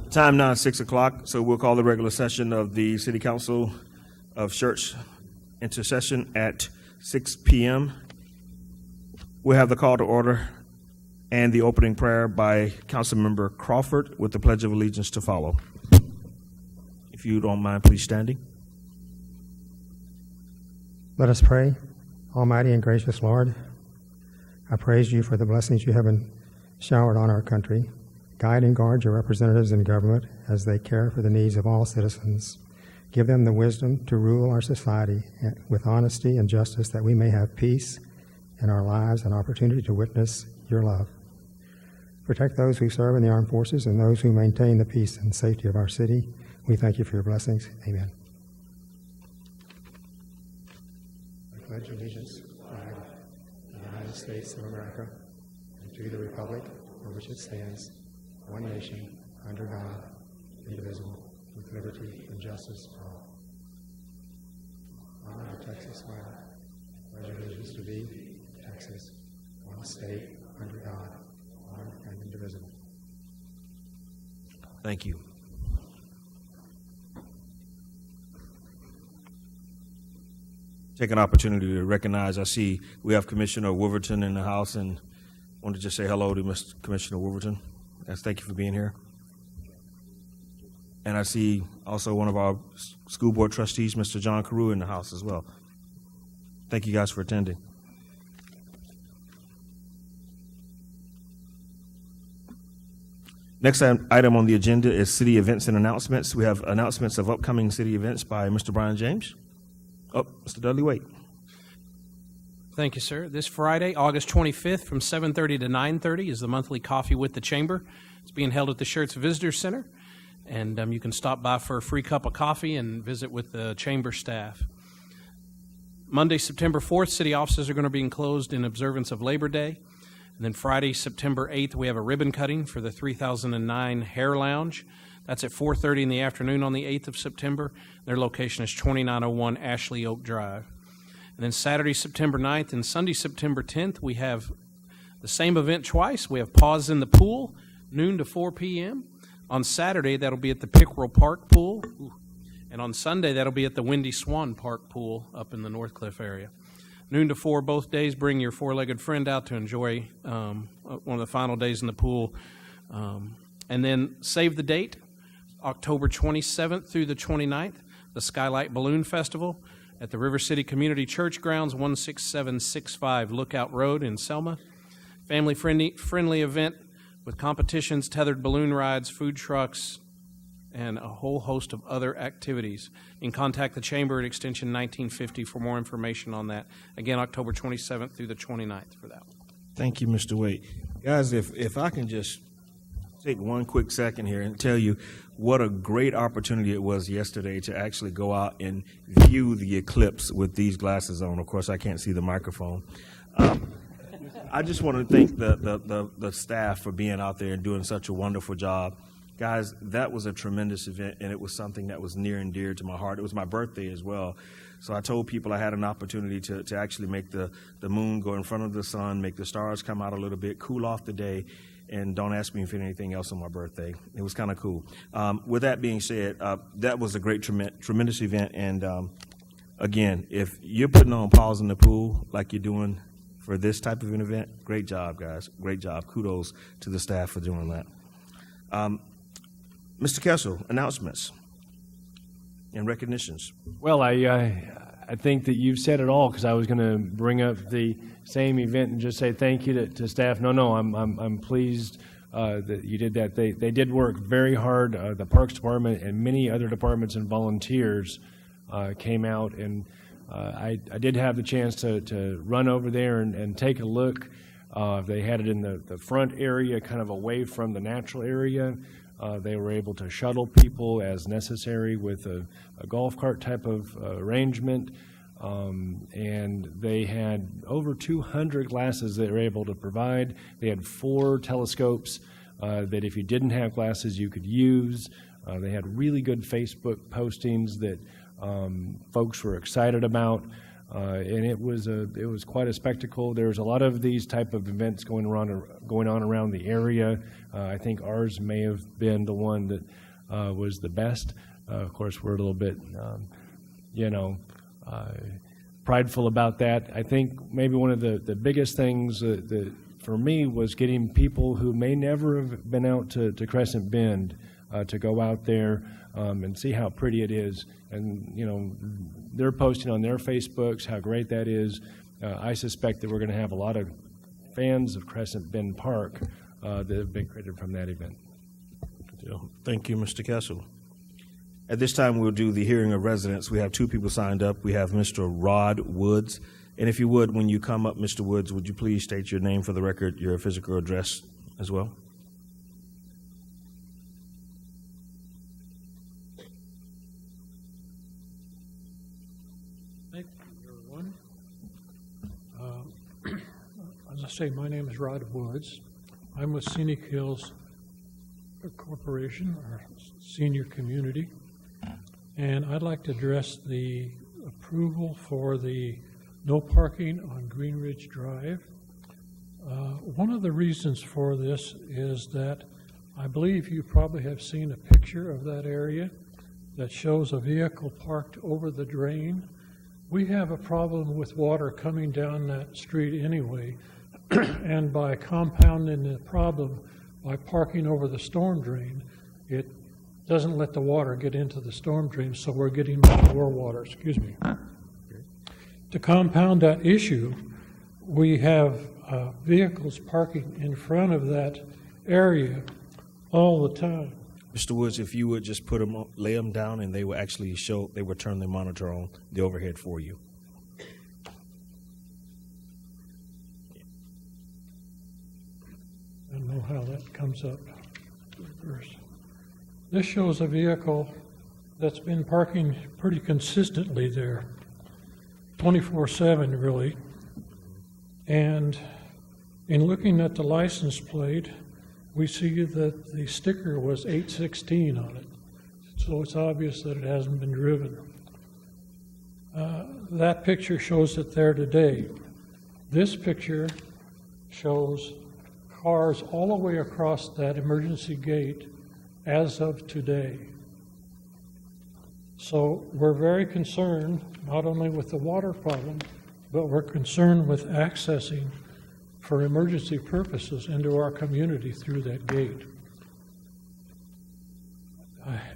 Time now 6 o'clock, so we'll call the regular session of the City Council of Schertz into session at 6 p.m. We'll have the call to order and the opening prayer by Councilmember Crawford with the Pledge of Allegiance to follow. If you don't mind, please standing. Let us pray. Almighty and gracious Lord, I praise you for the blessings you have been showered on our country. Guide and guard your representatives in government as they care for the needs of all citizens. Give them the wisdom to rule our society with honesty and justice, that we may have peace in our lives and opportunity to witness your love. Protect those who serve in the armed forces and those who maintain the peace and safety of our city. We thank you for your blessings. Amen. I pledge allegiance to the United States of America and to the republic for which it stands, one nation, under God, indivisible, with liberty and justice for all. Honor our Texas flag. Pledge allegiance to thee, Texas, one state, under God, one and indivisible. Thank you. Take an opportunity to recognize, I see we have Commissioner Wolverton in the house, and I want to just say hello to Mr. Commissioner Wolverton. Yes, thank you for being here. And I see also one of our school board trustees, Mr. John Carew, in the house as well. Thank you guys for attending. Next item on the agenda is city events and announcements. We have announcements of upcoming city events by Mr. Brian James. Oh, Mr. Dudley Wait. Thank you, sir. This Friday, August 25th, from 7:30 to 9:30 is the monthly Coffee with the Chamber. It's being held at the Schertz Visitor Center, and you can stop by for a free cup of coffee and visit with the Chamber staff. Monday, September 4th, city offices are going to be enclosed in observance of Labor Day. And then Friday, September 8th, we have a ribbon cutting for the 3009 Hair Lounge. That's at 4:30 in the afternoon on the 8th of September. Their location is 2901 Ashley Oak Drive. And then Saturday, September 9th and Sunday, September 10th, we have the same event twice. We have Pause in the Pool, noon to 4 p.m. On Saturday, that'll be at the Pickerel Park Pool. And on Sunday, that'll be at the Windy Swan Park Pool up in the Northcliffe area. Noon to 4 both days. Bring your four-legged friend out to enjoy one of the final days in the pool. And then save the date, October 27th through the 29th, the Skylight Balloon Festival at the River City Community Church Grounds, 16765 Lookout Road in Selma. Family-friendly event with competitions, tethered balloon rides, food trucks, and a whole host of other activities. You can contact the Chamber at extension 1950 for more information on that. Again, October 27th through the 29th for that one. Thank you, Mr. Wade. Guys, if I can just take one quick second here and tell you what a great opportunity it was yesterday to actually go out and view the eclipse with these glasses on. Of course, I can't see the microphone. I just want to thank the staff for being out there and doing such a wonderful job. Guys, that was a tremendous event, and it was something that was near and dear to my heart. It was my birthday as well. So I told people I had an opportunity to actually make the moon go in front of the sun, make the stars come out a little bit, cool off the day, and don't ask me for anything else on my birthday. It was kind of cool. With that being said, that was a great, tremendous event. And again, if you're putting on Pause in the Pool like you're doing for this type of an event, great job, guys. Great job. Kudos to the staff for doing that. Mr. Kessel, announcements and recognitions. Well, I think that you've said it all, because I was going to bring up the same event and just say thank you to staff. No, I'm pleased that you did that. They did work very hard. The Parks Department and many other departments and volunteers came out, and I did have the chance to run over there and take a look. They had it in the front area, kind of away from the natural area. They were able to shuttle people as necessary with a golf cart type of arrangement. and they had over 200 glasses they were able to provide. They had 4 telescopes that if you didn't have glasses you could use. They had really good Facebook postings that folks were excited about, and it was quite a spectacle. There's a lot of these type of events going on around the area. I think ours may have been the one that was the best. Of course, we're a little bit, prideful about that. I think maybe one of the biggest things that for me was getting people who may never have been out to Crescent Bend to go out there and see how pretty it is. And, they're posting on their Facebooks how great that is. I suspect that we're going to have a lot of fans of Crescent Bend Park that have been created from that event. Thank you, Mr. Kessel. At this time, we'll do the hearing of residents. We have 2 people signed up. We have Mr. Rod Woods. And if you would, when you come up, Mr. Woods, would you please state your name for the record, your physical address as well? Thank you, everyone. As I say, my name is Rod Woods. I'm with Scenic Hills Corporation, our senior community, and I'd like to address the approval for the no parking on Green Ridge Drive. One of the reasons for this is that I believe you probably have seen a picture of that area that shows a vehicle parked over the drain. We have a problem with water coming down that street anyway, and by compounding the problem by parking over the storm drain, it doesn't let the water get into the storm drain, so we're getting more water, To compound that issue, we have vehicles parking in front of that area all the time. Mr. Woods, if you would just lay them down, and they will actually turn the monitor on the overhead for you. I don't know how that comes up first. This shows a vehicle that's been parking pretty consistently there, 24/7 really. And in looking at the license plate, we see that the sticker was 816 on it. So it's obvious that it hasn't been driven. That picture shows it there today. This picture shows cars all the way across that emergency gate as of today. So we're very concerned not only with the water problem, but we're concerned with accessing for emergency purposes into our community through that gate.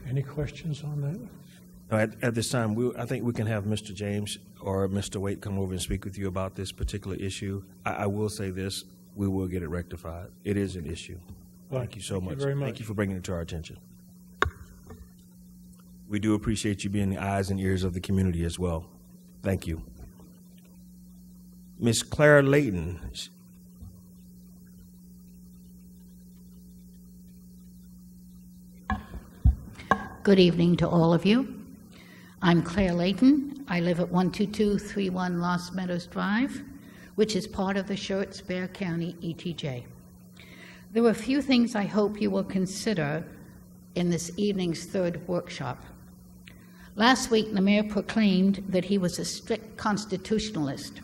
Any questions on that? At this time, I think we can have Mr. James or Mr. Waite come over and speak with you about this particular issue. I will say this, we will get it rectified. It is an issue. Thank you so much. Thank you very much. Thank you for bringing it to our attention. We do appreciate you being the eyes and ears of the community as well. Thank you. Ms. Claire Layton. Good evening to all of you. I'm Claire Layton. I live at 12231 Lost Meadows Drive, which is part of the Schertz Bear County ETJ. There are a few things I hope you will consider in this evening's third workshop. Last week, the mayor proclaimed that he was a strict constitutionalist,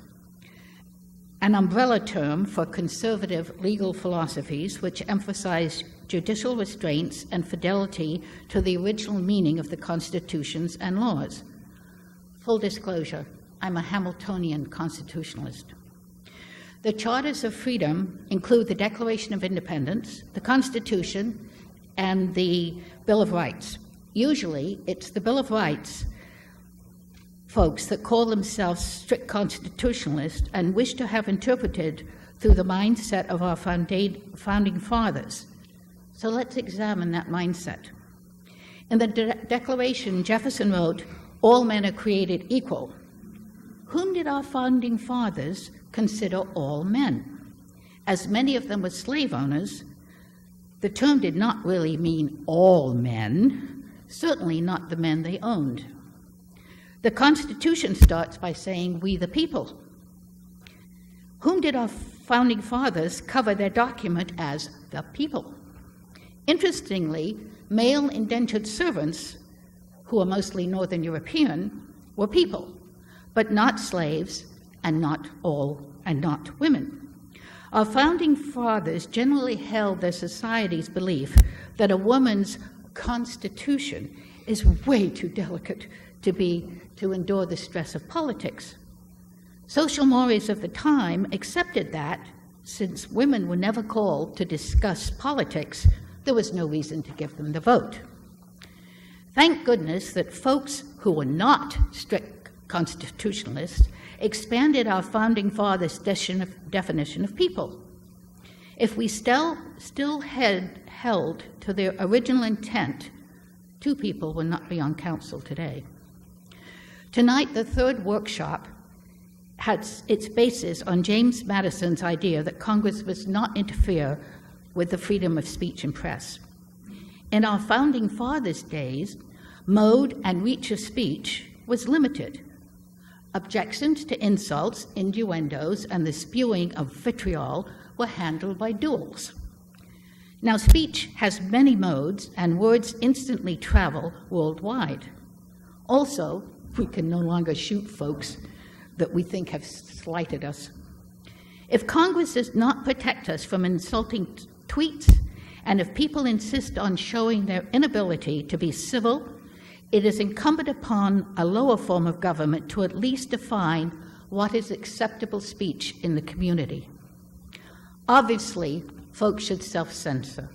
an umbrella term for conservative legal philosophies which emphasize judicial restraints and fidelity to the original meaning of the constitutions and laws. Full disclosure, I'm a Hamiltonian constitutionalist. The Charters of Freedom include the Declaration of Independence, the Constitution, and the Bill of Rights. Usually, it's the Bill of Rights folks that call themselves strict constitutionalists and wish to have interpreted through the mindset of our founding fathers. So let's examine that mindset. In the Declaration, Jefferson wrote, "All men are created equal." Whom did our founding fathers consider all men? As many of them were slave owners, the term did not really mean all men, certainly not the men they owned. The Constitution starts by saying, "We the people." Whom did our founding fathers cover their document as the people? Interestingly, male indentured servants, who are mostly Northern European, were people, but not slaves and not women. Our founding fathers generally held their society's belief that a woman's constitution is way too delicate to endure the stress of politics. Social mores of the time accepted that, since women were never called to discuss politics, there was no reason to give them the vote. Thank goodness that folks who were not strict constitutionalists expanded our founding fathers' definition of people. If we still had held to their original intent, two people would not be on council today. Tonight, the third workshop has its basis on James Madison's idea that Congress must not interfere with the freedom of speech and press. In our founding fathers' days, mode and reach of speech was limited. Objections to insults, innuendos, and the spewing of vitriol were handled by duels. Now, speech has many modes, and words instantly travel worldwide. Also, we can no longer shoot folks that we think have slighted us. If Congress does not protect us from insulting tweets, and if people insist on showing their inability to be civil, it is incumbent upon a lower form of government to at least define what is acceptable speech in the community. Obviously, folks should self-censor,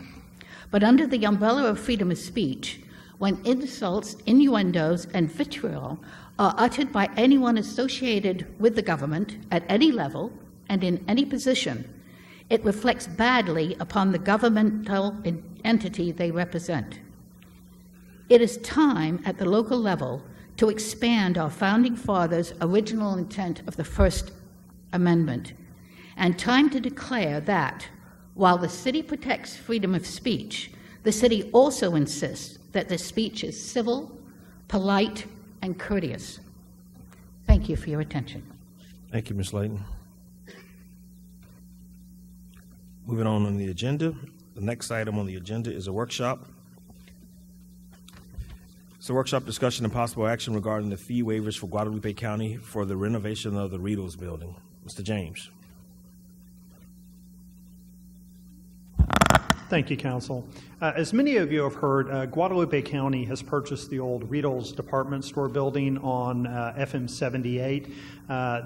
but under the umbrella of freedom of speech, when insults, innuendos, and vitriol are uttered by anyone associated with the government at any level and in any position, it reflects badly upon the governmental entity they represent. It is time at the local level to expand our founding fathers' original intent of the First Amendment, and time to declare that, while the city protects freedom of speech, the city also insists that the speech is civil, polite, and courteous. Thank you for your attention. Thank you, Ms. Layton. Moving on the agenda, the next item on the agenda is a workshop. It's a workshop discussion and possible action regarding the fee waivers for Guadalupe County for the renovation of the Riedels building. Mr. James. Thank you, Council. As many of you have heard, Guadalupe County has purchased the old Riedels department store building on FM 78.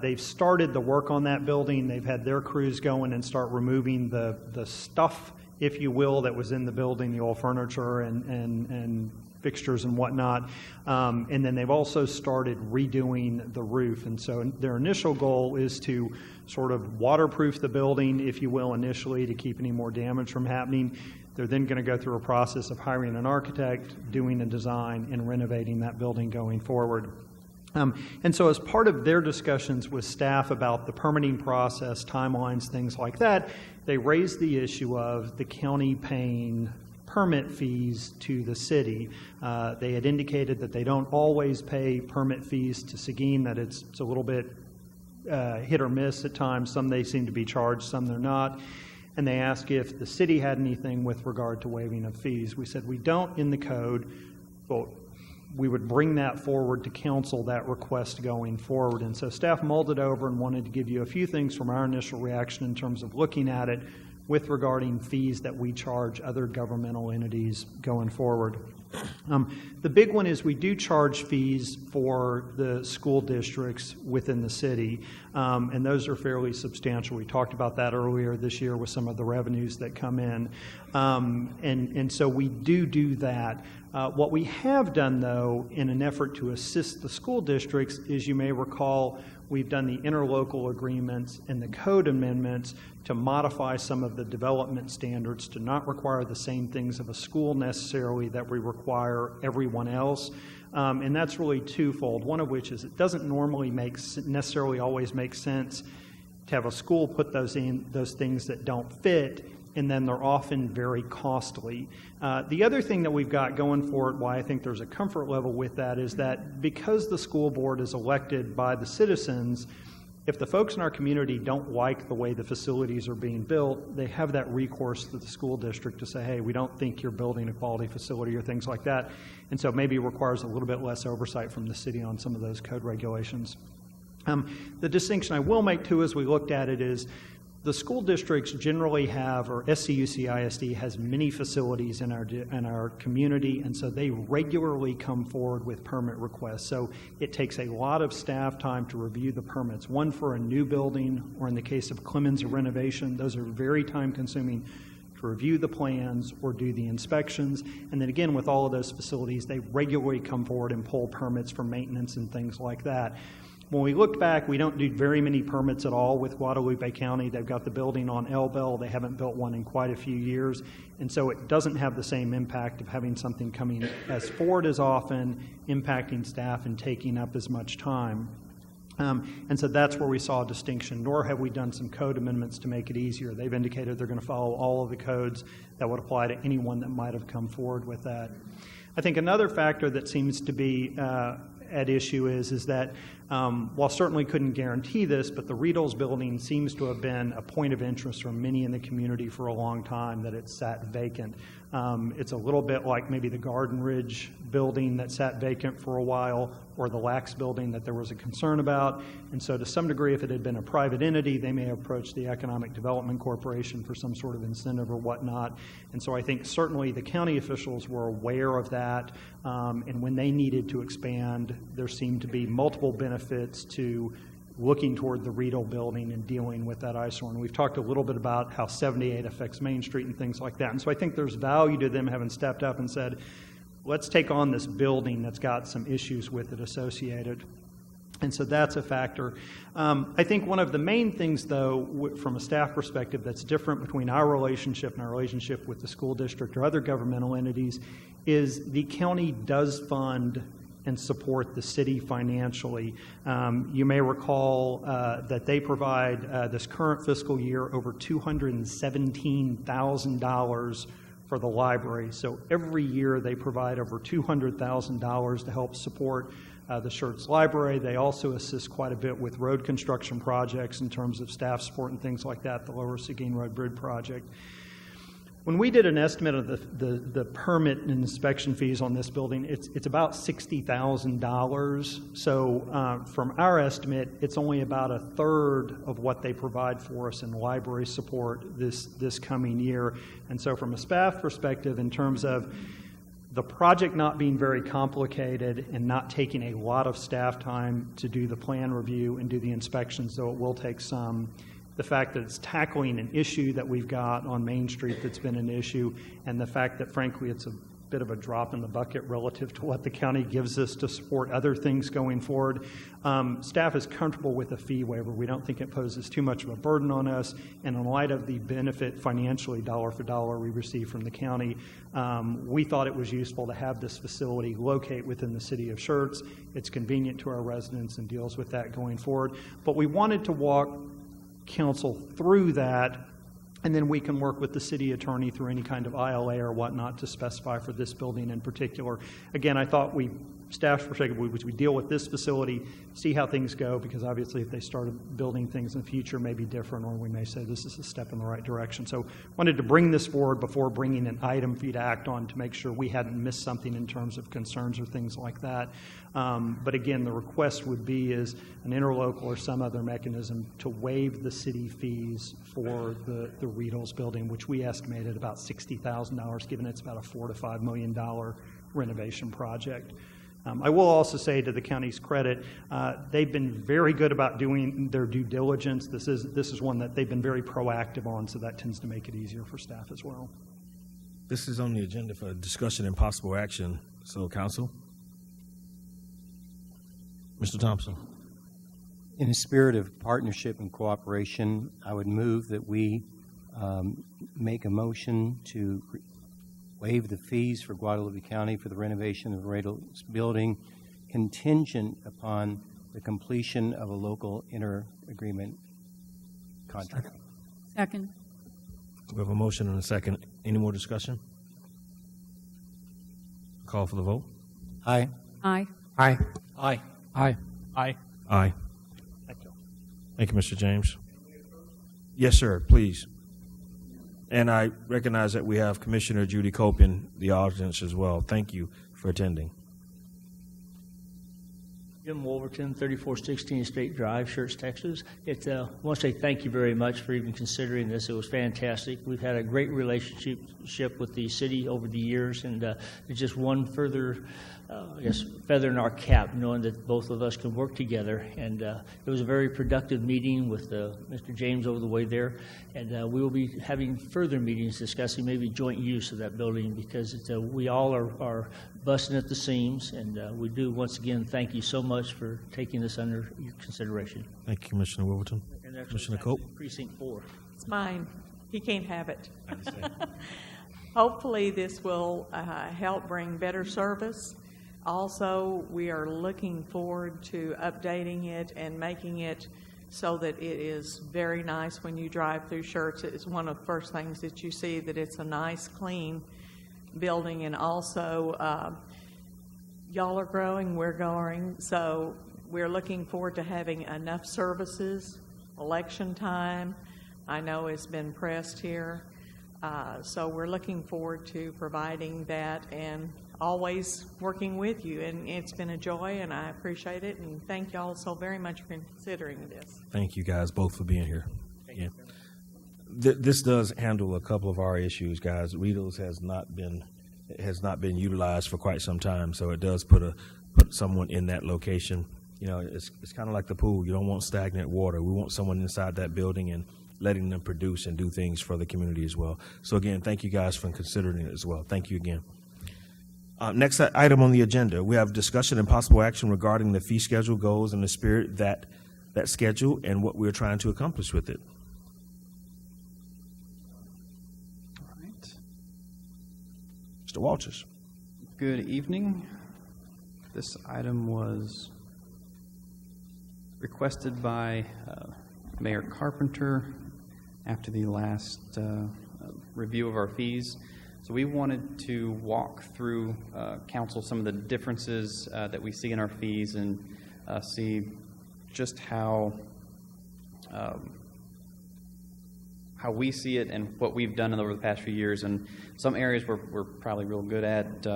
They've started the work on that building. They've had their crews go in and start removing the stuff, if you will, that was in the building, the old furniture and fixtures and whatnot. And then they've also started redoing the roof. And so their initial goal is to sort of waterproof the building, if you will, initially to keep any more damage from happening. They're then going to go through a process of hiring an architect, doing a design, and renovating that building going forward. And so as part of their discussions with staff about the permitting process, timelines, things like that, they raised the issue of the county paying permit fees to the city. They had indicated that they don't always pay permit fees to Seguin, that it's a little bit hit or miss at times. Some they seem to be charged, some they're not. And they asked if the city had anything with regard to waiving of fees. We said we don't in the code, but we would bring that forward to council, that request going forward. And so staff mulled it over and wanted to give you a few things from our initial reaction in terms of looking at it with regarding fees that we charge other governmental entities going forward. The big one is we do charge fees for the school districts within the city, and those are fairly substantial. We talked about that earlier this year with some of the revenues that come in, and so we do that. What we have done, though, in an effort to assist the school districts is, you may recall, we've done the interlocal agreements and the code amendments to modify some of the development standards to not require the same things of a school necessarily that we require everyone else. And that's really twofold. One of which is it doesn't normally necessarily always make sense to have a school put those things that don't fit and then they're often very costly. The other thing that we've got going for it, why I think there's a comfort level with that, is that because the school board is elected by the citizens, if the folks in our community don't like the way the facilities are being built, they have that recourse to the school district to say, hey, we don't think you're building a quality facility or things like that. And so maybe it requires a little bit less oversight from the city on some of those code regulations. The distinction I will make, too, as we looked at it is the school districts generally have, or SCUC ISD has many facilities in our community, and so they regularly come forward with permit requests. So it takes a lot of staff time to review the permits, one for a new building, or in the case of Clemens, a renovation. Those are very time-consuming to review the plans or do the inspections. And then again, with all of those facilities, they regularly come forward and pull permits for maintenance and things like that. When we looked back, we don't do very many permits at all with Guadalupe County. They've got the building on Elbel. They haven't built one in quite a few years. And so it doesn't have the same impact of having something coming as forward as often, impacting staff and taking up as much time. And so that's where we saw a distinction, nor have we done some code amendments to make it easier. They've indicated they're going to follow all of the codes that would apply to anyone that might have come forward with that. I think another factor that seems to be at issue is that while certainly couldn't guarantee this, but the Riedels building seems to have been a point of interest for many in the community for a long time, that it sat vacant. It's a little bit like maybe the Garden Ridge building that sat vacant for a while, or the Lax building that there was a concern about. And so to some degree, if it had been a private entity, they may have approached the Economic Development Corporation for some sort of incentive or whatnot. And so I think certainly the county officials were aware of that, and when they needed to expand, there seemed to be multiple benefits to looking toward the Riedel building and dealing with that eyesore. And we've talked a little bit about how 78 affects Main Street and things like that. And so I think there's value to them having stepped up and said, let's take on this building that's got some issues with it associated. And so that's a factor. I think one of the main things, though, from a staff perspective that's different between our relationship and our relationship with the school district or other governmental entities is the county does fund and support the city financially. You may recall that they provide this current fiscal year over $217,000 for the library. So every year they provide over $200,000 to help support the Schertz Library. They also assist quite a bit with road construction projects in terms of staff support and things like that, the Lower Seguin Road Bridge project. When we did an estimate of the permit and inspection fees on this building, it's about $60,000. So from our estimate, it's only about a third of what they provide for us in library support this coming year. And so from a staff perspective, in terms of the project not being very complicated and not taking a lot of staff time to do the plan review and do the inspections, though it will take some, the fact that it's tackling an issue that we've got on Main Street that's been an issue, and the fact that, frankly, it's a bit of a drop in the bucket relative to what the county gives us to support other things going forward. Staff is comfortable with a fee waiver. We don't think it poses too much of a burden on us, and in light of the benefit financially, dollar for dollar, we receive from the county, we thought it was useful to have this facility locate within the city of Schertz. It's convenient to our residents and deals with that going forward. But we wanted to walk council through that, and then we can work with the city attorney through any kind of ILA or whatnot to specify for this building in particular. Again, I thought staff's perspective, we deal with this facility, see how things go, because obviously if they started building things in the future may be different, or we may say this is a step in the right direction. So wanted to bring this forward before bringing an item for you to act on to make sure we hadn't missed something in terms of concerns or things like that. But again, the request would be is an interlocal or some other mechanism to waive the city fees for the Riedels building, which we estimated about $60,000, given it's about a $4 to $5 million renovation project. I will also say, to the county's credit, they've been very good about doing their due diligence. This is one that they've been very proactive on, so that tends to make it easier for staff as well. This is on the agenda for discussion and possible action. So, council? Mr. Thompson. In a spirit of partnership and cooperation, I would move that we make a motion to waive the fees for Guadalupe County for the renovation of the Riedels building, contingent upon the completion of a local inter-agreement contract. Second. We have a motion and a second. Any more discussion? Call for the vote. Aye. Aye. Aye. Aye. Aye. Aye. Aye. Thank you, Mr. James. Yes, sir, please. And I recognize that we have Commissioner Judy Cope in the audience as well. Thank you for attending. Jim Wolverton, 3416 State Drive, Schertz, Texas. I want to say thank you very much for even considering this. It was fantastic. We've had a great relationship with the city over the years, and it's just one further, feather in our cap, knowing that both of us can work together. And it was a very productive meeting with Mr. James over the way there, and we will be having further meetings discussing maybe joint use of that building, because we all are busting at the seams, and we do, once again, thank you so much for taking this under your consideration. Thank you, Commissioner Wolverton. Commissioner Cope. Precinct 4. It's mine. He can't have it. Hopefully, this will help bring better service. Also, we are looking forward to updating it and making it so that it is very nice when you drive through Schertz. It's one of the first things that you see, that it's a nice, clean building. And also, y'all are growing, we're growing, so we're looking forward to having enough services. Election time, I know, has been pressed here, so we're looking forward to providing that and always working with you. And it's been a joy, and I appreciate it, and thank y'all so very much for considering this. Thank you guys both for being here. Yeah. This does handle a couple of our issues, guys. Ritos has not been utilized for quite some time, so it does put someone in that location. You know, it's kind of like the pool. You don't want stagnant water. We want someone inside that building and letting them produce and do things for the community as well. So again, thank you guys for considering it as well. Thank you again. Next item on the agenda, we have discussion and possible action regarding the fee schedule goals and the spirit that schedule and what we're trying to accomplish with it. All right. Mr. Walters. Good evening. This item was requested by Mayor Carpenter after the last review of our fees. So we wanted to walk through council some of the differences that we see in our fees and see just how we see it and what we've done over the past few years. And some areas we're probably real good at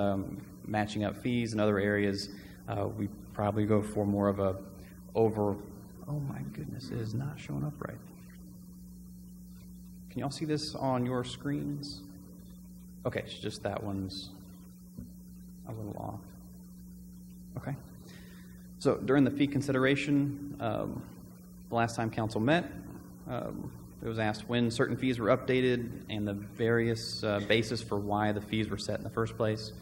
matching up fees, and other areas we probably go for more of a oh my goodness, it is not showing up right. Can you all see this on your screens? Okay, it's just that one's a little off. Okay. So during the fee consideration, the last time council met, it was asked when certain fees were updated and the various basis for why the fees were set in the first place.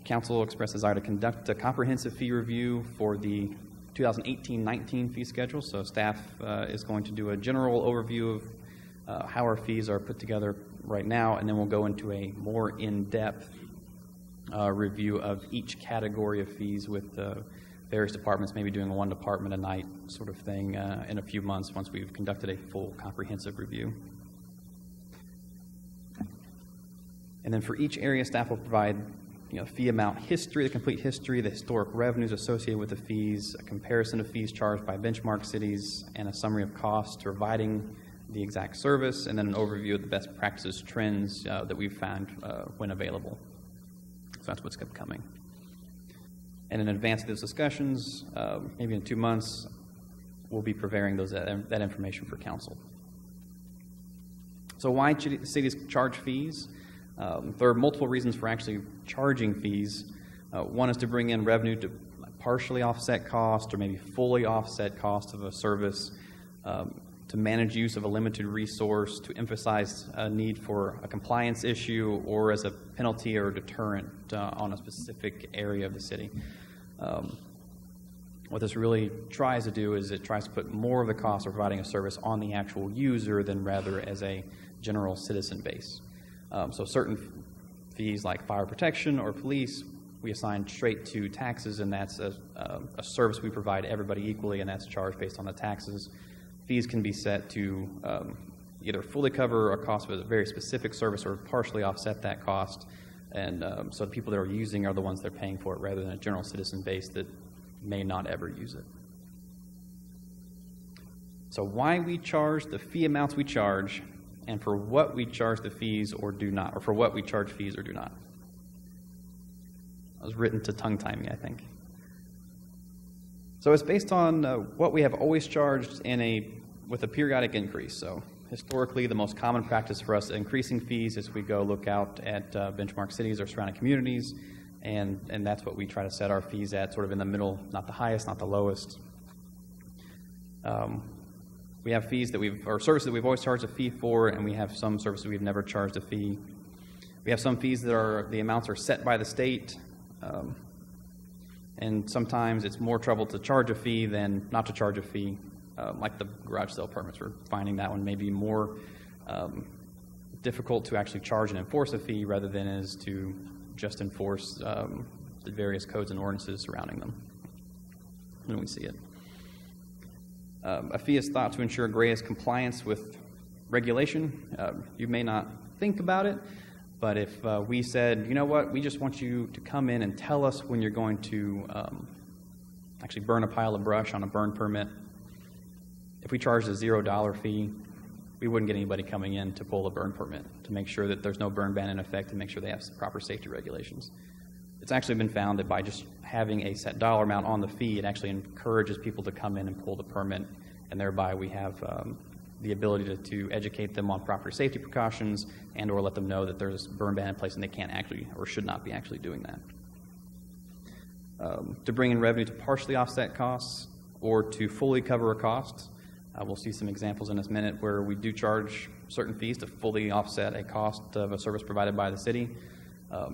Council expressed desire to conduct a comprehensive fee review for the 2018-19 fee schedule. So staff is going to do a general overview of how our fees are put together right now, and then we'll go into a more in-depth review of each category of fees with various departments, maybe doing one department a night sort of thing in a few months once we've conducted a full comprehensive review. And then for each area, staff will provide fee amount history, the complete history, the historic revenues associated with the fees, a comparison of fees charged by benchmark cities, and a summary of costs providing the exact service, and then an overview of the best practices trends that we've found when available. So that's what's coming. And in advance of those discussions, maybe in 2 months, we'll be preparing that information for council. So why cities charge fees? There are multiple reasons for actually charging fees. One is to bring in revenue to partially offset cost or maybe fully offset cost of a service, to manage use of a limited resource, to emphasize a need for a compliance issue, or as a penalty or deterrent on a specific area of the city. What this really tries to do is it tries to put more of the cost of providing a service on the actual user than rather as a general citizen base. So certain fees like fire protection or police, we assign straight to taxes, and that's a service we provide everybody equally, and that's charged based on the taxes. Fees can be set to either fully cover a cost of a very specific service or partially offset that cost. And so the people that are using are the ones that are paying for it rather than a general citizen base that may not ever use it. So why we charge the fee amounts we charge, and for what we charge the fees or do not, or for what we charge fees or do not. That was written to tongue tie me, I think. So it's based on what we have always charged with a periodic increase. So historically, the most common practice for us increasing fees is we go look out at benchmark cities or surrounding communities, and that's what we try to set our fees at, sort of in the middle, not the highest, not the lowest. We have fees or services that we've always charged a fee for, and we have some services we've never charged a fee. We have some fees that the amounts are set by the state, and sometimes it's more trouble to charge a fee than not to charge a fee, like the garage sale permits. We're finding that one may be more difficult to actually charge and enforce a fee rather than is to just enforce the various codes and ordinances surrounding them when we see it. A fee is thought to ensure greatest compliance with regulation. You may not think about it, but if we said, you know what, we just want you to come in and tell us when you're going to actually burn a pile of brush on a burn permit, if we charged a $0 fee, we wouldn't get anybody coming in to pull a burn permit to make sure that there's no burn ban in effect and make sure they have proper safety regulations. It's actually been found that by just having a set dollar amount on the fee, it actually encourages people to come in and pull the permit, and thereby we have the ability to educate them on proper safety precautions and or let them know that there's a burn ban in place and they can't actually or should not be actually doing that. To bring in revenue to partially offset costs or to fully cover a cost. We'll see some examples in this minute where we do charge certain fees to fully offset a cost of a service provided by the city.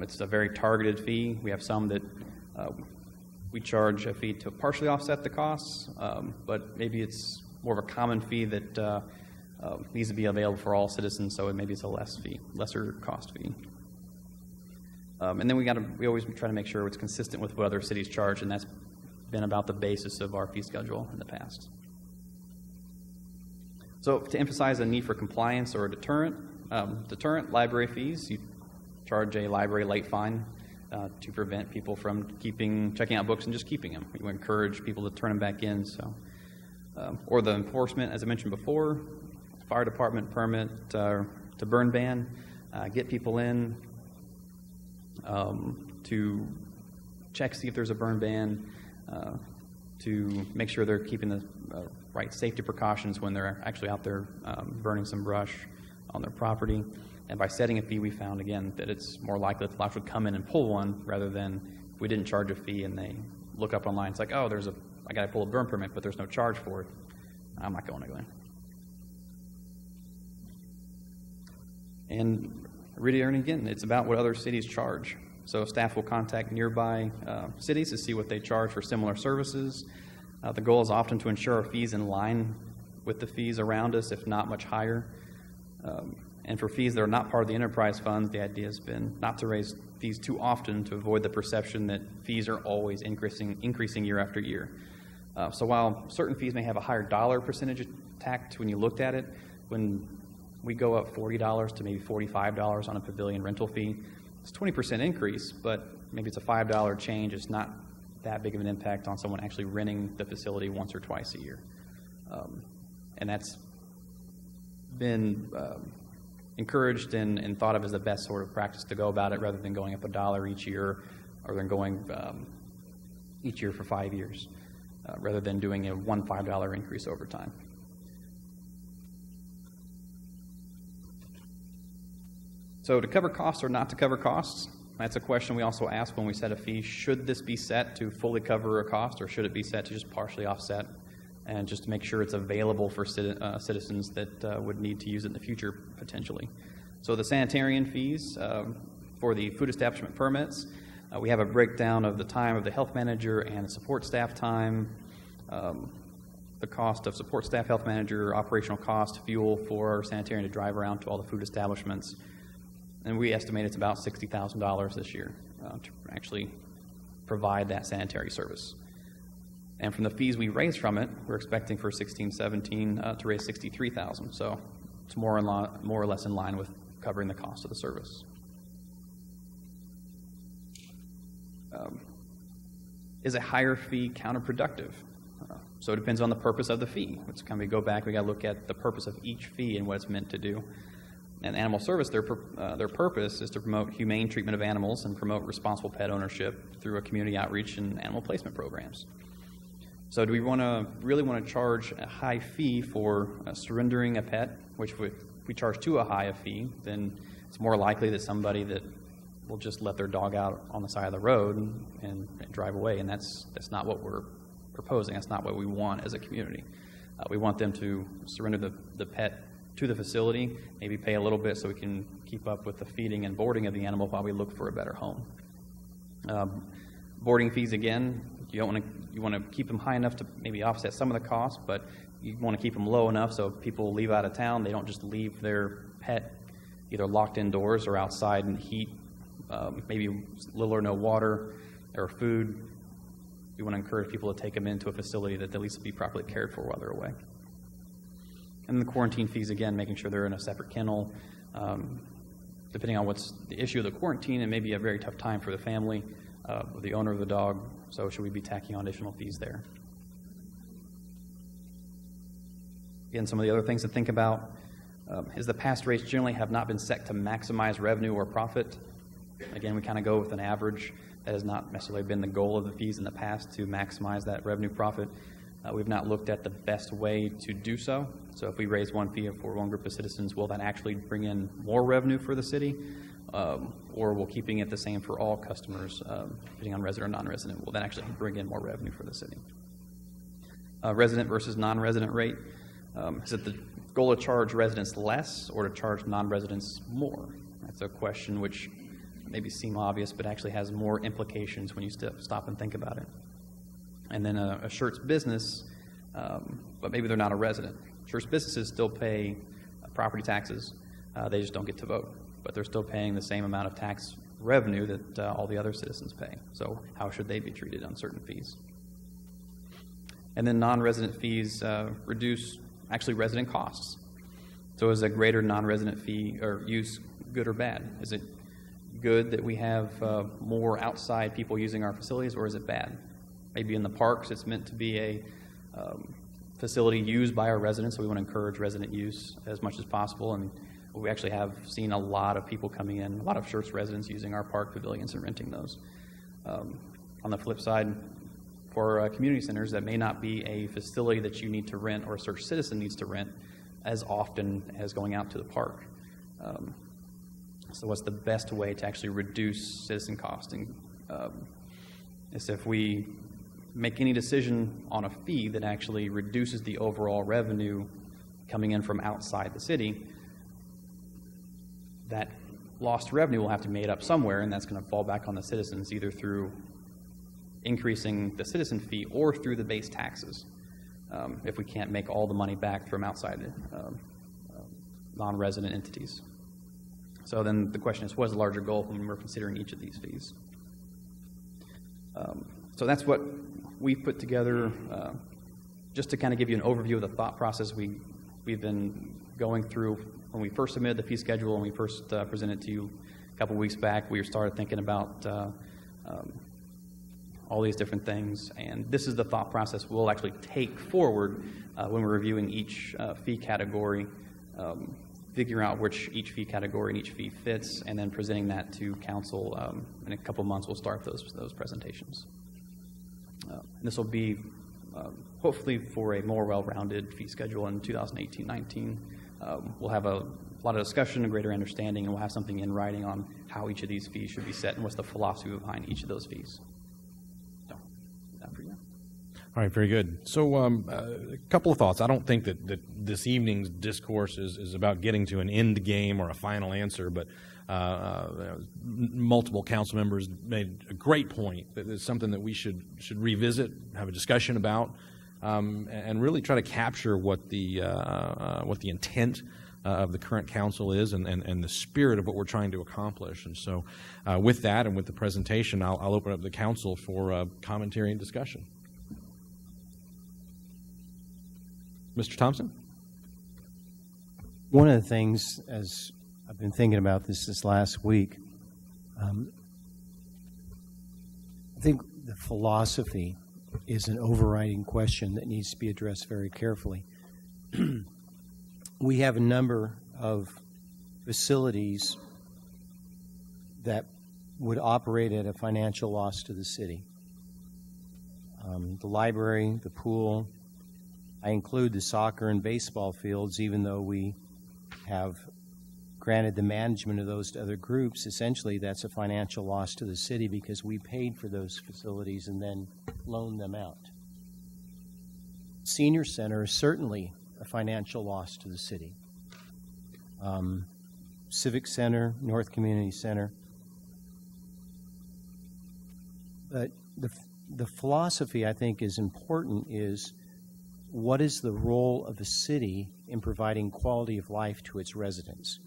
It's a very targeted fee. We have some that we charge a fee to partially offset the costs, but maybe it's more of a common fee that needs to be available for all citizens, so maybe it's a lesser cost fee. And then we always try to make sure it's consistent with what other cities charge, and that's been about the basis of our fee schedule in the past. So to emphasize a need for compliance or a deterrent, library fees, you charge a library late fine to prevent people from checking out books and just keeping them. We encourage people to turn them back in. So, or the enforcement, as I mentioned before, fire department permit to burn ban, get people in to check, see if there's a burn ban, to make sure they're keeping the right safety precautions when they're actually out there burning some brush on their property. And by setting a fee, we found, again, that it's more likely that the lodge would come in and pull one rather than if we didn't charge a fee and they look up online. It's like, oh, I got to pull a burn permit, but there's no charge for it. I'm not going anywhere. And really, again, it's about what other cities charge. So staff will contact nearby cities to see what they charge for similar services. The goal is often to ensure our fees in line with the fees around us, if not much higher. And for fees that are not part of the enterprise funds, the idea has been not to raise fees too often to avoid the perception that fees are always increasing year after year. So while certain fees may have a higher dollar percentage tacked when you looked at it, when we go up $40 to maybe $45 on a pavilion rental fee, it's a 20% increase, but maybe it's a $5 change. It's not that big of an impact on someone actually renting the facility once or twice a year. And that's been encouraged and thought of as the best sort of practice to go about it, rather than going up $1 each year, or than going each year for 5 years, rather than doing a $5 increase over time. So to cover costs or not to cover costs, that's a question we also ask when we set a fee. Should this be set to fully cover a cost, or should it be set to just partially offset, and just to make sure it's available for citizens that would need to use it in the future potentially? So the sanitarian fees for the food establishment permits, we have a breakdown of the time of the health manager and the support staff time, the cost of support staff, health manager, operational cost, fuel for sanitarian to drive around to all the food establishments. And we estimate it's about $60,000 this year to actually provide that sanitary service. And from the fees we raise from it, we're expecting for 16-17 to raise $63,000. So It's more or less in line with covering the cost of the service. Is a higher fee counterproductive? So it depends on the purpose of the fee. It's kind of, we go back, we got to look at the purpose of each fee and what it's meant to do. And animal service, their purpose is to promote humane treatment of animals and promote responsible pet ownership through a community outreach and animal placement programs. So do we really want to charge a high fee for surrendering a pet, which if we charge too high a fee, then it's more likely that somebody that will just let their dog out on the side of the road and drive away, and that's not what we're proposing. That's not what we want as a community. We want them to surrender the pet to the facility, maybe pay a little bit so we can keep up with the feeding and boarding of the animal while we look for a better home. Boarding fees, again, you want to keep them high enough to maybe offset some of the costs, but you want to keep them low enough so if people leave out of town, they don't just leave their pet either locked indoors or outside in heat, maybe little or no water or food. We want to encourage people to take them into a facility that at least will be properly cared for while they're away. And the quarantine fees, again, making sure they're in a separate kennel. Depending on what's the issue of the quarantine, it may be a very tough time for the family, or the owner of the dog, so should we be tacking on additional fees there? Again, some of the other things to think about is the past rates generally have not been set to maximize revenue or profit. Again, we kind of go with an average. That has not necessarily been the goal of the fees in the past, to maximize that revenue profit. We've not looked at the best way to do so. So if we raise one fee for one group of citizens, will that actually bring in more revenue for the city? Or will keeping it the same for all customers, depending on resident or non-resident, will that actually bring in more revenue for the city? Resident versus non-resident rate. Is it the goal to charge residents less or to charge non-residents more? That's a question which maybe seem obvious, but actually has more implications when you stop and think about it. And then a Schertz business, but maybe they're not a resident. Schertz businesses still pay property taxes. They just don't get to vote, but they're still paying the same amount of tax revenue that all the other citizens pay. So how should they be treated on certain fees? And then non-resident fees reduce actually resident costs. So is a greater non-resident fee or use good or bad? Is it good that we have more outside people using our facilities, or is it bad? Maybe in the parks it's meant to be a facility used by our residents, so we want to encourage resident use as much as possible, and we actually have seen a lot of people coming in, a lot of Schertz residents using our park pavilions and renting those. On the flip side, for community centers, that may not be a facility that you need to rent or a Schertz citizen needs to rent as often as going out to the park. So what's the best way to actually reduce citizen costing? Is if we make any decision on a fee that actually reduces the overall revenue coming in from outside the city, that lost revenue will have to be made up somewhere, and that's going to fall back on the citizens, either through increasing the citizen fee or through the base taxes, if we can't make all the money back from outside non-resident entities. So then the question is, what is the larger goal when we're considering each of these fees? So that's what we put together, just to kind of give you an overview of the thought process we've been going through. When we first submitted the fee schedule and we first presented to you a couple weeks back, we started thinking about all these different things, and this is the thought process we'll actually take forward when we're reviewing each fee category, figuring out which each fee category and each fee fits, and then presenting that to council. In a couple months, we'll start those presentations. And this will be hopefully for a more well-rounded fee schedule in 2018-19. We'll have a lot of discussion, a greater understanding, and we'll have something in writing on how each of these fees should be set and what's the philosophy behind each of those fees. So, that for you. All right, very good. So a couple of thoughts. I don't think that this evening's discourse is about getting to an end game or a final answer, but multiple council members made a great point that it's something that we should revisit, have a discussion about, and really try to capture what the intent of the current council is and the spirit of what we're trying to accomplish. And so with that and with the presentation, I'll open up the council for commentary and discussion. Mr. Thompson? One of the things, as I've been thinking about this last week, I think the philosophy is an overriding question that needs to be addressed very carefully. We have a number of facilities that would operate at a financial loss to the city. The library, the pool, I include the soccer and baseball fields, even though we have granted the management of those to other groups. Essentially, that's a financial loss to the city because we paid for those facilities and then loaned them out. Senior Center is certainly a financial loss to the city. Civic Center, North Community Center. But the philosophy I think is important is, what is the role of the city in providing quality of life to its residents?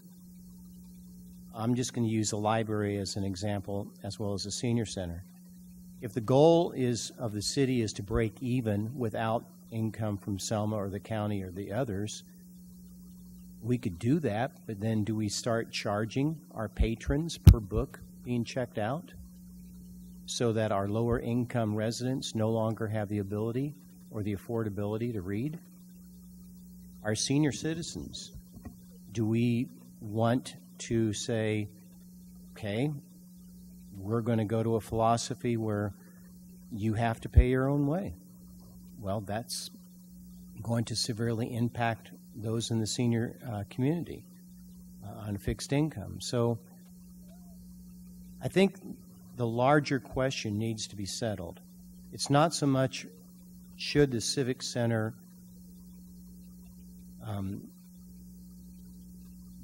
I'm just going to use the library as an example, as well as the senior center. If the goal of the city is to break even without income from Selma or the county or the others, we could do that, but then do we start charging our patrons per book being checked out so that our lower income residents no longer have the ability or the affordability to read? Our senior citizens, do we want to say, okay, we're going to go to a philosophy where you have to pay your own way? Well, that's going to severely impact those in the senior community on fixed income. So I think the larger question needs to be settled. It's not so much should the Civic Center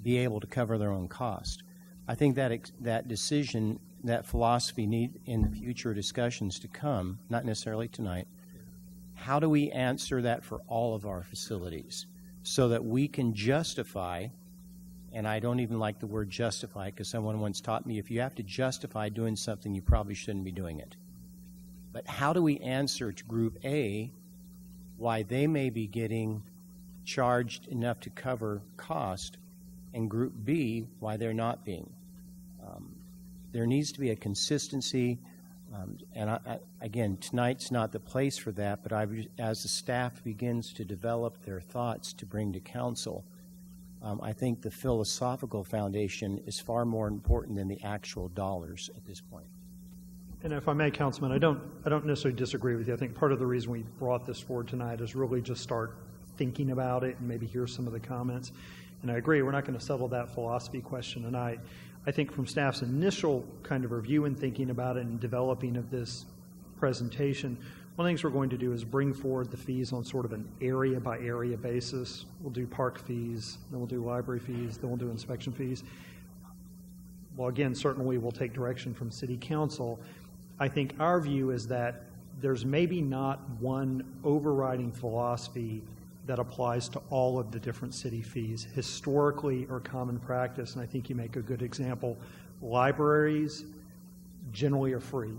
be able to cover their own cost. I think that decision, that philosophy need in the future discussions to come, not necessarily tonight. How do we answer that for all of our facilities so that we can justify, and I don't even like the word justify because someone once taught me if you have to justify doing something, you probably shouldn't be doing it. But how do we answer to Group A why they may be getting charged enough to cover cost, and Group B why they're not being? There needs to be a consistency, and again, tonight's not the place for that, but as the staff begins to develop their thoughts to bring to council, I think the philosophical foundation is far more important than the actual dollars at this point. And if I may, Councilman, I don't necessarily disagree with you. I think part of the reason we brought this forward tonight is really just start thinking about it and maybe hear some of the comments. And I agree, we're not going to settle that philosophy question tonight. I think from staff's initial kind of review and thinking about it and developing of this presentation, one of the things we're going to do is bring forward the fees on sort of an area-by-area basis. We'll do park fees, then we'll do library fees, then we'll do inspection fees. Well, again, certainly we'll take direction from City Council. I think our view is that there's maybe not one overriding philosophy that applies to all of the different city fees. Historically or common practice, and I think you make a good example, libraries generally are free.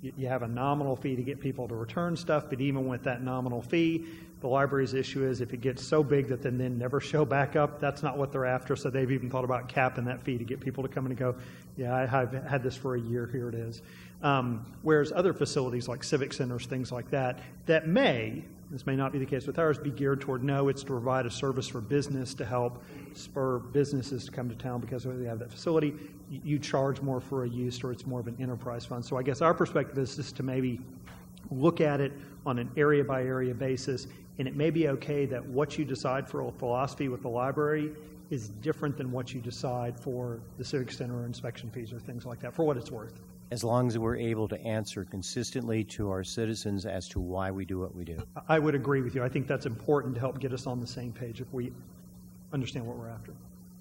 You have a nominal fee to get people to return stuff, but even with that nominal fee, the library's issue is if it gets so big that then never show back up, that's not what they're after, so they've even thought about capping that fee to get people to come in and go, yeah, I've had this for a year, here it is. Whereas other facilities like civic centers, things like that may, this may not be the case with ours, be geared toward, no, it's to provide a service for business to help spur businesses to come to town because they have that facility. You charge more for a use, or it's more of an enterprise fund. So I guess our perspective is just to maybe look at it on an area-by-area basis, and it may be okay that what you decide for a philosophy with the library is different than what you decide for the civic center or inspection fees or things like that, for what it's worth. As long as we're able to answer consistently to our citizens as to why we do what we do. I would agree with you. I think that's important to help get us on the same page if we understand what we're after.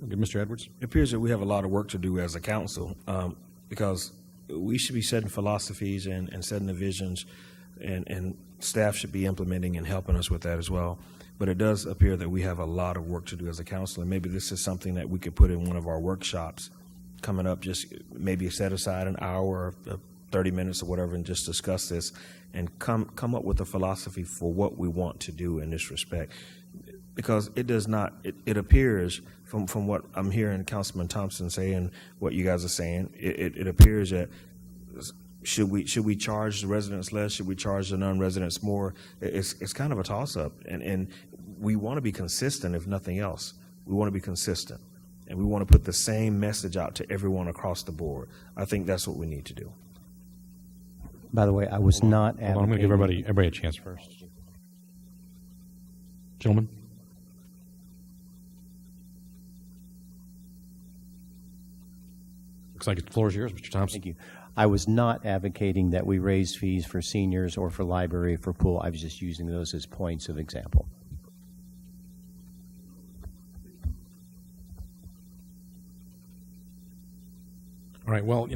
Okay, Mr. Edwards? It appears that we have a lot of work to do as a council because we should be setting philosophies and setting the visions, and staff should be implementing and helping us with that as well. But it does appear that we have a lot of work to do as a council, and maybe this is something that we could put in one of our workshops coming up, just maybe set aside an hour or 30 minutes or whatever and just discuss this and come up with a philosophy for what we want to do in this respect. because it does not, it appears from what I'm hearing Councilman Thompson say and what you guys are saying, it appears that should we charge the residents less? Should we charge the non-residents more? It's kind of a toss-up, and we want to be consistent, if nothing else. We want to be consistent, and we want to put the same message out to everyone across the board. I think that's what we need to do. By the way, I was not advocating. Hold on, I'm going to give everybody a chance first. Gentlemen. Looks like the floor is yours, Mr. Thompson. Thank you. I was not advocating that we raise fees for seniors or for library, for pool. I was just using those as points of example. All right. Well,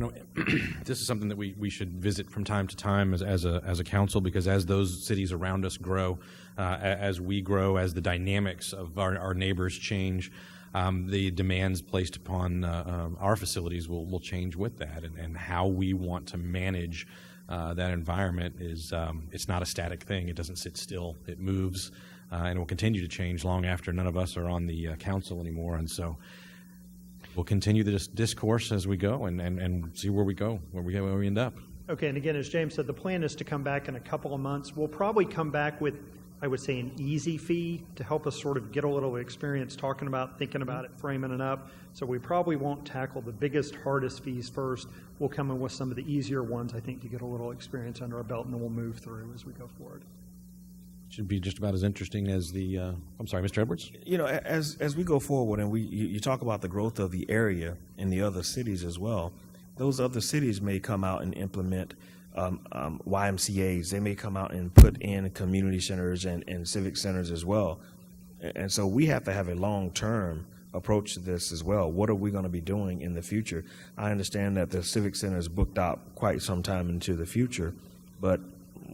this is something that we should visit from time to time as a council, because as those cities around us grow, as we grow, as the dynamics of our neighbors change, the demands placed upon our facilities will change with that, and how we want to manage that environment is it's not a static thing. It doesn't sit still. It moves, and it will continue to change long after none of us are on the council anymore. And so we'll continue this discourse as we go and see where we go, where we end up. Okay, and again, as James said, the plan is to come back in a couple of months. We'll probably come back with, I would say, an easy fee to help us sort of get a little experience talking about, thinking about it, framing it up. So we probably won't tackle the biggest, hardest fees first. We'll come in with some of the easier ones, I think, to get a little experience under our belt, and then we'll move through as we go forward. Should be just about as interesting as the, I'm sorry, Mr. Edwards? As we go forward, and you talk about the growth of the area in the other cities as well, those other cities may come out and implement YMCAs. They may come out and put in community centers and civic centers as well. And so we have to have a long-term approach to this as well. What are we going to be doing in the future? I understand that the civic center is booked out quite some time into the future, but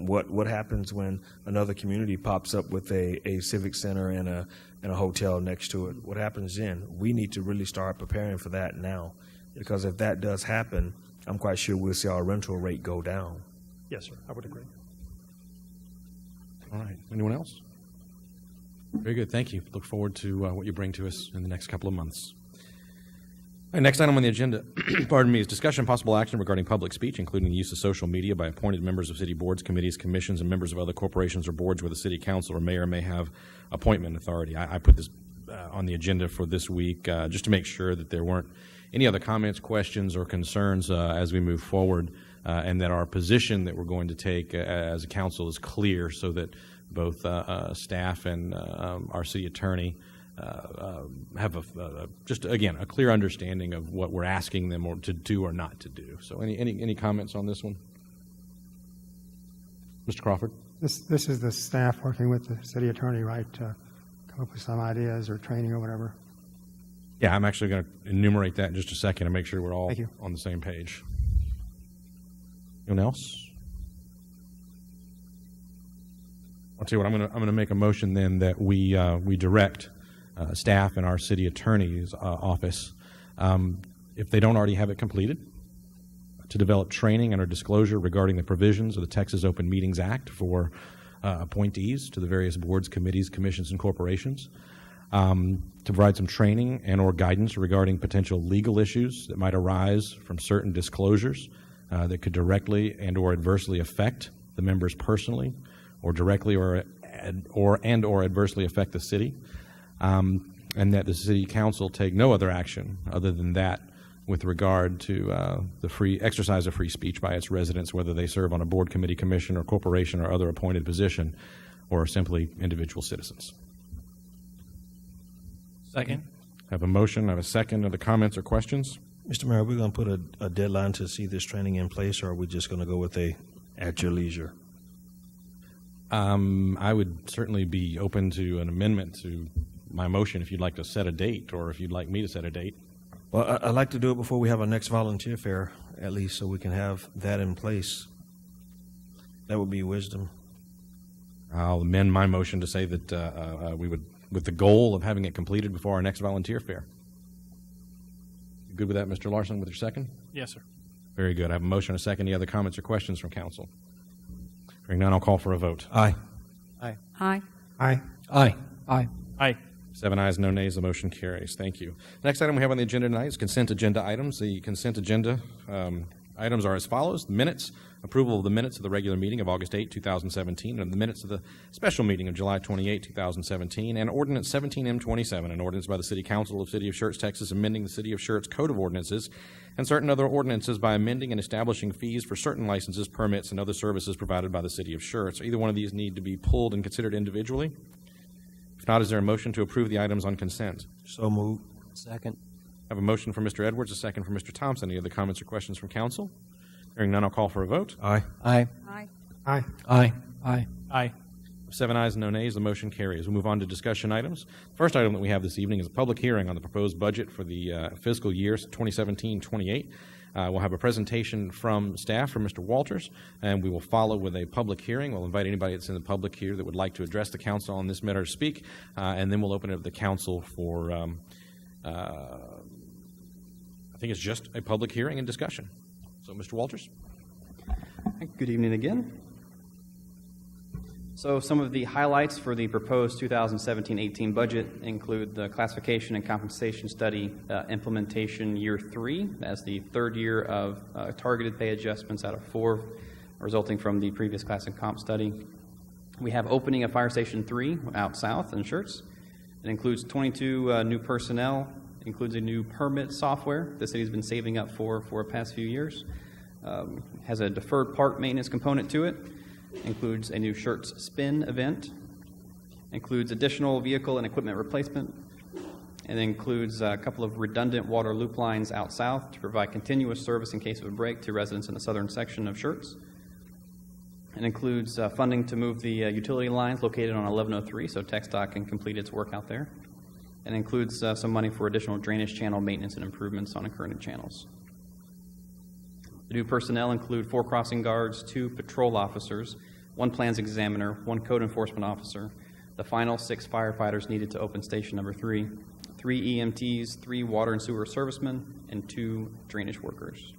what happens when another community pops up with a civic center and a hotel next to it? What happens then? We need to really start preparing for that now, because if that does happen, I'm quite sure we'll see our rental rate go down. Yes, sir, I would agree. All right. Anyone else? Very good. Thank you. Look forward to what you bring to us in the next couple of months. All right, next item on the agenda, pardon me, is discussion and possible action regarding public speech, including the use of social media by appointed members of city boards, committees, commissions, and members of other corporations or boards where the city council or mayor may have appointment authority. I put this on the agenda for this week just to make sure that there weren't any other comments, questions, or concerns as we move forward, and that our position that we're going to take as a council is clear, so that both staff and our city attorney have just again a clear understanding of what we're asking them or to do or not to do. So, any comments on this one, Mr. Crawford? This is the staff working with the city attorney, right, to come up with some ideas or training or whatever. Yeah, I'm actually going to enumerate that in just a second and make sure we're all on the same page. Anyone else? I'll tell you what. I'm going to make a motion then that we direct staff in our city attorney's office, if they don't already have it completed, to develop training and or disclosure regarding the provisions of the Texas Open Meetings Act for appointees to the various boards, committees, commissions, and corporations, to provide some training and or guidance regarding potential legal issues that might arise from certain disclosures that could directly and or adversely affect the members personally, or directly or adversely affect the city, and that the city council take no other action other than that with regard to the free exercise of free speech by its residents, whether they serve on a board, committee, commission, or corporation or other appointed position, or simply individual citizens. Second. I have a motion. I have a second. Other comments or questions? Mr. Mayor, are we going to put a deadline to see this training in place, or are we just going to go with a at your leisure? I would certainly be open to an amendment to my motion if you'd like to set a date, or if you'd like me to set a date. Well, I'd like to do it before we have our next volunteer fair, at least, so we can have that in place. That would be wisdom. I'll amend my motion to say that we would, with the goal of having it completed before our next volunteer fair. You good with that, Mr. Larson, with your second? Yes, sir. Very good. I have a motion and a second. Any other comments or questions from council? Hearing none, I'll call for a vote. Aye. Aye. Aye. Aye. Aye. Aye. Aye. 7 ayes, no nays. The motion carries. Thank you. Next item we have on the agenda tonight is consent agenda items. The consent agenda items are as follows. The minutes, approval of the minutes of the regular meeting of August 8, 2017, and the minutes of the special meeting of July 28, 2017, and Ordinance 17M27, an ordinance by the City Council of the City of Schertz, Texas, amending the City of Schertz Code of Ordinances and certain other ordinances by amending and establishing fees for certain licenses, permits, and other services provided by the City of Schertz. Either one of these need to be pulled and considered individually. If not, is there a motion to approve the items on consent? So moved. Second. I have a motion from Mr. Edwards, a second from Mr. Thompson. Any other comments or questions from council? Hearing none, I'll call for a vote. Aye. Aye. Aye. Aye. Aye. Aye. Aye. 7 ayes and no nays, the motion carries. We'll move on to discussion items. The first item that we have this evening is a public hearing on the proposed budget for the fiscal year 2017-28. We'll have a presentation from staff, from Mr. Walters, and we will follow with a public hearing. We'll invite anybody that's in the public here that would like to address the council on this matter to speak, and then we'll open it up to the council for, I think it's just a public hearing and discussion. So, Mr. Walters? Good evening again. So some of the highlights for the proposed 2017-18 budget include the classification and compensation study implementation year 3. That's the third year of targeted pay adjustments out of 4 resulting from the previous class and comp study. We have opening of Fire Station 3 out south in Schertz. It includes 22 new personnel, includes a new permit software the city's been saving up for the past few years. Has a deferred part maintenance component to it. Includes a new Schertz spin event, includes additional vehicle and equipment replacement, and includes a couple of redundant water loop lines out south to provide continuous service in case of a break to residents in the southern section of Schertz. It includes funding to move the utility lines located on 1103 so TxDOT can complete its work out there. And includes some money for additional drainage channel maintenance and improvements on current channels. The new personnel include 4 crossing guards, 2 patrol officers, 1 plans examiner, 1 code enforcement officer, the final 6 firefighters needed to open station number 3, 3 EMTs, 3 water and sewer servicemen, and 2 drainage workers.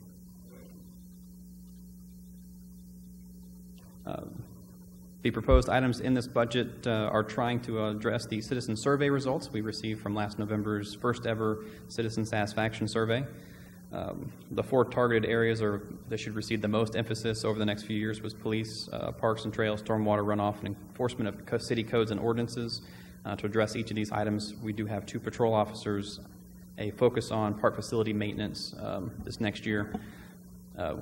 The proposed items in this budget are trying to address the citizen survey results we received from last November's first ever citizen satisfaction survey. The 4 targeted areas that should receive the most emphasis over the next few years was police, parks and trails, stormwater runoff, and enforcement of city codes and ordinances. To address each of these items, we do have 2 patrol officers, a focus on park facility maintenance this next year,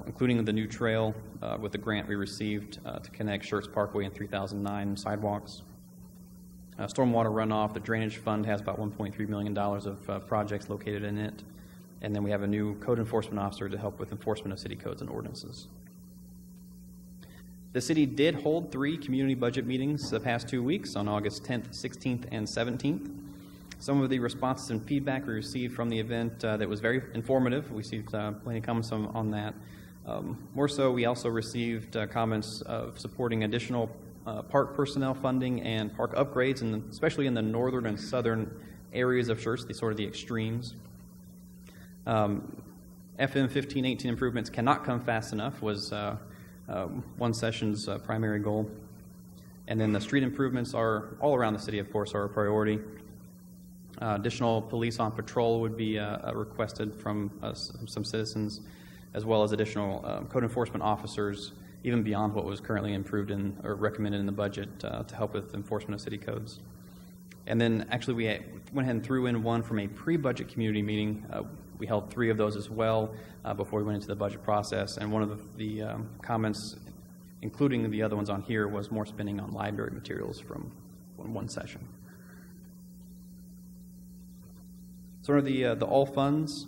including the new trail with the grant we received to connect Schertz Parkway and 3009 sidewalks. Stormwater runoff, the Drainage Fund has about $1.3 million of projects located in it. And then we have a new code enforcement officer to help with enforcement of city codes and ordinances. The city did hold 3 community budget meetings the past 2 weeks on August 10th, 16th, and 17th. Some of the responses and feedback we received from the event that was very informative. We received plenty of comments on that. More so, we also received comments of supporting additional park personnel funding and park upgrades, and especially in the northern and southern areas of Schertz, the extremes. FM 1518 improvements cannot come fast enough was one session's primary goal. And then the street improvements are all around the city, of course, are a priority. Additional police on patrol would be requested from some citizens, as well as additional code enforcement officers, even beyond what was currently improved in or recommended in the budget to help with enforcement of city codes. And then actually we went ahead and threw in one from a pre-budget community meeting. We held 3 of those as well before we went into the budget process. And one of the comments, including the other ones on here, was more spending on library materials from one session. Sort of the all funds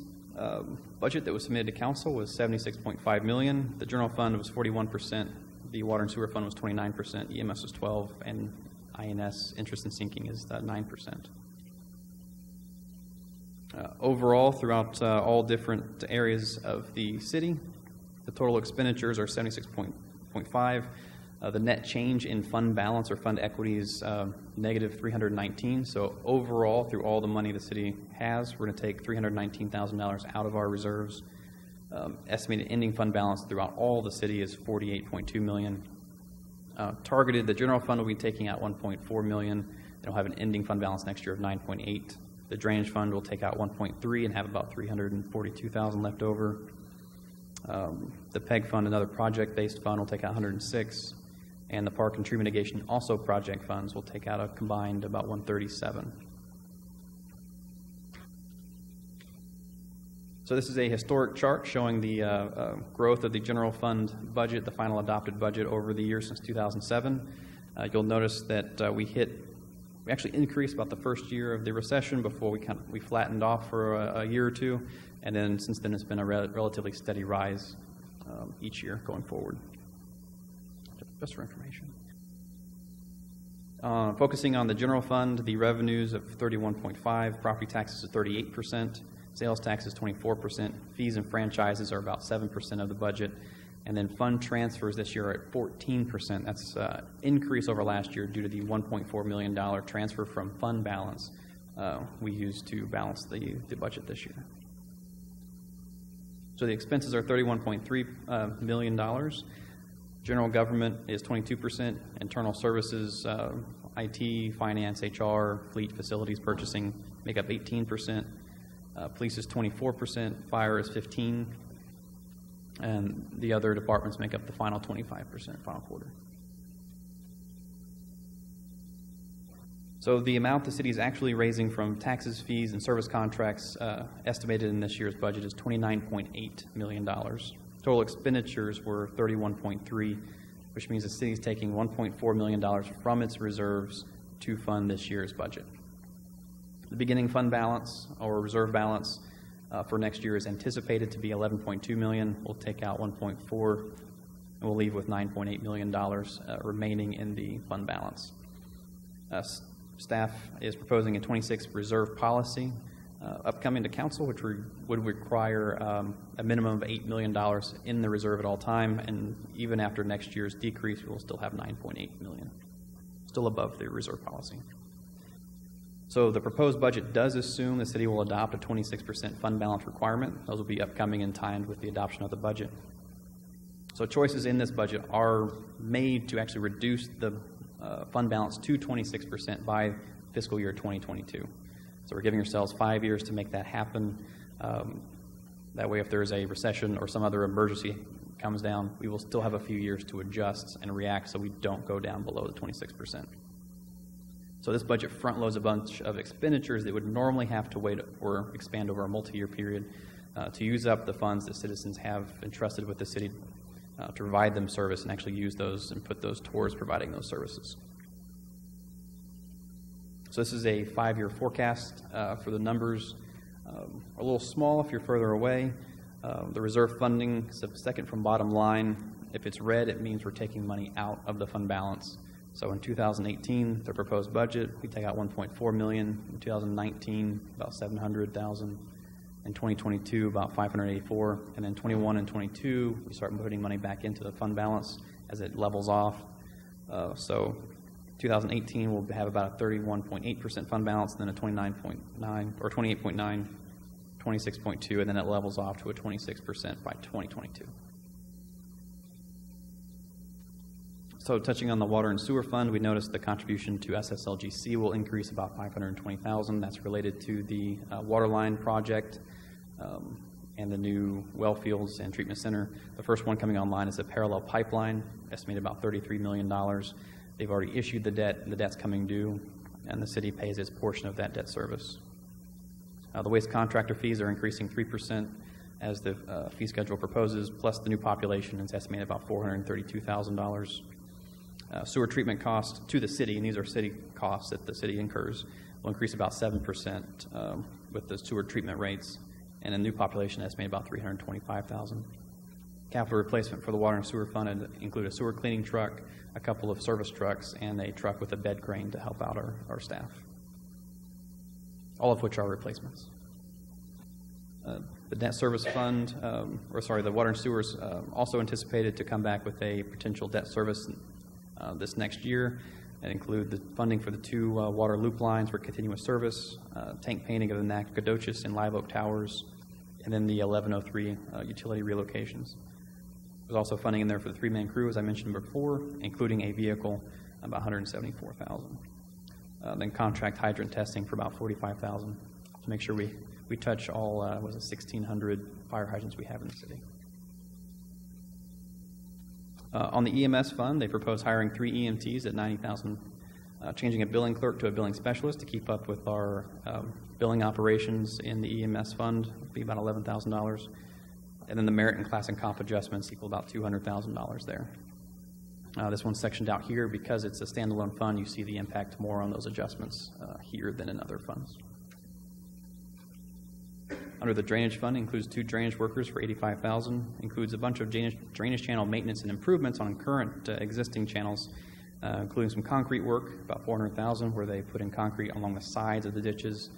budget that was submitted to council was $76.5 million. The general fund was 41%. The water and sewer fund was 29%. EMS was 12%, and INS interest and sinking is 9%. Overall, throughout all different areas of the city, the total expenditures are 76.5. The net change in fund balance or fund equity is negative 319. So overall, through all the money the city has, we're going to take $319,000 out of our reserves. Estimated ending fund balance throughout all the city is $48.2 million. Targeted, the general fund will be taking out $1.4 million. It'll have an ending fund balance next year of 9.8. The drainage fund will take out 1.3 and have about 342,000 left over. The PEG fund, another project-based fund, will take out 106, and the park and tree mitigation, also project funds, will take out a combined about 137. So this is a historic chart showing the growth of the general fund budget, the final adopted budget over the years since 2007. You'll notice that we actually increased about the first year of the recession before we flattened off for a year or two, and then since then it's been a relatively steady rise each year going forward. Just for information. Focusing on the general fund, the revenues of 31.5, property taxes of 38%, sales taxes 24%, fees and franchises are about 7% of the budget, and then fund transfers this year are at 14%. That's an increase over last year due to the $1.4 million transfer from fund balance we used to balance the budget this year. So the expenses are $31.3 million. General government is 22%. Internal services, IT, finance, HR, fleet, facilities, purchasing make up 18%. Police is 24%. Fire is 15%. And the other departments make up the final 25%, final quarter. So the amount the city is actually raising from taxes, fees, and service contracts estimated in this year's budget is $29.8 million. Total expenditures were $31.3, which means the city is taking $1.4 million from its reserves to fund this year's budget. The beginning fund balance or reserve balance for next year is anticipated to be $11.2 million. We'll take out 1.4, and we'll leave with $9.8 million remaining in the fund balance. Staff is proposing a 26 reserve policy upcoming to council, which would require a minimum of $8 million in the reserve at all time, and even after next year's decrease, we will still have $9.8 million, still above the reserve policy. So the proposed budget does assume the city will adopt a 26% fund balance requirement. Those will be upcoming in time with the adoption of the budget. So choices in this budget are made to actually reduce the fund balance to 26% by fiscal year 2022. So we're giving ourselves 5 years to make that happen. That way, if there's a recession or some other emergency comes down, we will still have a few years to adjust and react so we don't go down below the 26%. So this budget front loads a bunch of expenditures that would normally have to wait or expand over a multi-year period to use up the funds that citizens have entrusted with the city to provide them service and actually use those and put those towards providing those services. So this is a 5-year forecast for the numbers. A little small if you're further away. The reserve funding is the second from bottom line. If it's red, it means we're taking money out of the fund balance. So in 2018, the proposed budget, we take out $1.4 million. In 2019, about $700,000. In 2022, about $584,000. And then 21 and 22, we start putting money back into the fund balance as it levels off. So 2018 will have about a 31.8% fund balance, then a 29.9 or 28.9, 26.2, and then it levels off to a 26% by 2022. So touching on the water and sewer fund, we noticed the contribution to SSLGC will increase about $520,000. That's related to the water line project and the new well fields and treatment center. The first one coming online is a parallel pipeline, estimated about $33 million. They've already issued the debt, and the debt's coming due, and the city pays its portion of that debt service. The waste contractor fees are increasing 3% as the fee schedule proposes, plus the new population is estimated about $432,000. Sewer treatment costs to the city, and these are city costs that the city incurs, will increase about 7% with the sewer treatment rates, and a new population estimated about $325,000. Capital replacement for the water and sewer fund include a sewer cleaning truck, a couple of service trucks, and a truck with a bed crane to help out our staff, all of which are replacements. The debt service fund, the water and sewer is also anticipated to come back with a potential debt service this next year, and include the funding for the 2 water loop lines for continuous service, tank painting of the Nacogdoches and Live Oak Towers, and then the 1103 utility relocations. There's also funding in there for the 3-man crew, as I mentioned before, including a vehicle, about $174,000. then contract hydrant testing for about $45,000 to make sure we touch all, 1,600 fire hydrants we have in the city. On the EMS fund, they propose hiring 3 EMTs at $90,000, changing a billing clerk to a billing specialist to keep up with our billing operations in the EMS fund would be about $11,000. And then the merit and class and comp adjustments equal about $200,000 there. This one's sectioned out here because it's a standalone fund. You see the impact more on those adjustments here than in other funds. Under the drainage fund, includes 2 drainage workers for $85,000, includes a bunch of drainage channel maintenance and improvements on current existing channels, including some concrete work, about $400,000, where they put in concrete along the sides of the ditches.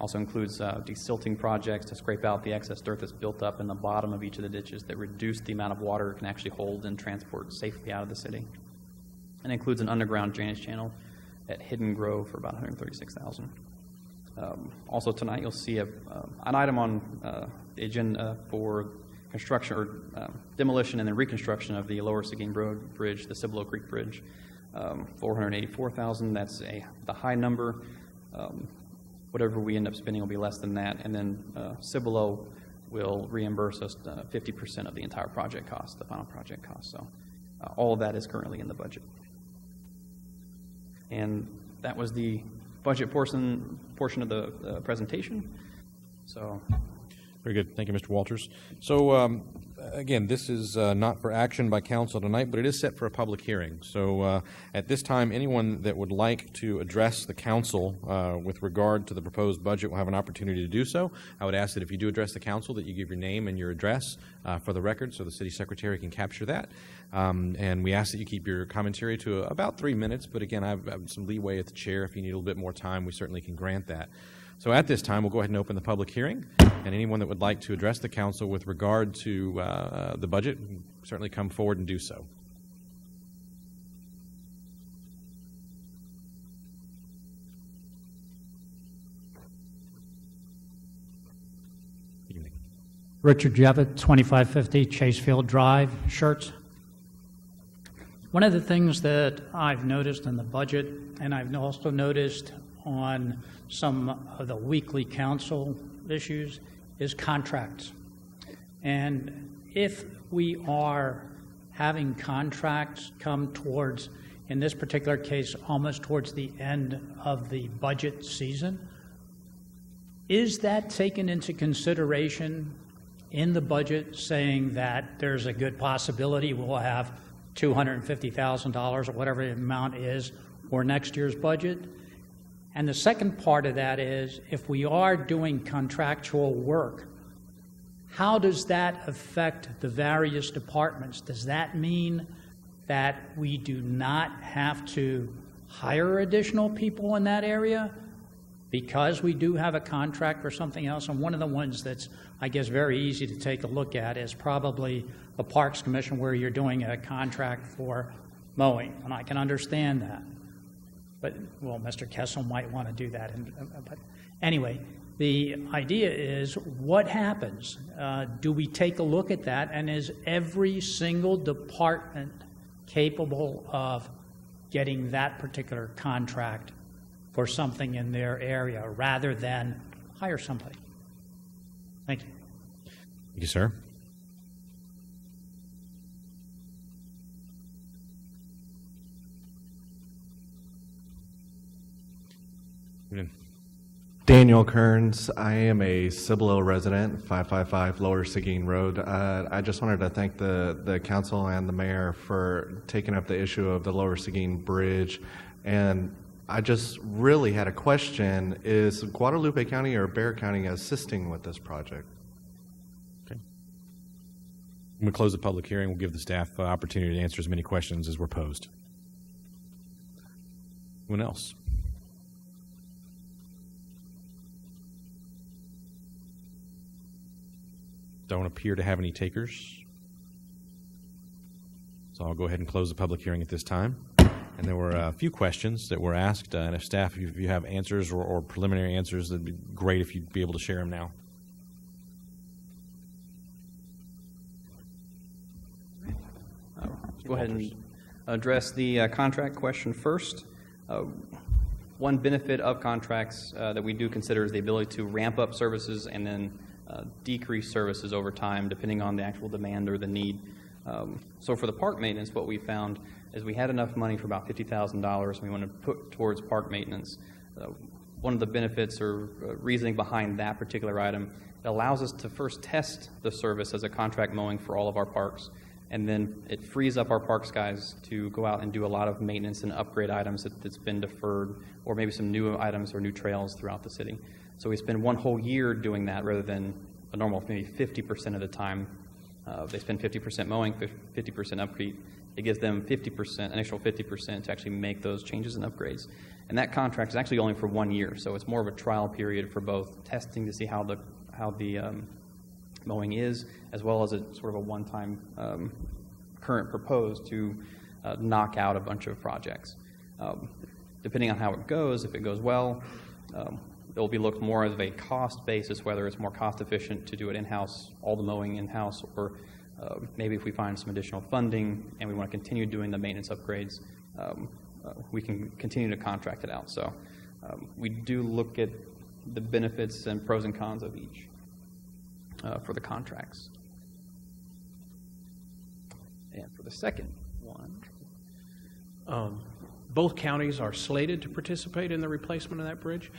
Also includes desilting projects to scrape out the excess dirt that's built up in the bottom of each of the ditches that reduce the amount of water it can actually hold and transport safely out of the city. And includes an underground drainage channel at Hidden Grove for about $136,000. Also tonight, you'll see an item on the agenda for construction or demolition and then reconstruction of the Lower Seguin Road Bridge, the Cibolo Creek Bridge, $484,000. That's the high number. Whatever we end up spending will be less than that, and then Cibolo will reimburse us 50% of the entire project cost, the final project cost. So all of that is currently in the budget. And that was the budget portion of the presentation. So, very good. Thank you, Mr. Walters. So, again, this is not for action by council tonight, but it is set for a public hearing. So, at this time, anyone that would like to address the council with regard to the proposed budget will have an opportunity to do so. I would ask that if you do address the council, that you give your name and your address for the record, so the city secretary can capture that. And we ask that you keep your commentary to about 3 minutes. But again, I have some leeway at the chair. If you need a little bit more time, we certainly can grant that. So at this time, we'll go ahead and open the public hearing, and anyone that would like to address the council with regard to the budget, certainly come forward and do so. Evening. Richard Jevitt, 2550 Chasefield Drive, Schertz. One of the things that I've noticed in the budget, and I've also noticed on some of the weekly council issues, is contracts. And if we are having contracts come towards, in this particular case, almost towards the end of the budget season, is that taken into consideration in the budget, saying that there's a good possibility we'll have $250,000 or whatever the amount is for next year's budget? And the second part of that is, if we are doing contractual work, how does that affect the various departments? Does that mean that we do not have to hire additional people in that area because we do have a contract or something else? And one of the ones that's, I guess, very easy to take a look at is probably the Parks Commission, where you're doing a contract for mowing, and I can understand that. But, well, Mr. Kessel might want to do that. But anyway, the idea is, what happens? Do we take a look at that, and is every single department capable of getting that particular contract for something in their area rather than hire somebody? Thank you. Thank you, sir. Daniel Kearns. I am a Cibolo resident, 555 Lower Seguin Road. I just wanted to thank the council and the mayor for taking up the issue of the Lower Seguin Bridge. And I just really had a question. Is Guadalupe County or Bexar County assisting with this project? Okay. When we close the public hearing, we'll give the staff opportunity to answer as many questions as were posed. Anyone else? Don't appear to have any takers. So I'll go ahead and close the public hearing at this time. And there were a few questions that were asked, and if staff, if you have answers or preliminary answers, that'd be great if you'd be able to share them now. Go ahead and address the contract question first. One benefit of contracts that we do consider is the ability to ramp up services and then decrease services over time depending on the actual demand or the need. So for the park maintenance, what we found is we had enough money for about $50,000 we want to put towards park maintenance. One of the benefits or reasoning behind that particular item, it allows us to first test the service as a contract mowing for all of our parks, and then it frees up our parks guys to go out and do a lot of maintenance and upgrade items that's been deferred, or maybe some new items or new trails throughout the city. So we spend one whole year doing that rather than a normal maybe 50% of the time. They spend 50% mowing, 50% upkeep. It gives them 50%, an extra 50% to actually make those changes and upgrades. And that contract is actually only for 1 year, so it's more of a trial period for both testing to see how the mowing is, as well as a sort of a one-time current proposed to knock out a bunch of projects. Depending on how it goes, if it goes well, it will be looked more as a cost basis, whether it's more cost efficient to do it in-house, all the mowing in-house, or maybe if we find some additional funding and we want to continue doing the maintenance upgrades, we can continue to contract it out. So we do look at the benefits and pros and cons of each for the contracts. And for the second one, both counties are slated to participate in the replacement of that bridge.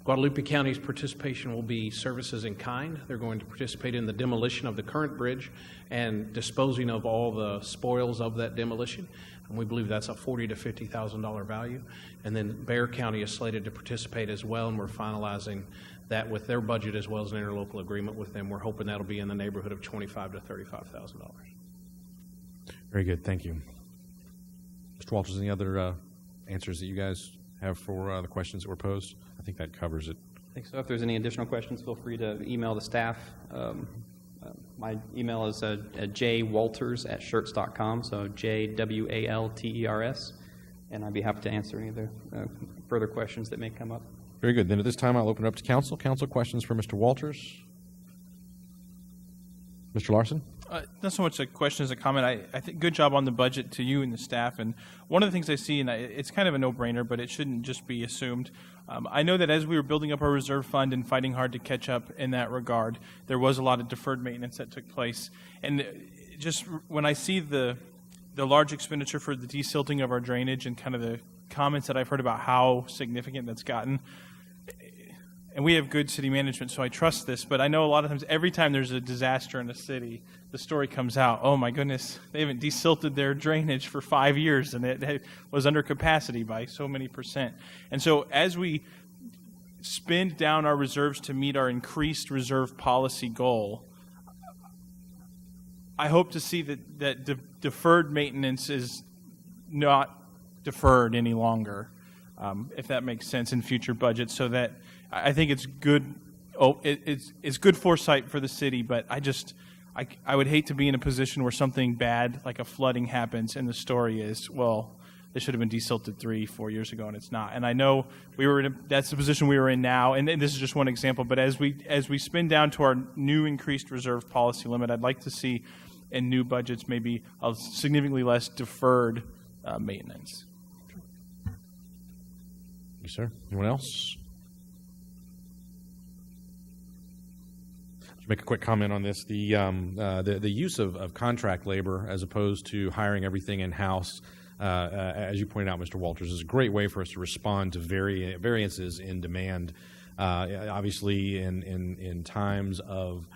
Guadalupe County's participation will be services in kind. They're going to participate in the demolition of the current bridge and disposing of all the spoils of that demolition. And we believe that's a $40,000 to $50,000 value. And then Bexar County is slated to participate as well, and we're finalizing that with their budget as well as an interlocal agreement with them. We're hoping that'll be in the neighborhood of $25,000 to $35,000. Very good. Thank you. Mr. Walters, any other answers that you guys have for the questions that were posed? I think that covers it. I think so. If there's any additional questions, feel free to email the staff. My email is jwalters@schertz.com, so JWALTERS, and I'd be happy to answer any of the further questions that may come up. Very good. Then at this time, I'll open it up to council. Council, questions for Mr. Walters? Mr. Larson? Not so much a question as a comment. I think good job on the budget to you and the staff. And one of the things I see, and it's kind of a no-brainer, but it shouldn't just be assumed. I know that as we were building up our reserve fund and fighting hard to catch up in that regard, there was a lot of deferred maintenance that took place. And just when I see the large expenditure for the desilting of our drainage and kind of the comments that I've heard about how significant that's gotten, and we have good city management, so I trust this, but I know a lot of times every time there's a disaster in a city, the story comes out, oh my goodness, they haven't desilted their drainage for 5 years, and it was under capacity by so many percent. And so as we spend down our reserves to meet our increased reserve policy goal, I hope to see that deferred maintenance is not deferred any longer, if that makes sense, in future budgets, so that I think it's good. It's good foresight for the city, but I would hate to be in a position where something bad like a flooding happens, and the story is, well, this should have been desilted 3-4 years ago, and it's not. And I know that's the position we were in now, and this is just one example. But as we spin down to our new increased reserve policy limit, I'd like to see in new budgets maybe a significantly less deferred maintenance. Yes, sir. Anyone else? Make a quick comment on this. The use of contract labor as opposed to hiring everything in-house, as you pointed out, Mr. Walters, is a great way for us to respond to variances in demand. Obviously, in times of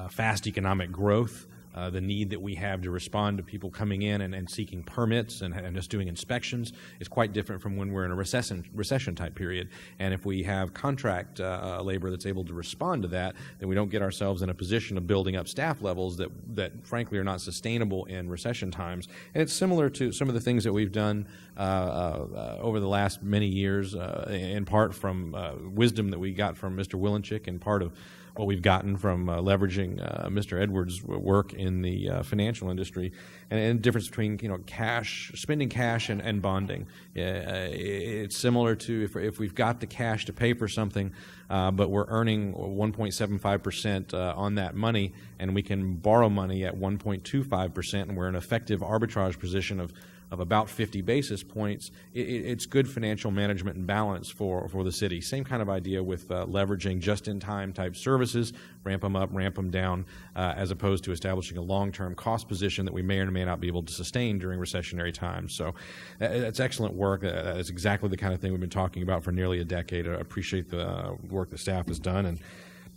fast economic growth, the need that we have to respond to people coming in and seeking permits and just doing inspections is quite different from when we're in a recession type period. And if we have contract labor that's able to respond to that, then we don't get ourselves in a position of building up staff levels that frankly are not sustainable in recession times. And it's similar to some of the things that we've done over the last many years, in part from wisdom that we got from Mr. Willenchick and part of what we've gotten from leveraging Mr. Edwards' work in the financial industry, and the difference between spending cash and bonding. It's similar to if we've got the cash to pay for something, but we're earning 1.75% on that money, and we can borrow money at 1.25%, and we're in an effective arbitrage position of of about 50 basis points, it's good financial management and balance for the city. Same kind of idea with leveraging just-in-time type services, ramp them up, ramp them down, as opposed to establishing a long-term cost position that we may or may not be able to sustain during recessionary times. So that's excellent work. That's exactly the kind of thing we've been talking about for nearly a decade. I appreciate the work the staff has done. And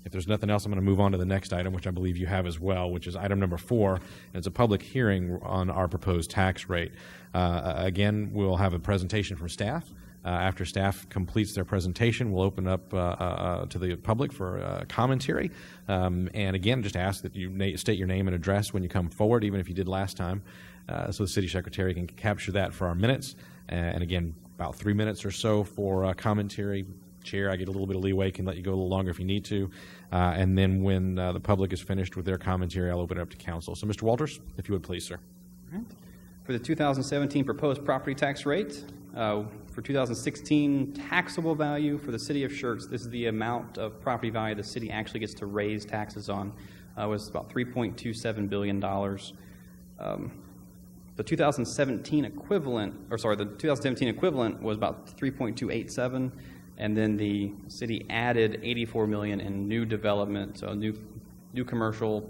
if there's nothing else, I'm going to move on to the next item, which I believe you have as well, which is item number 4, and it's a public hearing on our proposed tax rate. Again, we'll have a presentation from staff. After staff completes their presentation, we'll open up to the public for commentary. And again, just ask that you state your name and address when you come forward, even if you did last time, so the city secretary can capture that for our minutes. And again, about 3 minutes or so for commentary. Chair, I get a little bit of leeway, can let you go a little longer if you need to. And then when the public is finished with their commentary, I'll open it up to council. So, Mr. Walters, if you would please, sir. All right. For the 2017 proposed property tax rate, for 2016 taxable value for the city of Schertz, this is the amount of property value the city actually gets to raise taxes on, was about $3.27 billion. The 2017 equivalent was about 3.287. And then the city added $84 million in new development, so new commercial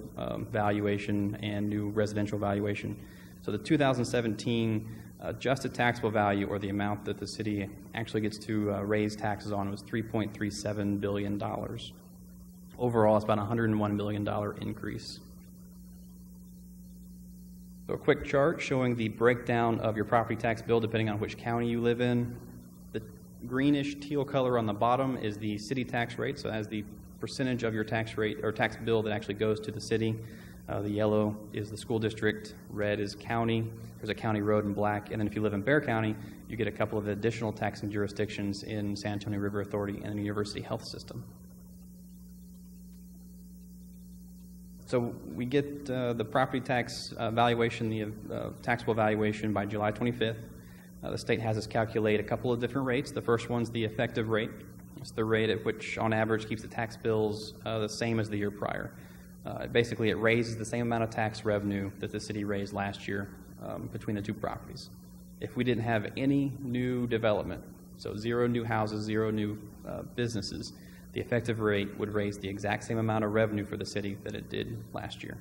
valuation and new residential valuation. So the 2017 adjusted taxable value, or the amount that the city actually gets to raise taxes on, was $3.37 billion. Overall, it's about a $101 million increase. So a quick chart showing the breakdown of your property tax bill depending on which county you live in. Greenish teal color on the bottom is the city tax rate, so as the percentage of your tax rate or tax bill that actually goes to the city. The yellow is the school district, red is county, there's a county road in black, and then if you live in Bexar County, you get a couple of additional taxing jurisdictions in San Antonio River Authority and the University Health System. So we get the property tax valuation, the taxable valuation by July 25th. The state has us calculate a couple of different rates. The first one's the effective rate. It's the rate at which, on average, keeps the tax bills the same as the year prior. Basically, it raises the same amount of tax revenue that the city raised last year between the two properties. If we didn't have any new development, so 0 new houses, 0 new businesses, the effective rate would raise the exact same amount of revenue for the city that it did last year.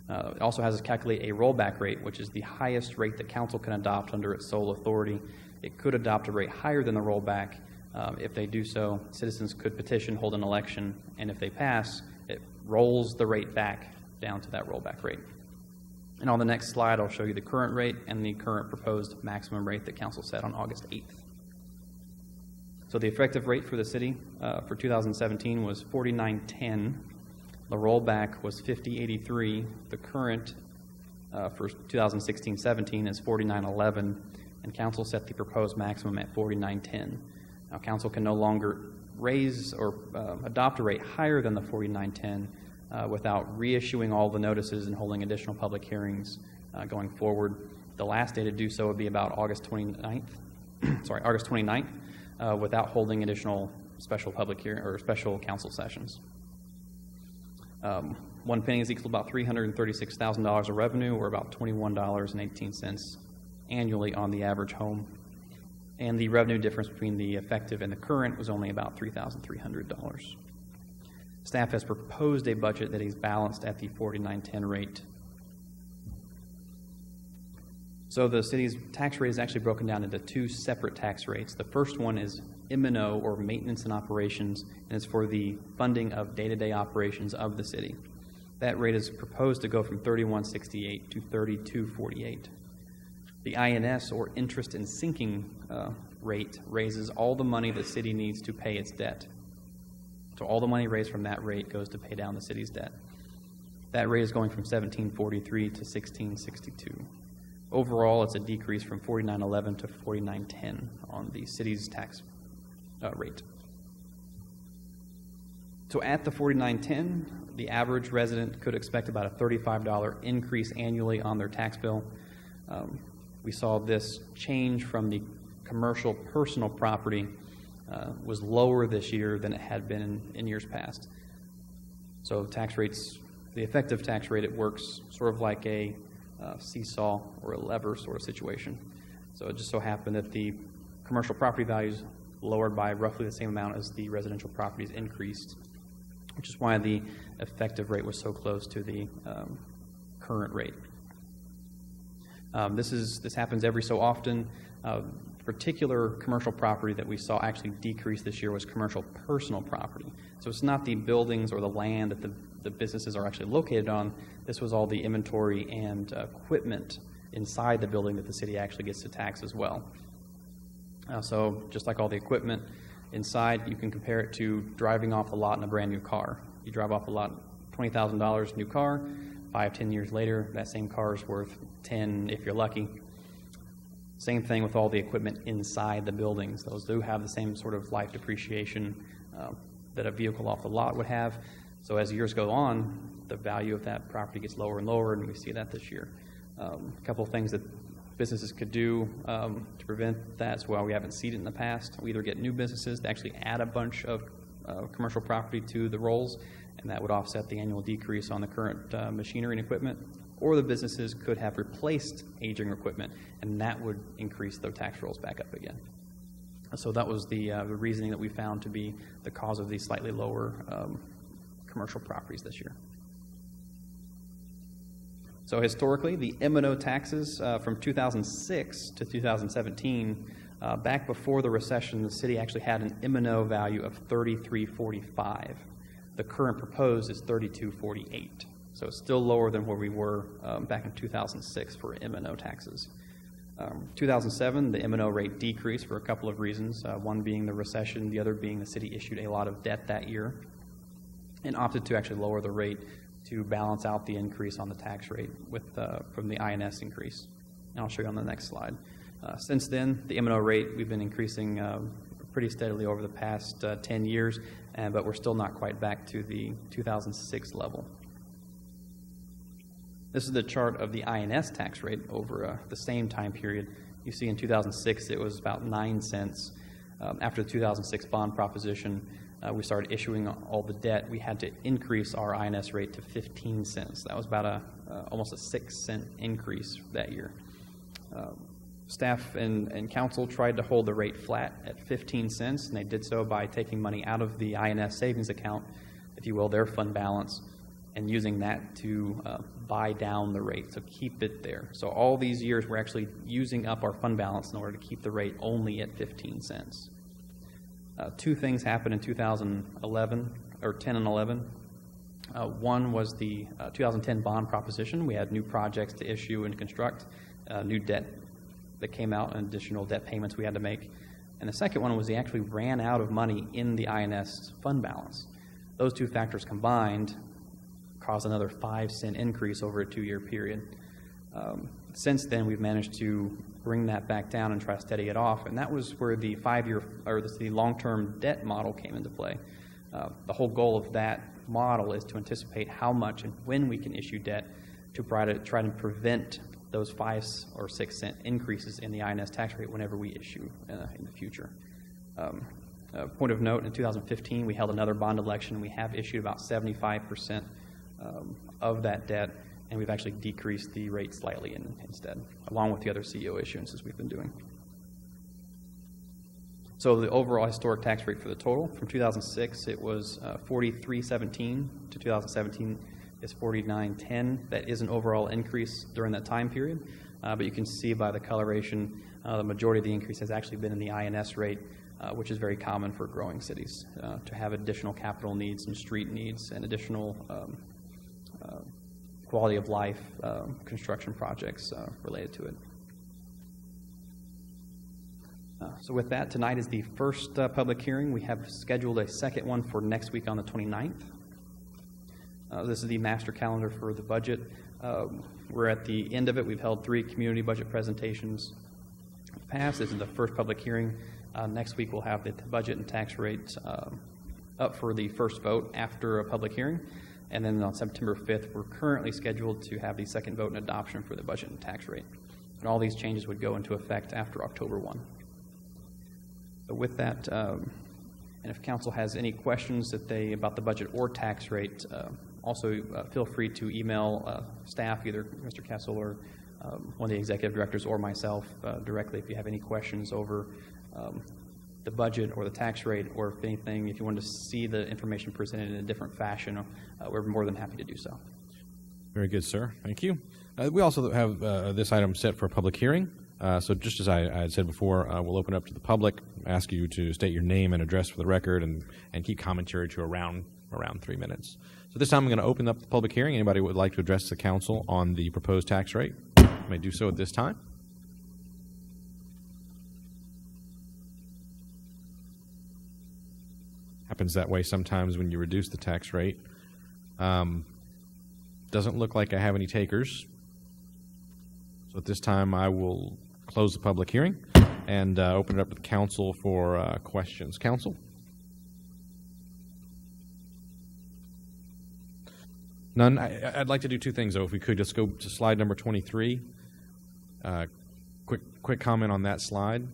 It also has us calculate a rollback rate, which is the highest rate that council can adopt under its sole authority. It could adopt a rate higher than the rollback. If they do so, citizens could petition, hold an election, and if they pass, it rolls the rate back down to that rollback rate. And on the next slide, I'll show you the current rate and the current proposed maximum rate that council set on August 8th. So the effective rate for the city for 2017 was $49.10. The rollback was $50.83. The current for 2016-17 is $49.11, and council set the proposed maximum at $49.10. Now, council can no longer raise or adopt a rate higher than the $49.10 without reissuing all the notices and holding additional public hearings going forward. The last day to do so would be about August 29th, without holding additional special public hearing or special council sessions. 1 penny is equal to about $336,000 of revenue, or about $21.18 annually on the average home. And the revenue difference between the effective and the current was only about $3,300. Staff has proposed a budget that is balanced at the $49.10 rate. So the city's tax rate is actually broken down into 2 separate tax rates. The first one is M&O, or maintenance and operations, and it's for the funding of day-to-day operations of the city. That rate is proposed to go from $31.68 to $32.48. The INS, or interest and sinking rate, raises all the money the city needs to pay its debt. So all the money raised from that rate goes to pay down the city's debt. That rate is going from $17.43 to $16.62. Overall, it's a decrease from $49.11 to $49.10 on the city's tax rate. So at the $49.10, the average resident could expect about a $35 increase annually on their tax bill. We saw this change from the commercial personal property was lower this year than it had been in years past. So tax rates, the effective tax rate, it works sort of like a seesaw or a lever sort of situation. So it just so happened that the commercial property values lowered by roughly the same amount as the residential properties increased, which is why the effective rate was so close to the current rate. This happens every so often. Particular commercial property that we saw actually decrease this year was commercial personal property. So it's not the buildings or the land that the businesses are actually located on. This was all the inventory and equipment inside the building that the city actually gets to tax as well. So just like all the equipment inside, you can compare it to driving off the lot in a brand new car. You drive off the lot, $20,000 new car, 5-10 years later, that same car is worth 10 if you're lucky. Same thing with all the equipment inside the buildings. Those do have the same sort of life depreciation that a vehicle off the lot would have. So as years go on, the value of that property gets lower and lower, and we see that this year. A couple of things that businesses could do to prevent that as well. We haven't seen it in the past. We either get new businesses to actually add a bunch of commercial property to the rolls, and that would offset the annual decrease on the current machinery and equipment, or the businesses could have replaced aging equipment, and that would increase their tax rolls back up again. So that was the reasoning that we found to be the cause of these slightly lower commercial properties this year. So historically, the M&O taxes from 2006 to 2017, back before the recession, the city actually had an M&O value of $33.45. The current proposed is $32.48. So it's still lower than where we were back in 2006 for M&O taxes. 2007, the M&O rate decreased for a couple of reasons, one being the recession, the other being the city issued a lot of debt that year and opted to actually lower the rate to balance out the increase on the tax rate from the INS increase. And I'll show you on the next slide. Since then, the M&O rate, we've been increasing pretty steadily over the past 10 years, but we're still not quite back to the 2006 level. This is the chart of the INS tax rate over the same time period. You see in 2006 it was about 9 cents. After the 2006 bond proposition, we started issuing all the debt. We had to increase our INS rate to 15 cents. That was about almost a 6 cent increase that year. Staff and council tried to hold the rate flat at 15 cents, and they did so by taking money out of the INS savings account, if you will, their fund balance, and using that to buy down the rate, so keep it there. So all these years, we're actually using up our fund balance in order to keep the rate only at 15 cents. Two things happened in 2011, or 10 and 11. One was the 2010 bond proposition. We had new projects to issue and construct, new debt that came out, and additional debt payments we had to make. And the second one was they actually ran out of money in the INS fund balance. Those two factors combined caused another 5 cent increase over a 2-year period. Since then, we've managed to bring that back down and try to steady it off, and that was where the 5-year or the long-term debt model came into play. The whole goal of that model is to anticipate how much and when we can issue debt to try to prevent those 5 or 6 cent increases in the INS tax rate whenever we issue in the future. Point of note, in 2015, we held another bond election, and we have issued about 75% of that debt, and we've actually decreased the rate slightly instead, along with the other CEO issuances we've been doing. So the overall historic tax rate for the total, from 2006, it was 43.17 to 2017 is 49.10. That is an overall increase during that time period, but you can see by the coloration, the majority of the increase has actually been in the INS rate, which is very common for growing cities, to have additional capital needs and street needs and additional quality of life construction projects related to it. So with that, tonight is the first public hearing. We have scheduled a second one for next week on the 29th. This is the master calendar for the budget. We're at the end of it. We've held 3 community budget presentations in the past. This is the first public hearing. Next week we'll have the budget and tax rates up for the first vote after a public hearing. And then on September 5th, we're currently scheduled to have the second vote and adoption for the budget and tax rate. And all these changes would go into effect after October 1. So with that, and if council has any questions about the budget or tax rate, Also, feel free to email staff, either Mr. Kessel or one of the executive directors or myself directly if you have any questions over the budget or the tax rate, or if anything, if you want to see the information presented in a different fashion, we're more than happy to do so. Very good, sir. Thank you. We also have this item set for a public hearing. So just as I had said before, we'll open up to the public, ask you to state your name and address for the record, and keep commentary to around 3 minutes. So this time I'm going to open up the public hearing. Anybody who would like to address the council on the proposed tax rate may do so at this time. Happens that way sometimes when you reduce the tax rate. Doesn't look like I have any takers. So at this time I will close the public hearing and open it up to the council for questions. Council? None. I'd like to do two things, though. If we could just go to slide number 23. Quick comment on that slide.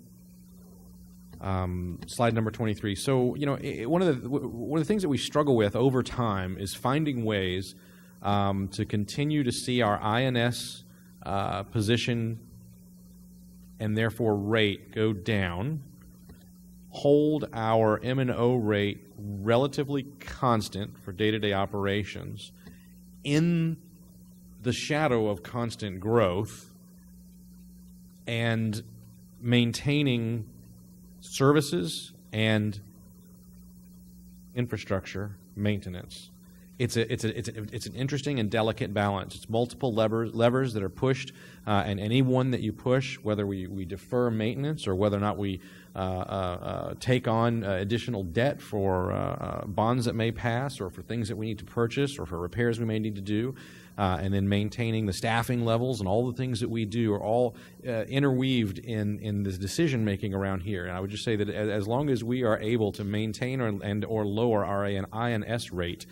Slide number 23. So, you know, one of the things that we struggle with over time is finding ways to continue to see our INS position and therefore rate go down, hold our M&O rate relatively constant for day-to-day operations in the shadow of constant growth, and maintaining services and infrastructure maintenance. It's an interesting and delicate balance. It's multiple levers that are pushed, and any one that you push, whether we defer maintenance or whether or not we take on additional debt for bonds that may pass, or for things that we need to purchase, or for repairs we may need to do, and then maintaining the staffing levels and all the things that we do are all interweaved in this decision making around here. And I would just say that as long as we are able to maintain or lower our INS rate,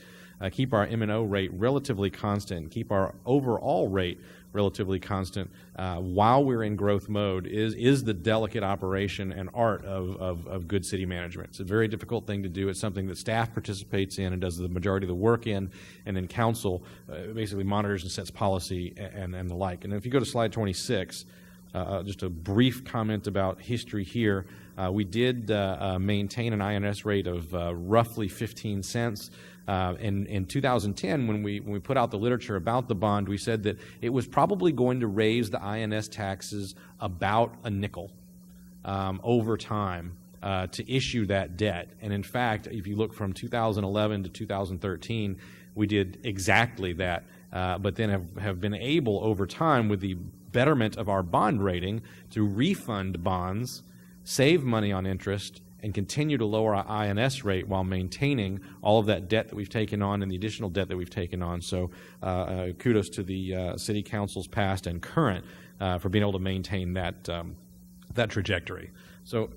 keep our M&O rate relatively constant, keep our overall rate relatively constant while we're in growth mode is the delicate operation and art of good city management. It's a very difficult thing to do. It's something that staff participates in and does the majority of the work in, and then council basically monitors and sets policy and the like. And if you go to slide 26, just a brief comment about history here. We did maintain an INS rate of roughly 15 cents. In 2010, when we put out the literature about the bond, we said that it was probably going to raise the INS taxes about a nickel over time to issue that debt. And in fact, if you look from 2011 to 2013, we did exactly that, but then have been able over time, with the betterment of our bond rating, to refund bonds, save money on interest, and continue to lower our INS rate while maintaining all of that debt that we've taken on and the additional debt that we've taken on. So kudos to the city councils past and current for being able to maintain that trajectory. So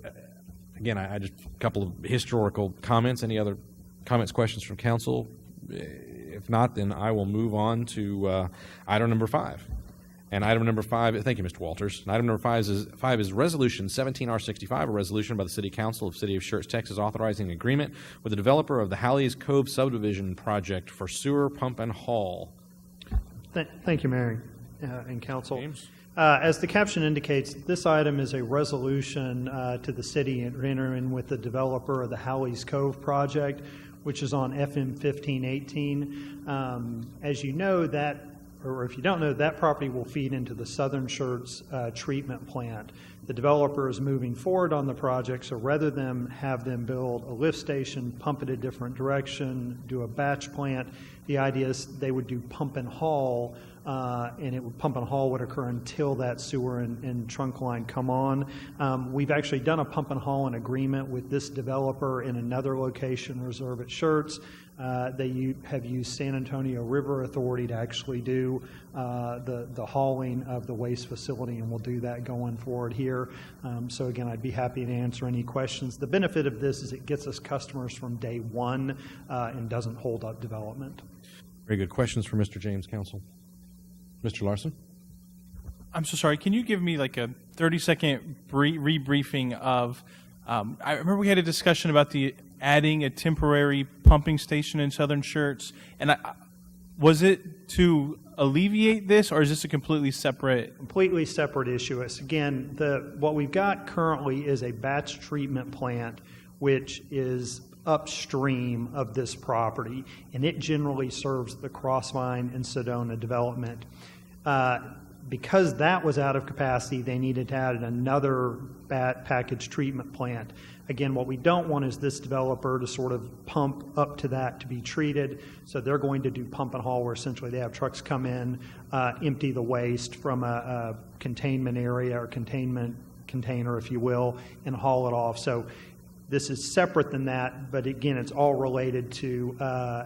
again, I just a couple of historical comments. Any other comments, questions from council? If not, then I will move on to item number 5. And item number 5, thank you, Mr. Walters. And item number 5 is Resolution 17R65, a resolution by the City Council of the City of Schertz, Texas, authorizing an agreement with the developer of the Hallie's Cove subdivision project for sewer pump and haul. Thank you, Mayor and Council. James? As the caption indicates, this item is a resolution to the city entering with the developer of the Hallie's Cove project, which is on FM 1518. As you know, or if you don't know, that property will feed into the Southern Schertz treatment plant. The developer is moving forward on the project, so rather than have them build a lift station, pump it a different direction, do a batch plant, the idea is they would do pump and haul, and pump and haul would occur until that sewer and trunk line come on. We've actually done a pump and haul in agreement with this developer in another location, reserve at Schertz. They have used San Antonio River Authority to actually do the hauling of the waste facility, and we'll do that going forward here. So again, I'd be happy to answer any questions. The benefit of this is it gets us customers from day one and doesn't hold up development. Very good. Questions for Mr. James, Council? Mr. Larson? I'm so sorry. Can you give me like a 30-second rebriefing of, I remember we had a discussion about adding a temporary pumping station in Southern Schertz, and Was it to alleviate this, or is this a completely separate? Completely separate issue. It's, again, what we've got currently is a batch treatment plant, which is upstream of this property, and it generally serves the Crossvine and Sedona development. Because that was out of capacity, they needed to add another package treatment plant. Again, what we don't want is this developer to sort of pump up to that to be treated. So they're going to do pump and haul, where essentially they have trucks come in, empty the waste from a containment area or containment container, if you will, and haul it off. So this is separate than that, but again, it's all related to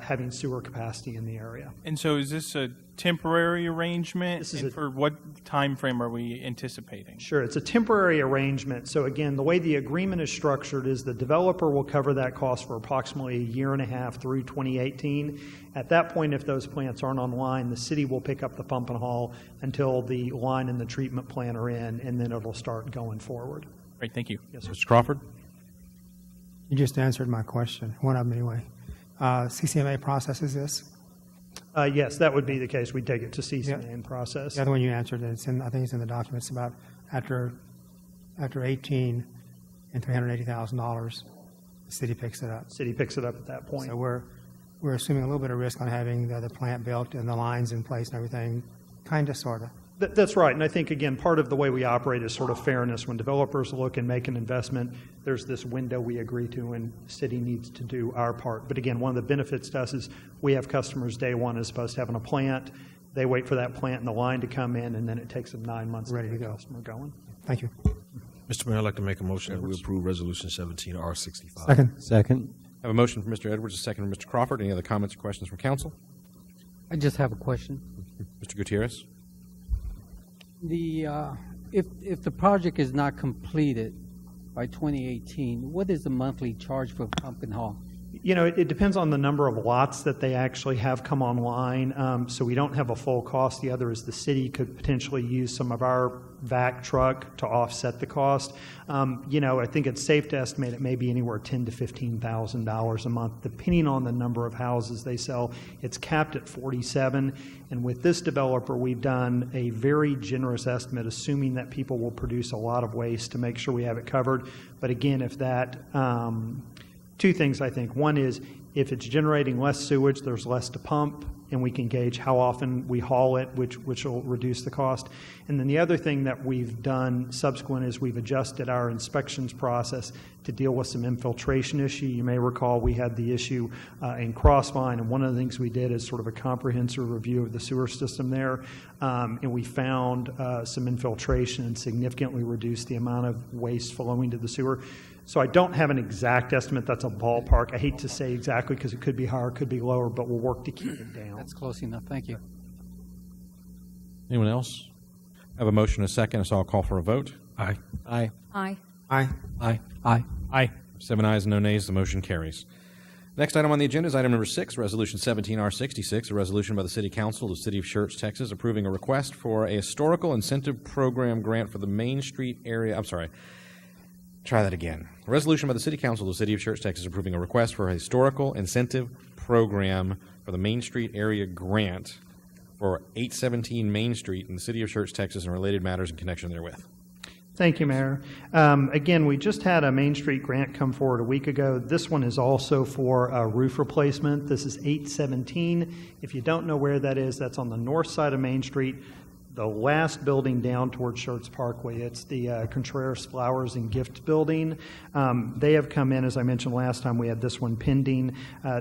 having sewer capacity in the area. And so is this a temporary arrangement? For what time frame are we anticipating? Sure, it's a temporary arrangement. So again, the way the agreement is structured is the developer will cover that cost for approximately a year and a half through 2018. At that point, if those plants aren't online, the city will pick up the pump and haul until the line and the treatment plant are in, and then it'll start going forward. Great, thank you. Yes, sir. Mr. Crawford? You just answered my question, one of them anyway. CCMA processes this? Yes, that would be the case. We'd take it to CCMA and process. The other one you answered, I think it's in the documents about after 18 and $380,000, the city picks it up. City picks it up at that point. So we're assuming a little bit of risk on having the plant built and the lines in place and everything, kind of, sort of. That's right. And I think, again, part of the way we operate is sort of fairness. When developers look and make an investment, there's this window we agree to, and the city needs to do our part. But again, one of the benefits to us is we have customers day one as opposed to having a plant. They wait for that plant and the line to come in, and then it takes them 9 months Ready to get to the go. customer going. Thank you. Mr. Mayor, I'd like to make a motion that we approve Resolution 17R65. Second. I have a motion from Mr. Edwards, a second from Mr. Crawford. Any other comments or questions from council? I just have a question. Mr. Gutierrez? If the project is not completed by 2018, what is the monthly charge for pump and haul? You know, it depends on the number of lots that they actually have come online. So we don't have a full cost. The other is the city could potentially use some of our vac truck to offset the cost. You know, I think it's safe to estimate it may be anywhere $10,000 to $15,000 a month, depending on the number of houses they sell. It's capped at 47. And with this developer, we've done a very generous estimate, assuming that people will produce a lot of waste to make sure we have it covered. But again, if that, two things, I think. One is if it's generating less sewage, there's less to pump, and we can gauge how often we haul it, which will reduce the cost. And then the other thing that we've done subsequent is we've adjusted our inspections process to deal with some infiltration issue. You may recall we had the issue in Crossvine, and one of the things we did is sort of a comprehensive review of the sewer system there, and we found some infiltration and significantly reduced the amount of waste flowing to the sewer. So I don't have an exact estimate. That's a ballpark. I hate to say exactly because it could be higher, could be lower, but we'll work to keep it down. That's close enough. Thank you. Anyone else? I have a motion and a second, so I'll call for a vote. Aye. Aye. Aye. Aye. Aye. Aye. Aye. 7 ayes, no nays. The motion carries. Next item on the agenda is item number 6, Resolution 17R66, a resolution by the City Council of the City of Schertz, Texas, approving a request for a historical incentive program grant for the Main Street area. Try that again. A resolution by the City Council of the City of Schertz, Texas, approving a request for a historical incentive program for the Main Street area grant for 817 Main Street in the City of Schertz, Texas, and related matters in connection therewith. Thank you, Mayor. Again, we just had a Main Street grant come forward a week ago. This one is also for a roof replacement. This is 817. If you don't know where that is, that's on the north side of Main Street, the last building down towards Schertz Parkway. It's the Contreras Flowers and Gift Building. They have come in, as I mentioned last time, we had this one pending.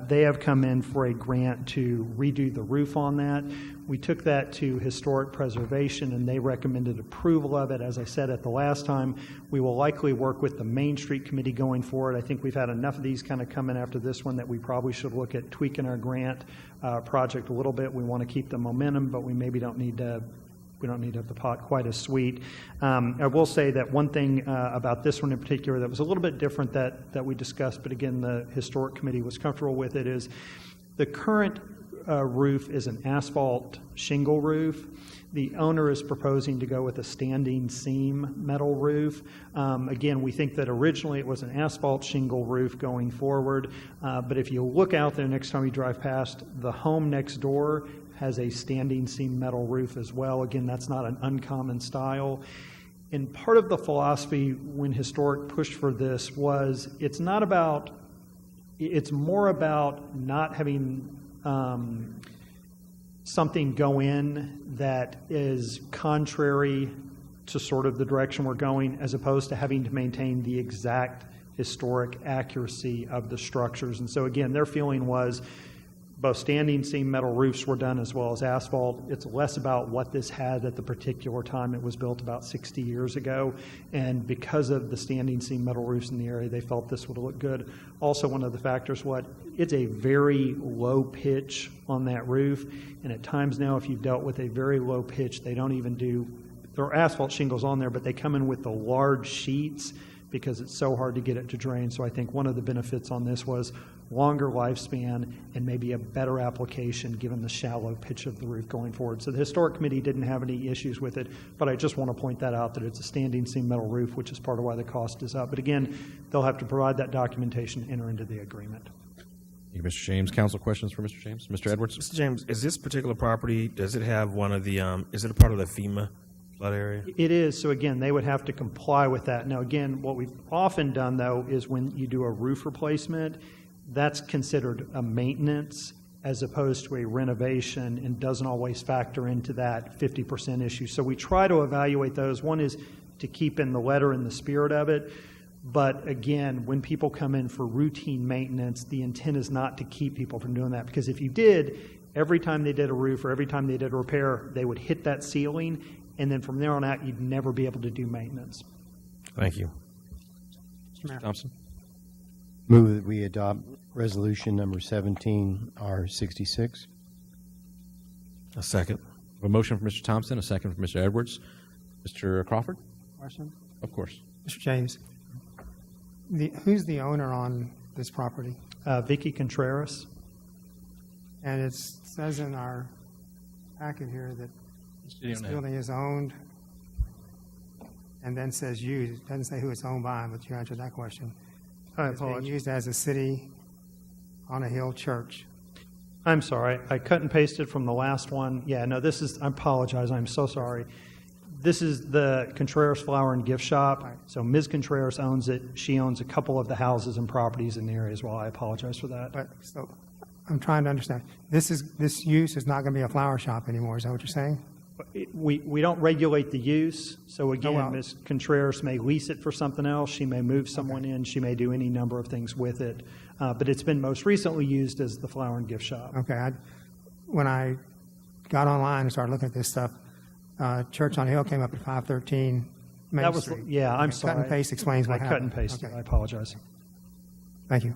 They have come in for a grant to redo the roof on that. We took that to Historic Preservation, and they recommended approval of it. As I said at the last time, we will likely work with the Main Street Committee going forward. I think we've had enough of these kind of come in after this one that we probably should look at tweaking our grant project a little bit. We want to keep the momentum, but we maybe don't need to have the pot quite as sweet. I will say that one thing about this one in particular that was a little bit different that we discussed, but again, the Historic Committee was comfortable with it, is the current roof is an asphalt shingle roof. The owner is proposing to go with a standing seam metal roof. Again, we think that originally it was an asphalt shingle roof going forward, but if you look out there next time you drive past, the home next door has a standing seam metal roof as well. Again, that's not an uncommon style. And part of the philosophy when Historic pushed for this was it's more about not having something go in that is contrary to sort of the direction we're going, as opposed to having to maintain the exact historic accuracy of the structures. And so again, their feeling was both standing seam metal roofs were done as well as asphalt. It's less about what this had at the particular time. It was built about 60 years ago, and because of the standing seam metal roofs in the area, they felt this would look good. Also, one of the factors, it's a very low pitch on that roof, and at times now, if you've dealt with a very low pitch, they don't even there are asphalt shingles on there, but they come in with the large sheets because it's so hard to get it to drain. So I think one of the benefits on this was longer lifespan and maybe a better application given the shallow pitch of the roof going forward. So the Historic Committee didn't have any issues with it, but I just want to point that out, that it's a standing seam metal roof, which is part of why the cost is up. But again, they'll have to provide that documentation and enter into the agreement. Thank you, Mr. James. Council questions for Mr. James? Mr. Edwards? Mr. James, is this particular property, does it have one of the, is it a part of the FEMA flood area? It is. So again, they would have to comply with that. Now again, what we've often done though is when you do a roof replacement, that's considered a maintenance as opposed to a renovation and doesn't always factor into that 50% issue. So we try to evaluate those. One is to keep in the letter and the spirit of it. But again, when people come in for routine maintenance, the intent is not to keep people from doing that. Because if you did, every time they did a roof or every time they did a repair, they would hit that ceiling. And then from there on out, you'd never be able to do maintenance. Thank you. Mr. Thompson? Move that we adopt resolution number 17R66. A second. A motion from Mr. Thompson, a second from Mr. Edwards. Mr. Crawford? Question? Of course. Mr. James, who's the owner on this property? Vicky Contreras. And it says in our packet here that this building is owned, and then says used. It doesn't say who it's owned by, but you answered that question. It's being used as a city on a hill church. I'm sorry. I cut and pasted from the last one. Yeah, no, this is, I apologize. I'm so sorry. This is the Contreras Flower and Gift Shop. Right. So Ms. Contreras owns it. She owns a couple of the houses and properties in the area as well. I apologize for that. But so I'm trying to understand. This use is not going to be a flower shop anymore. Is that what you're saying? We don't regulate the use. So again, well. Ms. Contreras may lease it for something else. She may move someone in. She may do any number of things with it. But it's been most recently used as the Flower and Gift Shop. Okay. When I got online and started looking at this stuff, Church on Hill came up at 513 Main That was, Street. yeah, I'm sorry. Cut and paste explains what I happened. cut and pasted. Okay. I apologize. Thank you.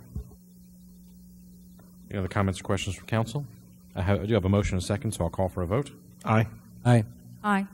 Any other comments or questions from council? I do have a motion and a second, so I'll call for a vote. Aye. Aye. Aye.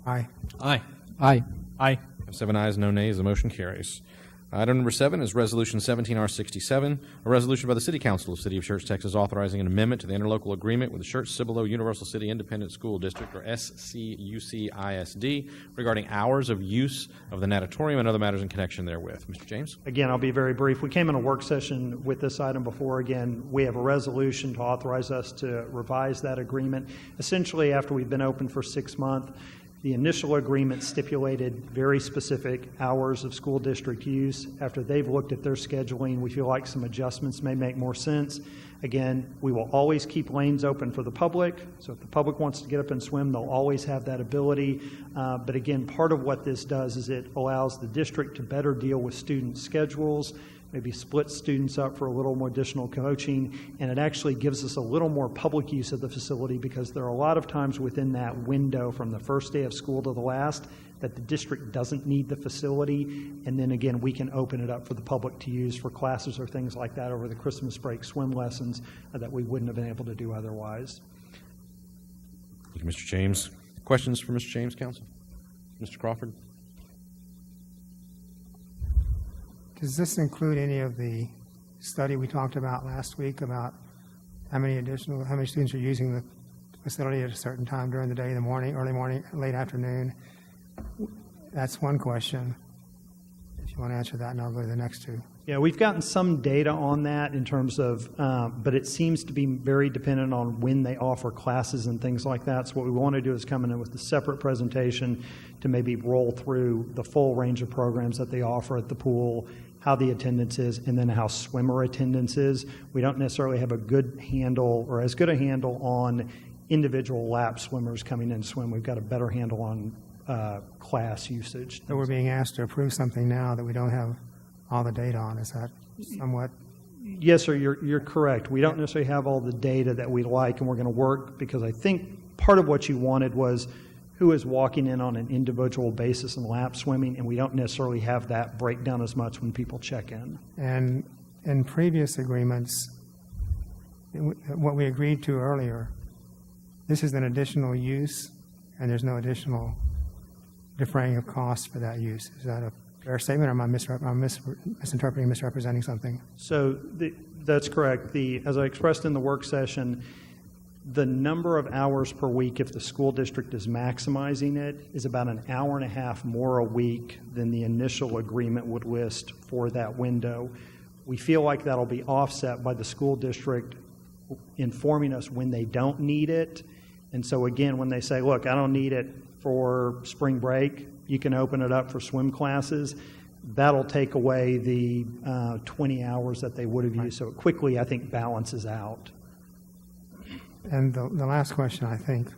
Aye. Aye. Aye. Aye. 7 ayes, no nays, the motion carries. Item number 7 is Resolution 17R67, a resolution by the City Council of the City of Schertz, Texas, authorizing an amendment to the interlocal agreement with the Schertz-Cibolo Universal City Independent School District, or SCUCISD, regarding hours of use of the natatorium and other matters in connection therewith. Mr. James? Again, I'll be very brief. We came in a work session with this item before. Again, we have a resolution to authorize us to revise that agreement. Essentially, after we've been open for 6 months, the initial agreement stipulated very specific hours of school district use. After they've looked at their scheduling, we feel like some adjustments may make more sense. Again, we will always keep lanes open for the public. So if the public wants to get up and swim, they'll always have that ability. But again, part of what this does is it allows the district to better deal with student schedules, maybe split students up for a little more additional coaching, and it actually gives us a little more public use of the facility because there are a lot of times within that window from the first day of school to the last that the district doesn't need the facility, and then again we can open it up for the public to use for classes or things like that over the Christmas break swim lessons that we wouldn't have been able to do otherwise. Thank you, Mr. James. Questions for Mr. James, council? Mr. Crawford? Does this include any of the study we talked about last week about how many students are using the facility at a certain time during the day, the morning, early morning, late afternoon? That's one question. If you want to answer that, and I'll go to the next two. Yeah, we've gotten some data on that in terms of, but it seems to be very dependent on when they offer classes and things like that. So what we want to do is come in with a separate presentation to maybe roll through the full range of programs that they offer at the pool, how the attendance is, and then how swimmer attendance is. We don't necessarily have a good handle, or as good a handle on individual lap swimmers coming in to swim. We've got a better handle on class usage. So we're being asked to approve something now that we don't have all the data on. Is that somewhat? Yes, sir, you're correct. We don't necessarily have all the data that we like, and we're going to work, because I think part of what you wanted was who is walking in on an individual basis in lap swimming, and we don't necessarily have that breakdown as much when people check in. And in previous agreements, what we agreed to earlier, this is an additional use, and there's no additional defraying of costs for that use. Is that a fair statement, or am I misinterpreting, misrepresenting something? So that's correct. As I expressed in the work session, the number of hours per week, if the school district is maximizing it, is about an hour and a half more a week than the initial agreement would list for that window. We feel like that'll be offset by the school district informing us when they don't need it. And so again, when they say, look, I don't need it for spring break, you can open it up for swim classes, that'll take away the 20 hours that they would have used. So it quickly, I think, balances out. And the last question, I think,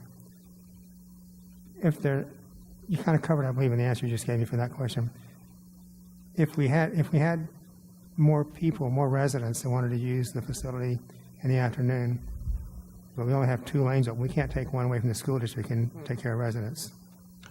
you kind of covered, I believe, in the answer you just gave me for that question. If we had more people, more residents that wanted to use the facility in the afternoon, but we only have 2 lanes open, we can't take one away from the school district and take care of residents.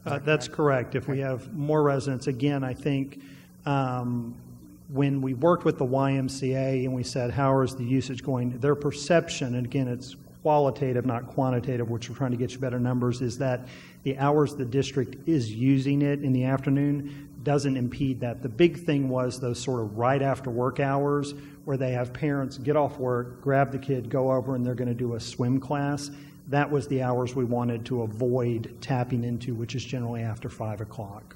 That's correct. If we have more residents, again, I think when we worked with the YMCA and we said, how is the usage going, their perception, and again, it's qualitative, not quantitative, which we're trying to get you better numbers, is that the hours the district is using it in the afternoon doesn't impede that. The big thing was those sort of right after work hours where they have parents get off work, grab the kid, go over, and they're going to do a swim class. That was the hours we wanted to avoid tapping into, which is generally after 5 o'clock.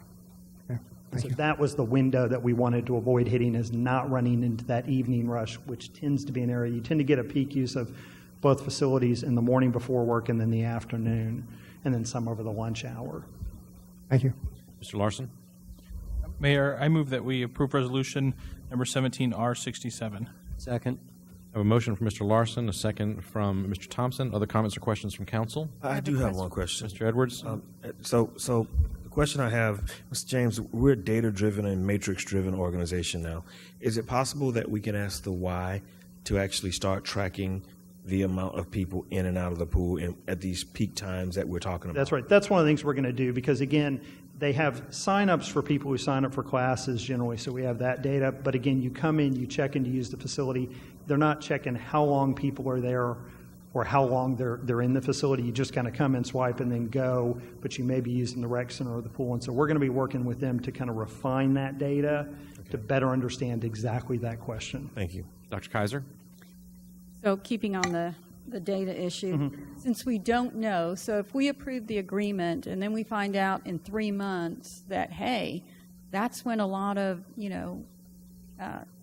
So that was the window that we wanted to avoid hitting, is not running into that evening rush, which tends to be an area you tend to get a peak use of both facilities in the morning before work and then the afternoon, and then some over the lunch hour. Thank you. Mr. Larson? Mayor, I move that we approve resolution number 17R67. Second. I have a motion from Mr. Larson, a second from Mr. Thompson. Other comments or questions from council? I do have one question. Mr. Edwards? So the question I have, Mr. James, we're a data-driven and matrix-driven organization now. Is it possible that we can ask the Y to actually start tracking the amount of people in and out of the pool at these peak times that we're talking about? That's right. That's one of the things we're going to do, because again, they have sign-ups for people who sign up for classes generally, so we have that data. But again, you come in, you check in to use the facility. They're not checking how long people are there or how long they're in the facility. You just kind of come and swipe and then go, but you may be using the rec center or the pool. And so we're going to be working with them to kind of refine that data to better understand exactly that question. Thank you. Dr. Kaiser? So keeping on the data issue, since we don't know, so if we approve the agreement and then we find out in 3 months that, hey, that's when a lot of,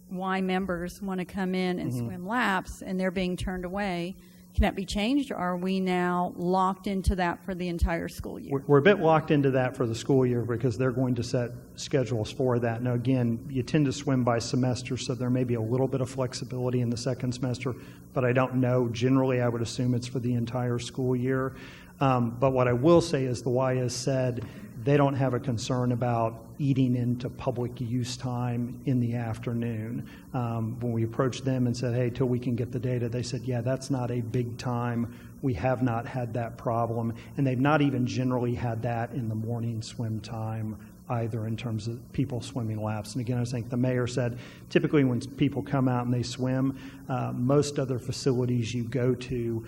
Y members want to come in and swim laps and they're being turned away, can that be changed, or are we now locked into that for the entire school year? We're a bit locked into that for the school year because they're going to set schedules for that. Now, again, you tend to swim by semester, so there may be a little bit of flexibility in the second semester, but I don't know. Generally, I would assume it's for the entire school year. But what I will say is the Y has said they don't have a concern about eating into public use time in the afternoon. When we approached them and said, hey, till we can get the data, they said, yeah, that's not a big time. We have not had that problem. And they've not even generally had that in the morning swim time either in terms of people swimming laps. And again, I think the mayor said, typically when people come out and they swim, most other facilities you go to,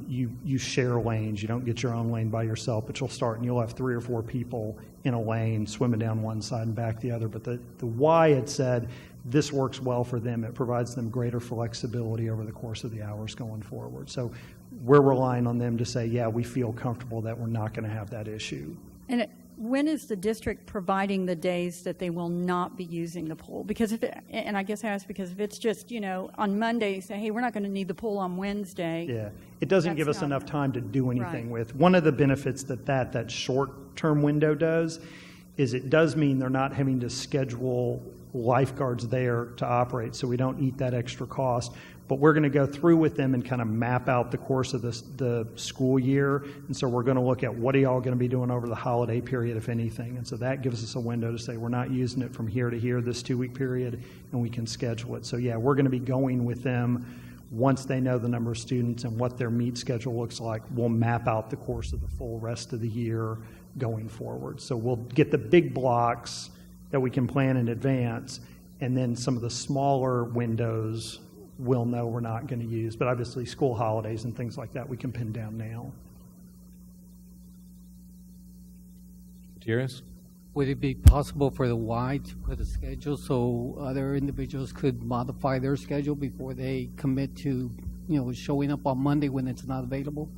you share lanes. You don't get your own lane by yourself, but you'll start and you'll have 3 or 4 people in a lane swimming down one side and back the other. But the Y had said, this works well for them. It provides them greater flexibility over the course of the hours going forward. So we're relying on them to say, yeah, we feel comfortable that we're not going to have that issue. And when is the district providing the days that they will not be using the pool? Because and I guess I ask because if it's just, on Monday, you say, hey, we're not going to need the pool on Wednesday. Yeah, it doesn't give us enough time to do anything with. One of the benefits that short-term window does is it does mean they're not having to schedule lifeguards there to operate, so we don't eat that extra cost. But we're going to go through with them and kind of map out the course of the school year. And so we're going to look at what are y'all going to be doing over the holiday period, if anything. And so that gives us a window to say we're not using it from here to here this 2-week period, and we can schedule it. So yeah, we're going to be going with them once they know the number of students and what their meet schedule looks like. We'll map out the course of the full rest of the year going forward. So we'll get the big blocks that we can plan in advance, and then some of the smaller windows we'll know we're not going to use. But obviously school holidays and things like that we can pin down now. Gutierrez? Would it be possible for the Y to put a schedule so other individuals could modify their schedule before they commit to, showing up on Monday when it's not available?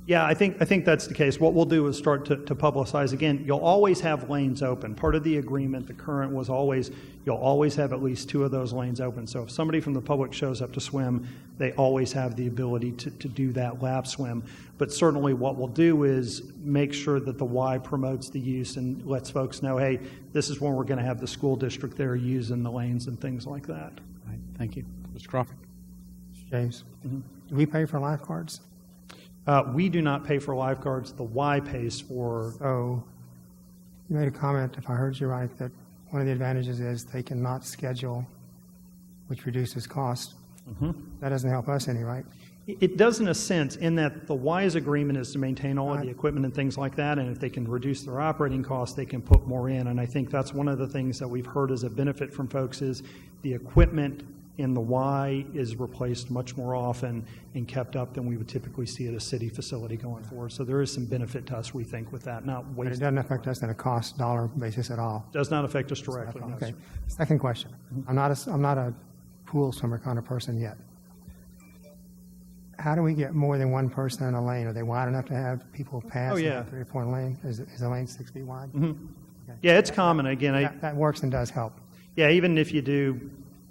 Yeah, I think that's the case. What we'll do is start to publicize. Again, you'll always have lanes open. Part of the agreement, the current, was always you'll always have at least 2 of those lanes open. So if somebody from the public shows up to swim, they always have the ability to do that lap swim. But certainly what we'll do is make sure that the Y promotes the use and lets folks know, hey, this is when we're going to have the school district there using the lanes and things like that. Right. Thank you. Mr. Crawford? James, do we pay for lifeguards? We do not pay for lifeguards. The Y pays for. So you made a comment, if I heard you right, that one of the advantages is they cannot schedule, which reduces cost. That doesn't help us any, right? It does in a sense, in that the Y's agreement is to maintain all of the equipment and things like that, and if they can reduce their operating costs, they can put more in. And I think that's one of the things that we've heard as a benefit from folks is the equipment in the Y is replaced much more often and kept up than we would typically see at a city facility going forward. So there is some benefit to us, we think, with that. Not but it doesn't affect us on a cost dollar basis at all. Does not affect us directly. Okay. No, Second question. I'm not a pool swimmer kind of person yet. How do we get more than one person in a lane? Are they wide enough to have people pass? Oh, yeah. In a 3 or 4 lane? Is the lane 6 feet wide? Okay. Yeah, it's common. Again, that works and does help. Yeah, even if you do.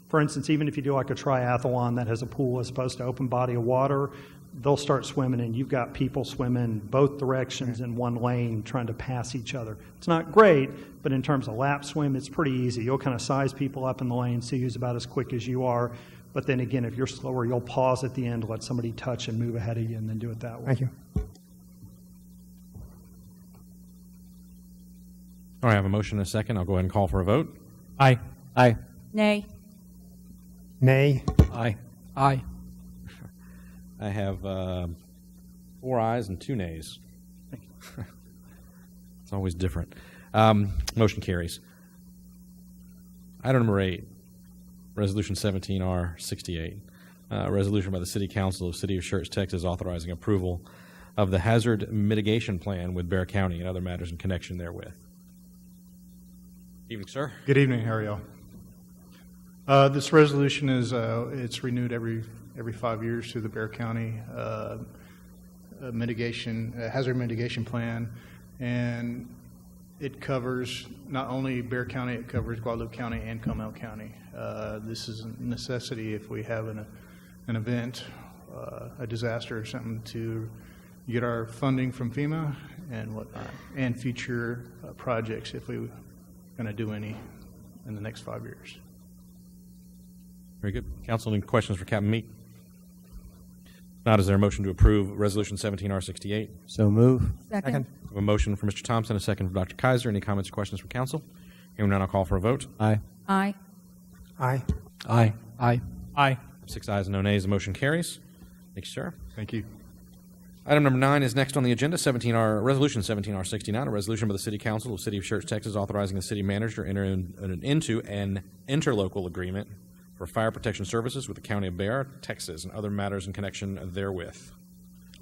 For instance, even if you do like a triathlon that has a pool as opposed to open body of water, they'll start swimming and you've got people swimming both directions in one lane trying to pass each other. It's not great, but in terms of lap swim, it's pretty easy. You'll kind of size people up in the lane, see who's about as quick as you are. But then again, if you're slower, you'll pause at the end, let somebody touch and move ahead of you and then do it that way. Thank you. All right, I have a motion and a second. I'll go ahead and call for a vote. Aye. Aye. Nay. Nay. Aye. Aye. I have 4 ayes and 2 nays. It's always different. Motion carries. Item number 8, Resolution 17R68. Resolution by the City Council of the City of Schertz, Texas, authorizing approval of the hazard mitigation plan with Bexar County and other matters in connection therewith. Evening, sir. Good evening. How are y'all? This resolution is it's renewed every 5 years through the Bexar County hazard mitigation plan, and it covers not only Bexar County, it covers Guadalupe County and Comal County. This is a necessity if we have an event, a disaster or something, to get our funding from FEMA and whatnot, and future projects if we're going to do any in the next 5 years. Very good. Council, any questions for Captain Meek? Not, is there a motion to approve Resolution 17R68? So move. Second. We have a motion from Mr. Thompson, a second from Dr. Kaiser. Any comments or questions from council? Hearing none, I'll call for a vote. Aye. Aye. Aye. Aye. Aye. Aye. 6 ayes and no nays. The motion carries. Thank you, sir. Thank you. Item number 9 is next on the agenda, Resolution 17R69, a resolution by the City Council of the City of Schertz, Texas, authorizing the city manager to enter into an interlocal agreement for fire protection services with the County of Bexar, Texas, and other matters in connection therewith.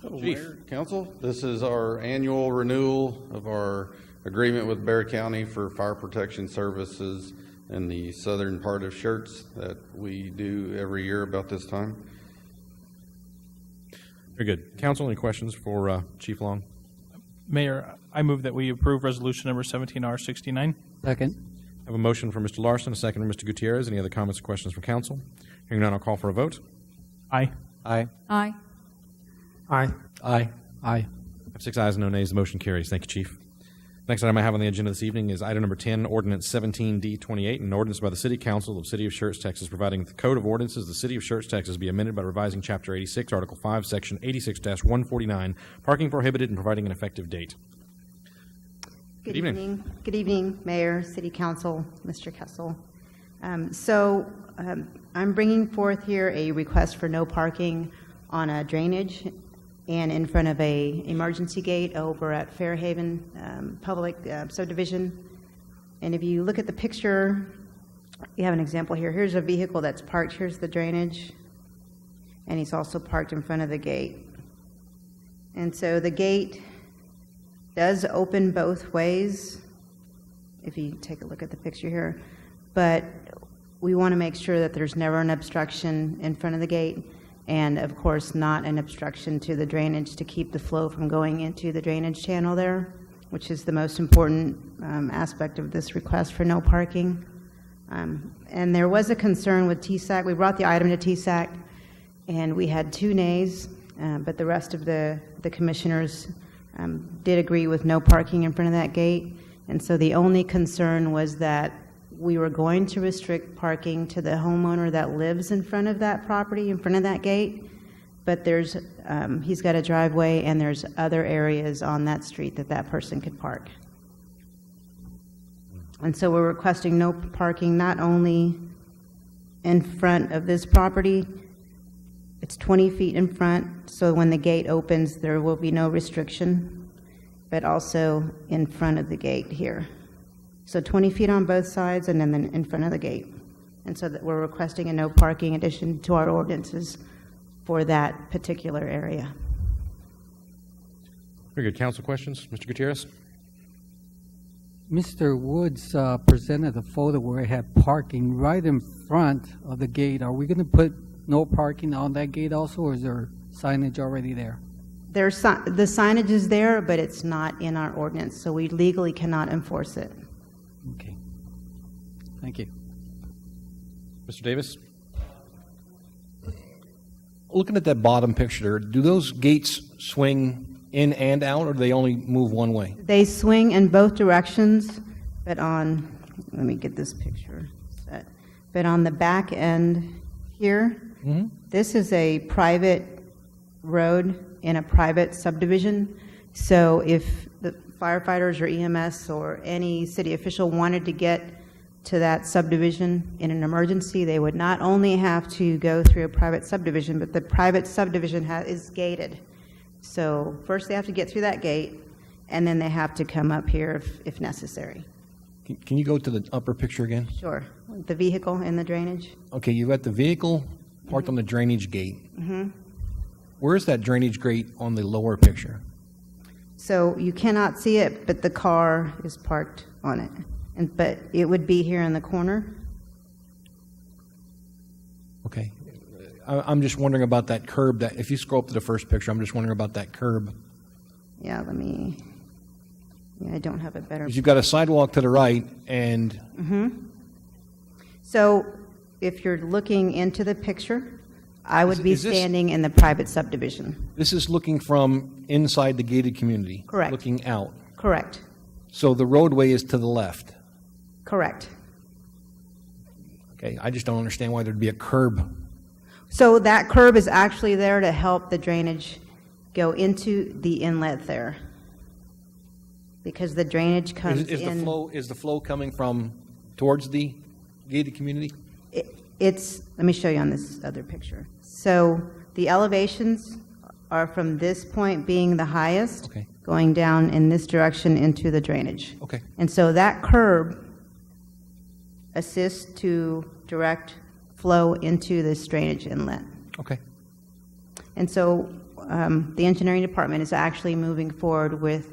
Hello, Chief. Mayor, Council. This is our annual renewal of our agreement with Bexar County for fire protection services in the southern part of Schertz that we do every year about this time. Very good. Council, any questions for Chief Long? Mayor, I move that we approve resolution number 17R69. Second. I have a motion from Mr. Larson, a second from Mr. Gutierrez. Any other comments or questions from council? Hearing none, I'll call for a vote. Aye. Aye. Aye. Aye. Aye. Aye. I have 6 ayes and no nays. The motion carries. Thank you, Chief. Next item I have on the agenda this evening is item number 10, Ordinance 17D28, an ordinance by the City Council of the City of Schertz, Texas, providing the Code of Ordinances of the City of Schertz, Texas be amended by revising Chapter 86, Article 5, Section 86-149, parking prohibited, and providing an effective date. Good evening. Good evening, Mayor, City Council, Mr. Kessel. I'm bringing forth here a request for no parking on a drainage and in front of a emergency gate over at Fairhaven Public Subdivision. And if you look at the picture, you have an example here. Here's a vehicle that's parked. Here's the drainage. And he's also parked in front of the gate. And so the gate does open both ways, if you take a look at the picture here. But we want to make sure that there's never an obstruction in front of the gate, and of course not an obstruction to the drainage to keep the flow from going into the drainage channel there, which is the most important aspect of this request for no parking. And there was a concern with TSAC. We brought the item to TSAC, and we had 2 nays, but the rest of the commissioners did agree with no parking in front of that gate. And so the only concern was that we were going to restrict parking to the homeowner that lives in front of that property, in front of that gate. But there's, he's got a driveway, and there's other areas on that street that that person could park. And so we're requesting no parking not only in front of this property, it's 20 feet in front, so when the gate opens, there will be no restriction, but also in front of the gate here. So 20 feet on both sides and then in front of the gate. And so that we're requesting a no parking addition to our ordinances for that particular area. Very good. Council questions? Mr. Gutierrez? Mr. Woods presented a photo where it had parking right in front of the gate. Are we going to put no parking on that gate also, or is there signage already there? The signage is there, but it's not in our ordinance, so we legally cannot enforce it. Okay. Thank you. Mr. Davis? Looking at that bottom picture, do those gates swing in and out, or do they only move one way? They swing in both directions, but on, let me get this picture set. But on the back end here, this is a private road in a private subdivision. So if the firefighters or EMS or any city official wanted to get to that subdivision in an emergency, they would not only have to go through a private subdivision, but the private subdivision is gated. So first they have to get through that gate, and then they have to come up here if necessary. Can you go to the upper picture again? Sure. The vehicle in the drainage. Okay, you've got the vehicle parked on the drainage gate. Where is that drainage gate on the lower picture? So you cannot see it, but the car is parked on it. But it would be here in the corner. Okay. I'm just wondering about that curb. That if you scroll up to the first picture, I'm just wondering about that curb. Yeah, I don't have a better. Because you've got a sidewalk to the right, and So if you're looking into the picture, I would be standing in the private subdivision. This is looking from inside the gated community. Correct. Looking out. Correct. So the roadway is to the left. Correct. Okay, I just don't understand why there'd be a curb. So that curb is actually there to help the drainage go into the inlet there, because the drainage comes in. Is the flow coming from towards the gated community? Let me show you on this other picture. So the elevations are from this point being the highest, going down in this direction into the drainage. Okay. And so that curb assists to direct flow into this drainage inlet. Okay. And so the engineering department is actually moving forward with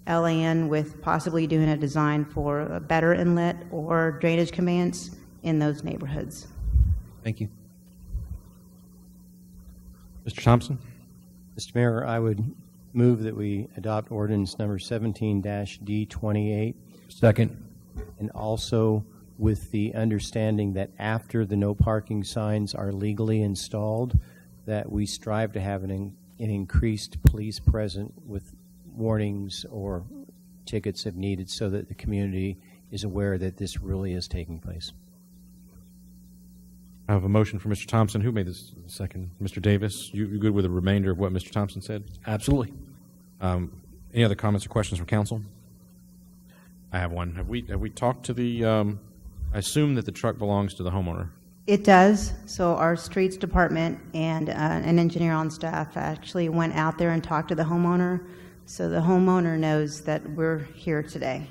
LAN with possibly doing a design for a better inlet or drainage conveyance in those neighborhoods. Thank you. Mr. Thompson? Mr. Mayor, I would move that we adopt ordinance number 17-D28. Second. And also with the understanding that after the no parking signs are legally installed, that we strive to have an increased police presence with warnings or tickets if needed, so that the community is aware that this really is taking place. I have a motion for Mr. Thompson. Who made this second? Mr. Davis? You good with the remainder of what Mr. Thompson said? Absolutely. Any other comments or questions from council? I have one. Have we talked to the? I assume that the truck belongs to the homeowner. It does. So our streets department and an engineer on staff actually went out there and talked to the homeowner. So the homeowner knows that we're here today.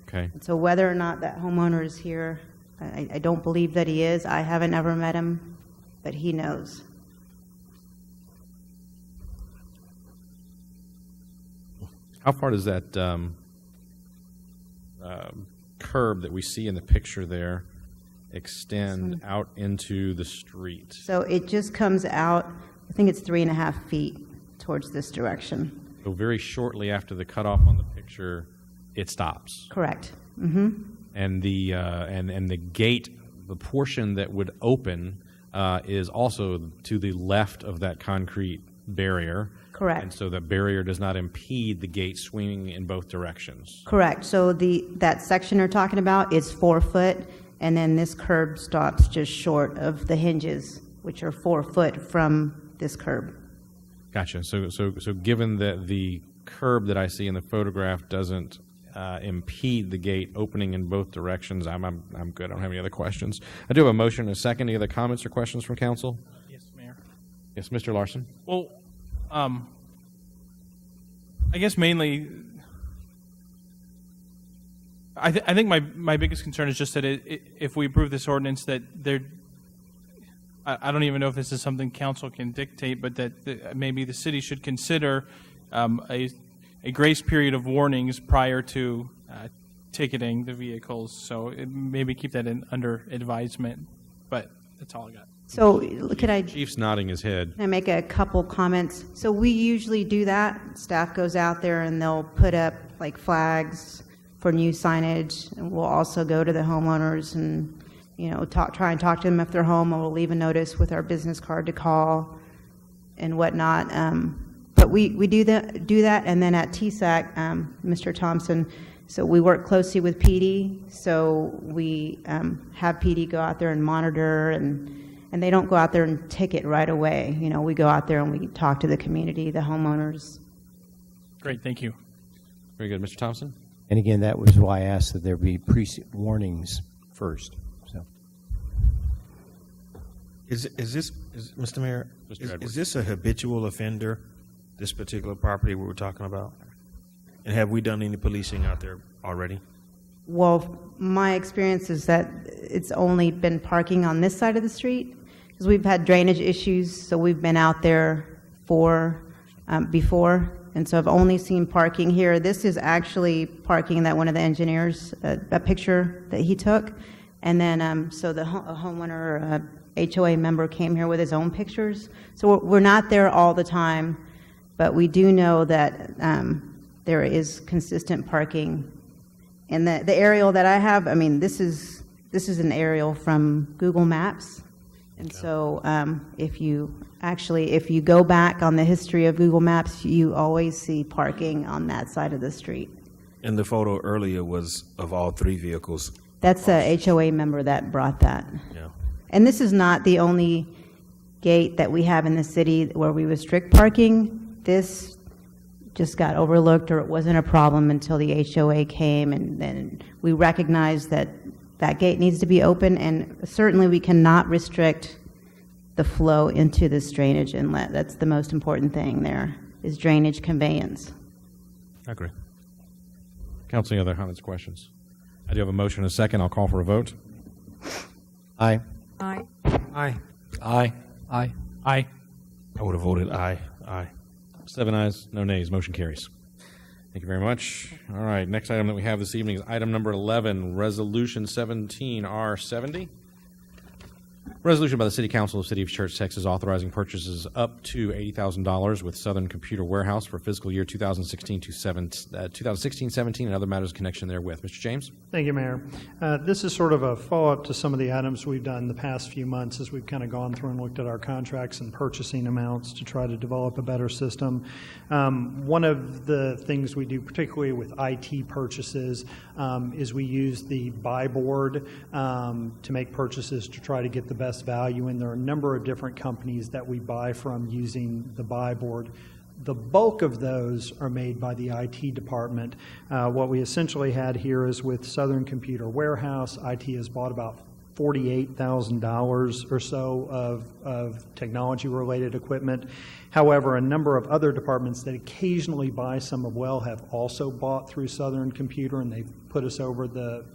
Okay. And so whether or not that homeowner is here, I don't believe that he is. I haven't ever met him, but he knows. How far does that curb that we see in the picture there extend out into the street? So it just comes out, I think it's 3.5 feet towards this direction. So very shortly after the cutoff on the picture, it stops. Correct. Mm-hmm. And the gate, the portion that would open, is also to the left of that concrete barrier. Correct. And so the barrier does not impede the gate swinging in both directions. Correct. So that section you're talking about is 4 foot, and then this curb stops just short of the hinges, which are 4 foot from this curb. Gotcha. So given that the curb that I see in the photograph doesn't impede the gate opening in both directions, I'm good. I don't have any other questions. I do have a motion and a second. Any other comments or questions from council? Yes, Mayor. Yes, Mr. Larson. Well, I guess mainly, I think my biggest concern is just that if we approve this ordinance, that I don't even know if this is something council can dictate, but that maybe the city should consider a grace period of warnings prior to ticketing the vehicles. So maybe keep that under advisement. But that's all I got. So could I? Chief's nodding his head. Can I make a couple comments? So we usually do that. Staff goes out there and they'll put up like flags for new signage, and we'll also go to the homeowners and try and talk to them if they're home, or we'll leave a notice with our business card to call and whatnot. But we do that, and then at TSAC, Mr. Thompson, so we work closely with PD, so we have PD go out there and monitor, and they don't go out there and ticket right away. We go out there and we talk to the community, the homeowners. Great, thank you. Very good. Mr. Thompson? And again, that was why I asked that there be warnings first. So, Is this, Mr. Mayor, Mr. is Edwards. this a habitual offender, this particular property we were talking about? And have we done any policing out there already? Well, my experience is that it's only been parking on this side of the street, because we've had drainage issues, so we've been out there before, and so I've only seen parking here. This is actually parking that one of the engineers, a picture that he took, and then so the homeowner, HOA member came here with his own pictures. So we're not there all the time, but we do know that there is consistent parking. And the aerial that I have, I mean, this is an aerial from Google Maps. And so if you go back on the history of Google Maps, you always see parking on that side of the street. And the photo earlier was of all 3 vehicles. That's a HOA member that brought that. Yeah. And this is not the only gate that we have in the city where we restrict parking. This just got overlooked, or it wasn't a problem until the HOA came, and then we recognized that that gate needs to be open, and certainly we cannot restrict the flow into this drainage inlet. That's the most important thing there, is drainage conveyance. I agree. Council, any other comments, questions? I do have a motion and a second. I'll call for a vote. Aye. Aye. Aye. Aye. Aye. Aye. I would have voted aye. Aye. 7 ayes, no nays. Motion carries. Thank you very much. All right, next item that we have this evening is item number 11, Resolution 17R70. Resolution by the City Council of the City of Schertz, Texas, authorizing purchases up to $80,000 with Southern Computer Warehouse for fiscal year 2016-17 and other matters in connection therewith. Mr. James? Thank you, Mayor. This is sort of a follow-up to some of the items we've done the past few months as we've kind of gone through and looked at our contracts and purchasing amounts to try to develop a better system. One of the things we do, particularly with IT purchases, is we use the buy board to make purchases to try to get the best value, and there are a number of different companies that we buy from using the buy board. The bulk of those are made by the IT department. What we essentially had here is with Southern Computer Warehouse, IT has bought about $48,000 or so of technology-related equipment. However, a number of other departments that occasionally buy some of well have also bought through Southern Computer, and they've put us over the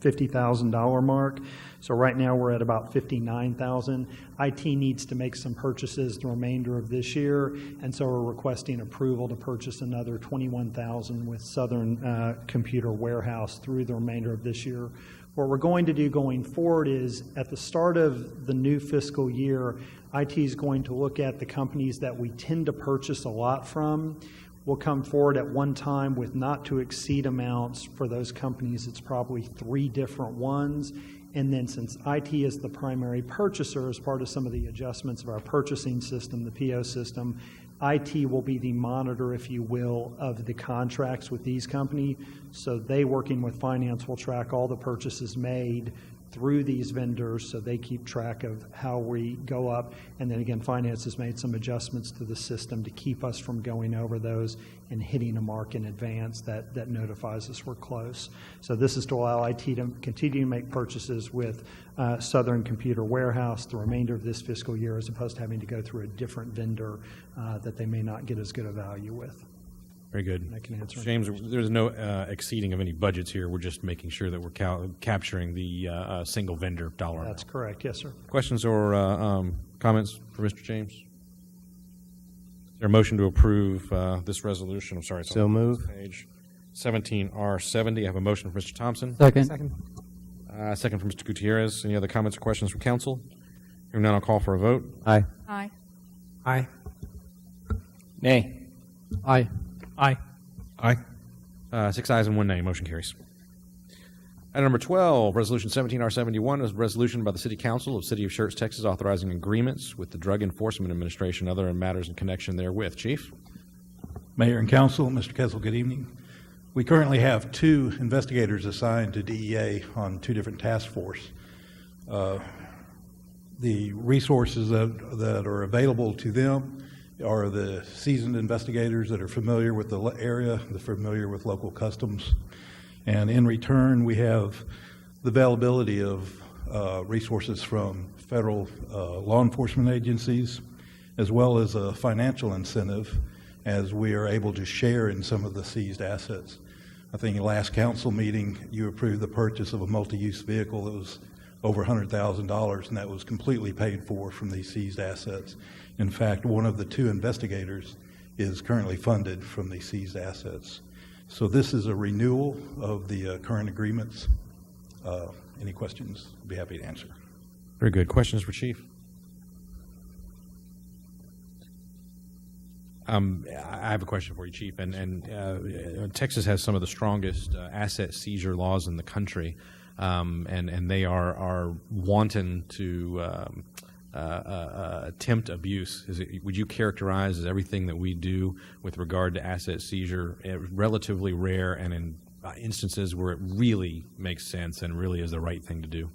$50,000 mark. So right now we're at about $59,000. IT needs to make some purchases the remainder of this year, and so we're requesting approval to purchase another $21,000 with Southern Computer Warehouse through the remainder of this year. What we're going to do going forward is at the start of the new fiscal year, IT is going to look at the companies that we tend to purchase a lot from. We'll come forward at one time with not to exceed amounts for those companies. It's probably 3 different ones. And then since IT is the primary purchaser as part of some of the adjustments of our purchasing system, the PO system, IT will be the monitor, if you will, of the contracts with these companies. So they, working with finance, will track all the purchases made through these vendors, so they keep track of how we go up. And then again, finance has made some adjustments to the system to keep us from going over those and hitting a mark in advance that notifies us we're close. So this is to allow IT to continue to make purchases with Southern Computer Warehouse the remainder of this fiscal year, as opposed to having to go through a different vendor that they may not get as good a value with. Very good. I can answer. James, there's no exceeding of any budgets here. We're just making sure that we're capturing the single vendor dollar amount. That's correct. Yes, sir. Questions or comments for Mr. James? Is there a motion to approve this resolution? I'm sorry. It's So on move. Page 17R70. I have a motion from Mr. Thompson. Second. Second. Second from Mr. Gutierrez. Any other comments or questions from council? Hearing none, I'll call for a vote. Aye. Aye. Aye. Nay. Aye. Aye. Aye. 6 ayes and 1 nay. Motion carries. Item number 12, Resolution 17R71 is a resolution by the City Council of the City of Schertz, Texas, authorizing agreements with the Drug Enforcement Administration and other matters in connection therewith. Chief? Mayor and Council, Mr. Kessel, good evening. We currently have 2 investigators assigned to DEA on 2 different task forces. The resources that are available to them are the seasoned investigators that are familiar with the area, they're familiar with local customs. And in return, we have the availability of resources from federal law enforcement agencies, as well as a financial incentive as we are able to share in some of the seized assets. I think in the last council meeting, you approved the purchase of a multi-use vehicle that was over $100,000, and that was completely paid for from these seized assets. In fact, one of the 2 investigators is currently funded from these seized assets. So this is a renewal of the current agreements. Any questions? I'd be happy to answer. Very good. Questions for Chief? I have a question for you, Chief. And Texas has some of the strongest asset seizure laws in the country, and they are wanton to attempt abuse. Would you characterize as everything that we do with regard to asset seizure relatively rare, and in instances where it really makes sense and really is the right thing to do?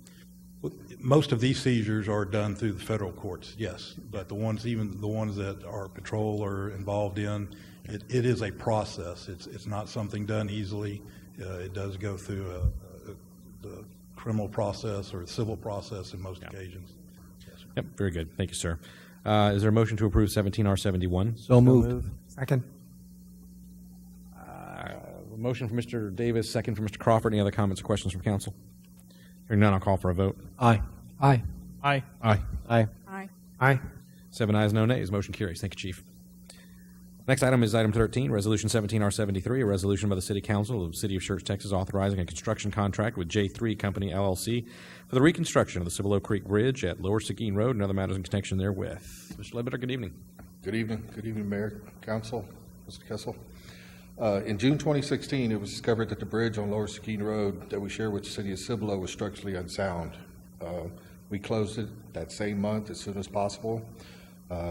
Most of these seizures are done through the federal courts, yes. But even the ones that our patrol are involved in, it is a process. It's not something done easily. It does go through the criminal process or civil process in most occasions. Yes, Yep, very good. Thank you, sir. Is there a motion to approve 17R71? So moved. Second. Motion from Mr. Davis, second from Mr. Crawford. Any other comments or questions from council? Hearing none, I'll call for a vote. Aye. Aye. Aye. Aye. Aye. Aye. Aye. 7 ayes, no nays. Motion carries. Thank you, Chief. Next item is item 13, Resolution 17R73, a resolution by the City Council of the City of Schertz, Texas, authorizing a construction contract with J3 Company LLC for the reconstruction of the Cibolo Creek Bridge at Lower Seguin Road and other matters in connection therewith. Mr. Ledbetter, good evening. Good evening. Good evening, Mayor, Council, Mr. Kessel. In June 2016, it was discovered that the bridge on Lower Seguin Road that we share with the City of Cibolo was structurally unsound. We closed it that same month as soon as possible.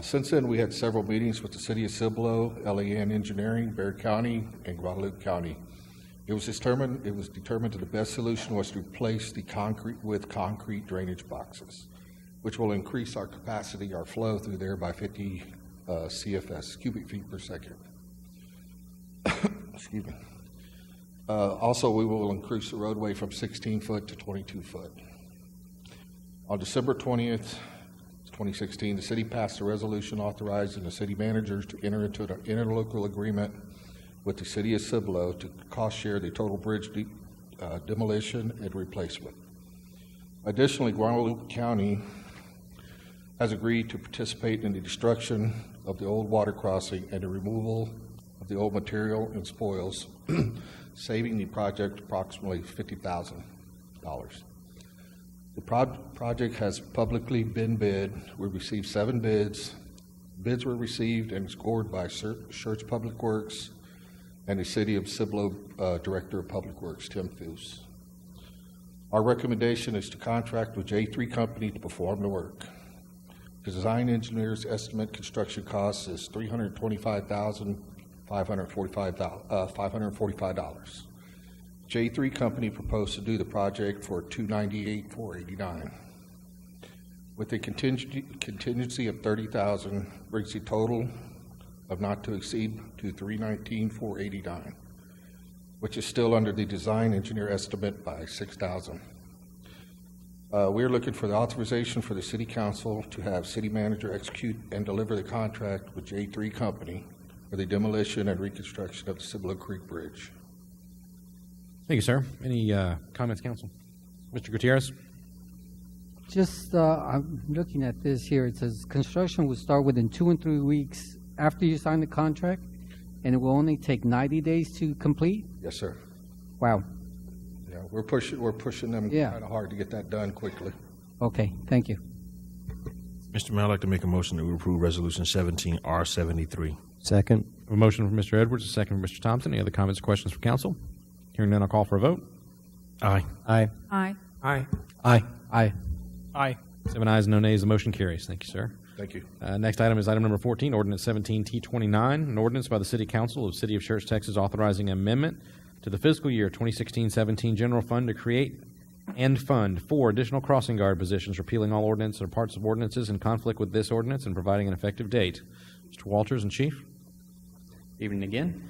Since then, we had several meetings with the City of Cibolo, LAN Engineering, Bexar County, and Guadalupe County. It was determined that the best solution was to replace the concrete with concrete drainage boxes, which will increase our capacity, our flow through there by 50 CFS, cubic feet per second. Excuse me. Also, we will increase the roadway from 16 foot to 22 foot. On December 20th, 2016, the city passed a resolution authorizing the city managers to enter into an interlocal agreement with the City of Cibolo to cost share the total bridge demolition and replacement. Additionally, Guadalupe County has agreed to participate in the destruction of the old water crossing and the removal of the old material and spoils, saving the project approximately $50,000. The project has publicly been bid. We received 7 bids. Bids were received and scored by Schertz Public Works and the City of Cibolo Director of Public Works, Tim Foose. Our recommendation is to contract with J3 Company to perform the work. The design engineer's estimate construction cost is $325,545. J3 Company proposed to do the project for $298,489. With a contingency of $30,000, brings the total of not to exceed to $319,489, which is still under the design engineer estimate by $6,000. We are looking for the authorization for the City Council to have City Manager execute and deliver the contract with J3 Company for the demolition and reconstruction of the Cibolo Creek Bridge. Thank you, sir. Any comments, Council? Mr. Gutierrez? Just, I'm looking at this here. It says construction will start within 2 and 3 weeks after you sign the contract, and it will only take 90 days to complete? Yes, sir. Wow. Yeah, we're pushing them kind of hard to get that done quickly. Okay, thank you. Mr. Mayor, I'd like to make a motion that we approve Resolution 17R73. Second. A motion from Mr. Edwards, a second from Mr. Thompson. Any other comments or questions from Council? Hearing none, I'll call for a vote. Aye. Aye. Aye. Aye. Aye. Aye. Aye. 7 ayes, no nays. The motion carries. Thank you, sir. Thank you. Next item is item number 14, Ordinance 17T29, an ordinance by the City Council of the City of Schertz, Texas, authorizing amendment to the fiscal year 2016-17 general fund to create and fund 4 additional crossing guard positions, repealing all ordinances or parts of ordinances in conflict with this ordinance and providing an effective date. Mr. Walters and Chief. Evening again.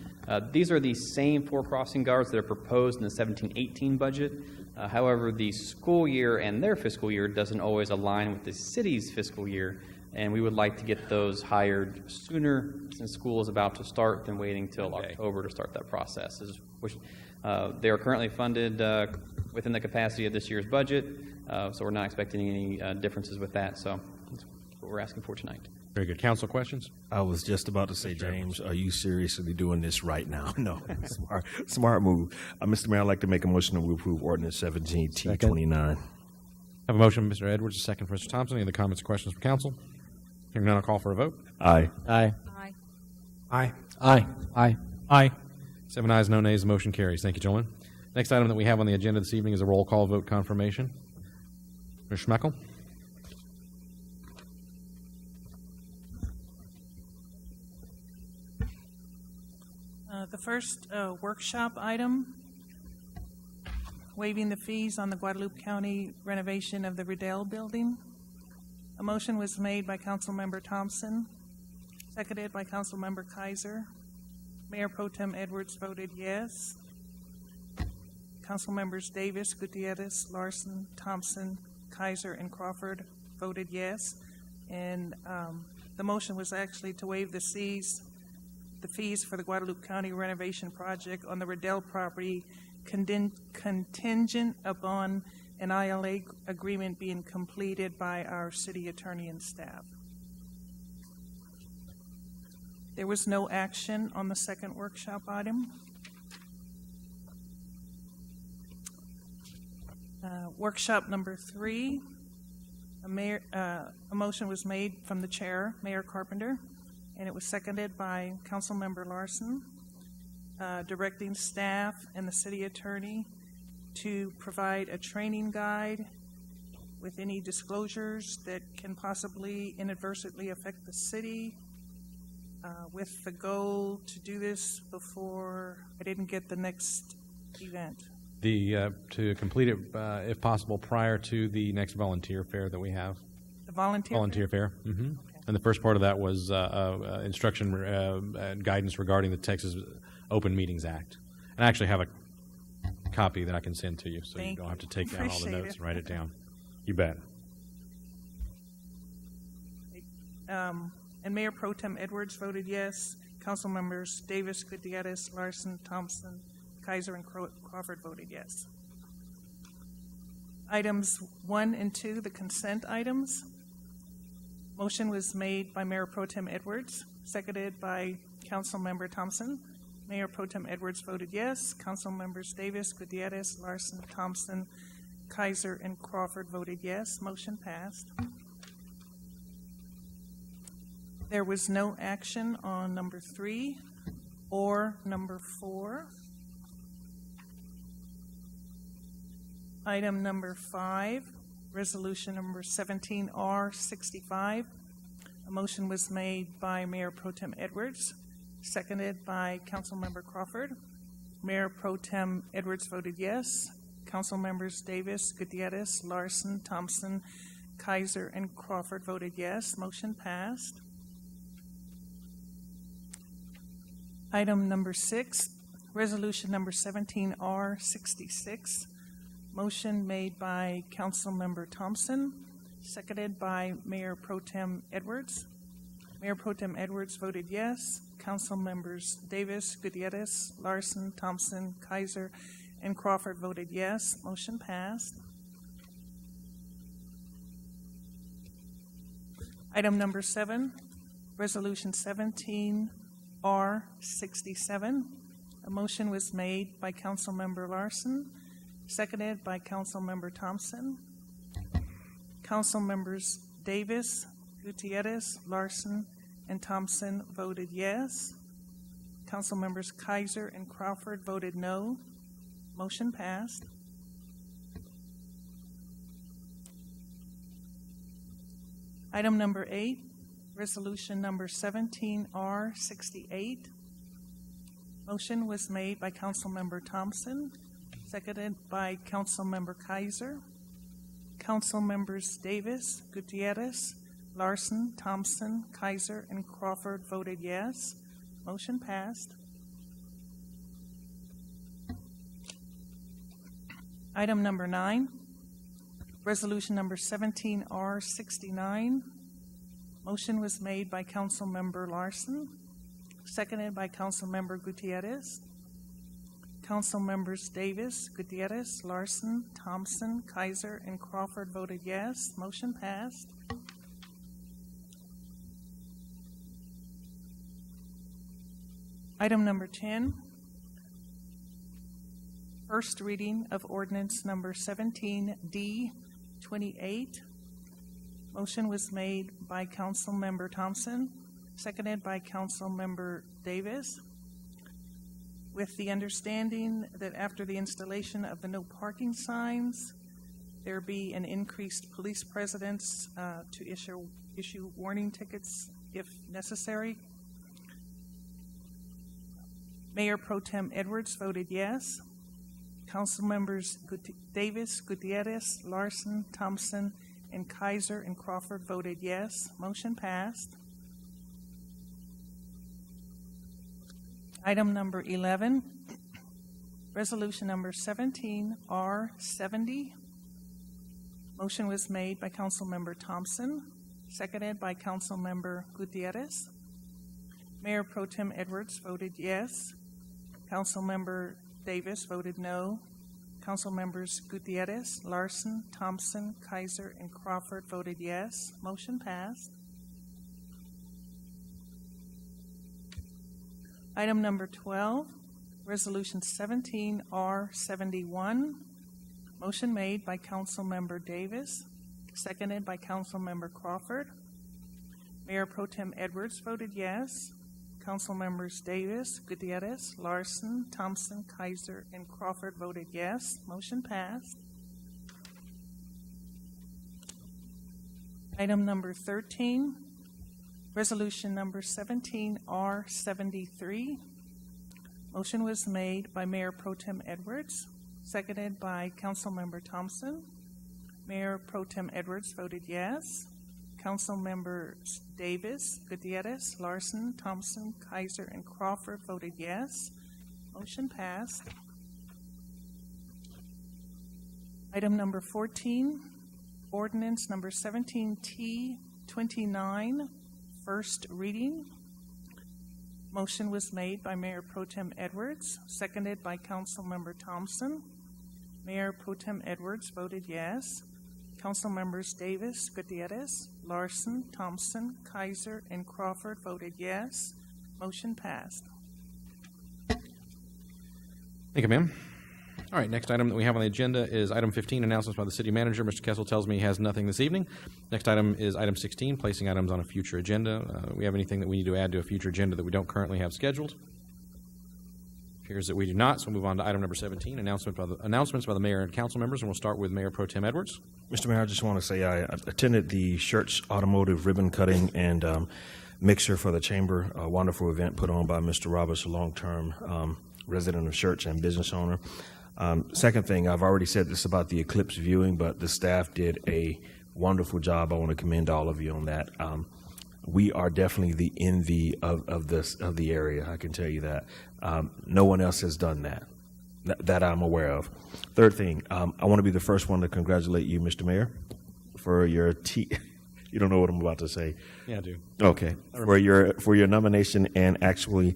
These are the same 4 crossing guards that are proposed in the 17-18 budget. However, the school year and their fiscal year doesn't always align with the city's fiscal year, and we would like to get those hired sooner since school is about to start than waiting till October to start that process. They are currently funded within the capacity of this year's budget, so we're not expecting any differences with that. So that's what we're asking for tonight. Very good. Council questions? I was just about to say, James, are you seriously doing this right now? No. Smart move. Mr. Mayor, I'd like to make a motion that we approve Ordinance 17T29. I have a motion from Mr. Edwards, a second from Mr. Thompson. Any other comments or questions from Council? Hearing none, I'll call for a vote. Aye. Aye. Aye. Aye. Aye. Aye. Aye. 7 ayes, no nays. The motion carries. Thank you, gentlemen. Next item that we have on the agenda this evening is a roll call vote confirmation. Mr. Schmeckel? The first workshop item, waiving the fees on the Guadalupe County renovation of the Riddell building. A motion was made by Councilmember Thompson, seconded by Councilmember Kaiser. Mayor Pro Tem Edwards voted yes. Councilmembers Davis, Gutierrez, Larson, Thompson, Kaiser, and Crawford voted yes. And the motion was actually to waive the fees for the Guadalupe County renovation project on the Riddell property contingent upon an ILA agreement being completed by our city attorney and staff. There was no action on the second workshop item. Workshop number 3, a motion was made from the chair, Mayor Carpenter, and it was seconded by Councilmember Larson, directing staff and the city attorney to provide a training guide with any disclosures that can possibly inadvertently affect the city, with the goal to do this before I didn't get the next event. To complete it, if possible, prior to the next volunteer fair that we have. The volunteer fair. Mm-hmm. Okay. And the first part of that was instruction and guidance regarding the Texas Open Meetings Act. And I actually have a copy that I can send to you, so you don't have to take down all the notes and write it down. You bet. And Mayor Pro Tem Edwards voted yes. Council members Davis, Gutierrez, Larson, Thompson, Kaiser, and Crawford voted yes. Items 1 and 2, the consent items. Motion was made by Mayor Pro Tem Edwards, seconded by Council Member Thompson. Mayor Pro Tem Edwards voted yes. Council members Davis, Gutierrez, Larson, Thompson, Kaiser, and Crawford voted yes. Motion passed. There was no action on number 3 or number 4. Item number 5, resolution number 17R65. A motion was made by Mayor Pro Tem Edwards, seconded by Councilmember Crawford. Mayor Pro Tem Edwards voted yes. Council members Davis, Gutierrez, Larson, Thompson, Kaiser, and Crawford voted yes. Motion passed. Item number 6, resolution number 17R66. Motion made by Councilmember Thompson, seconded by Mayor Pro Tem Edwards. Mayor Pro Tem Edwards voted yes. Council members Davis, Gutierrez, Larson, Thompson, Kaiser, and Crawford voted yes. Motion passed. Item number 7, resolution 17R67. A motion was made by Councilmember Larson, seconded by Councilmember Thompson. Council members Davis, Gutierrez, Larson, and Thompson voted yes. Council members Kaiser and Crawford voted no. Motion passed. Item number 8, resolution number 17R68. Motion was made by Councilmember Thompson, seconded by Councilmember Kaiser. Council members Davis, Gutierrez, Larson, Thompson, Kaiser, and Crawford voted yes. Motion passed. Item number 9, resolution number 17R69. Motion was made by Councilmember Larson, seconded by Councilmember Gutierrez. Council members Davis, Gutierrez, Larson, Thompson, Kaiser, and Crawford voted yes. Motion passed. Item number 10, first reading of ordinance number 17D28. Motion was made by Councilmember Thompson, seconded by Councilmember Davis, with the understanding that after the installation of the no parking signs, there be an increased police presence to issue warning tickets if necessary. Mayor Pro Tem Edwards voted yes. Council members Davis, Gutierrez, Larson, Thompson, and Kaiser and Crawford voted yes. Motion passed. Item number 11, resolution number 17R70. Motion was made by Councilmember Thompson, seconded by Councilmember Gutierrez. Mayor Pro Tem Edwards voted yes. Councilmember Davis voted no. Council members Gutierrez, Larson, Thompson, Kaiser, and Crawford voted yes. Motion passed. Item number 12, Resolution 17R71. Motion made by Councilmember Davis, seconded by Councilmember Crawford. Mayor Pro Tem Edwards voted yes. Council members Davis, Gutierrez, Larson, Thompson, Kaiser, and Crawford voted yes. Motion passed. Item number 13, resolution number 17R73. Motion was made by Mayor Pro Tem Edwards, seconded by Councilmember Thompson. Mayor Pro Tem Edwards voted yes. Council members Davis, Gutierrez, Larson, Thompson, Kaiser, and Crawford voted yes. Motion passed. Item number 14, ordinance number 17T29, first reading. Motion was made by Mayor Pro Tem Edwards, seconded by Councilmember Thompson. Mayor Pro Tem Edwards voted yes. Council members Davis, Gutierrez, Larson, Thompson, Kaiser, and Crawford voted yes. Motion passed. Thank you, ma'am. All right, next item that we have on the agenda is item 15, announcements by the city manager. Mr. Kessel tells me he has nothing this evening. Next item is item 16, placing items on a future agenda. We have anything that we need to add to a future agenda that we don't currently have scheduled? Appears that we do not, so we'll move on to item number 17, announcements by the mayor and council members, and we'll start with Mayor Pro Tem Edwards. Mr. Mayor, I just want to say I attended the Schertz Automotive Ribbon Cutting and Mixer for the Chamber, a wonderful event put on by Mr. Roberts, a long-term resident of Schertz and business owner. Second thing, I've already said this about the eclipse viewing, but the staff did a wonderful job. I want to commend all of you on that. We are definitely the envy of the area. I can tell you that. No one else has done that I'm aware of. Third thing, I want to be the first one to congratulate you, Mr. Mayor, for your you don't know what I'm about to say. Yeah, I do. Okay, for your nomination and actually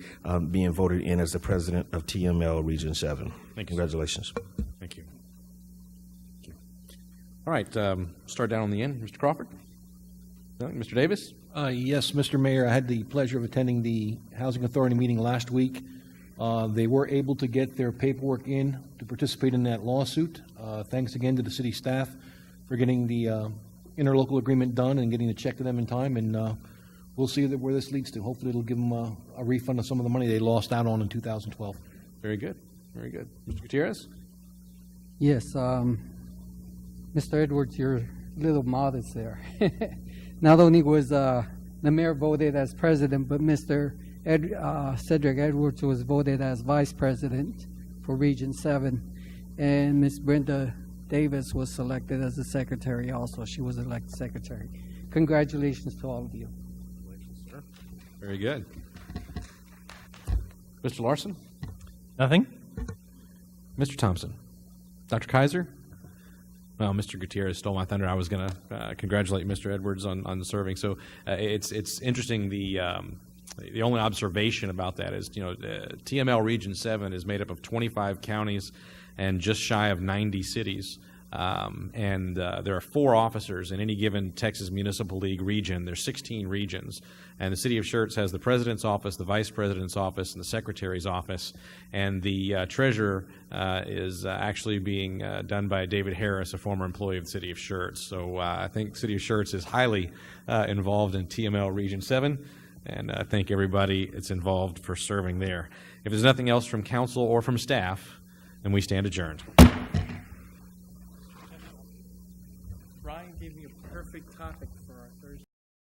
being voted in as the president of TML Region 7. Thank you. Congratulations. Thank you. Thank you. All right, start down on the end. Mr. Crawford? No, Mr. Davis? Yes, Mr. Mayor, I had the pleasure of attending the Housing Authority meeting last week. They were able to get their paperwork in to participate in that lawsuit. Thanks again to the city staff for getting the interlocal agreement done and getting the check to them in time, and we'll see where this leads to. Hopefully it'll give them a refund of some of the money they lost out on in 2012. Very good. Very good. Mr. Gutierrez? Yes, Mr. Edwards, you're a little modest there. Not only was the mayor voted as president, but Mr. Cedric Edwards was voted as vice president for Region 7, and Ms. Brenda Davis was selected as the secretary also. She was elected secretary. Congratulations to all of you. Congratulations, sir. Very good. Mr. Larson? Nothing. Mr. Thompson? Dr. Kaiser? Well, Mr. Gutierrez stole my thunder. I was going to congratulate Mr. Edwards on serving. So it's interesting. The only observation about that is, TML Region 7 is made up of 25 counties and just shy of 90 cities. There are 4 officers in any given Texas Municipal League region. There's 16 regions. And the city of Schertz has the president's office, the vice president's office, and the secretary's office. And the treasurer is actually being done by David Harris, a former employee of the city of Schertz. So I think the city of Schertz is highly involved in TML Region 7. And I thank everybody that's involved for serving there. If there's nothing else from council or from staff, then we stand adjourned. Brian gave me a perfect topic for our Thursday.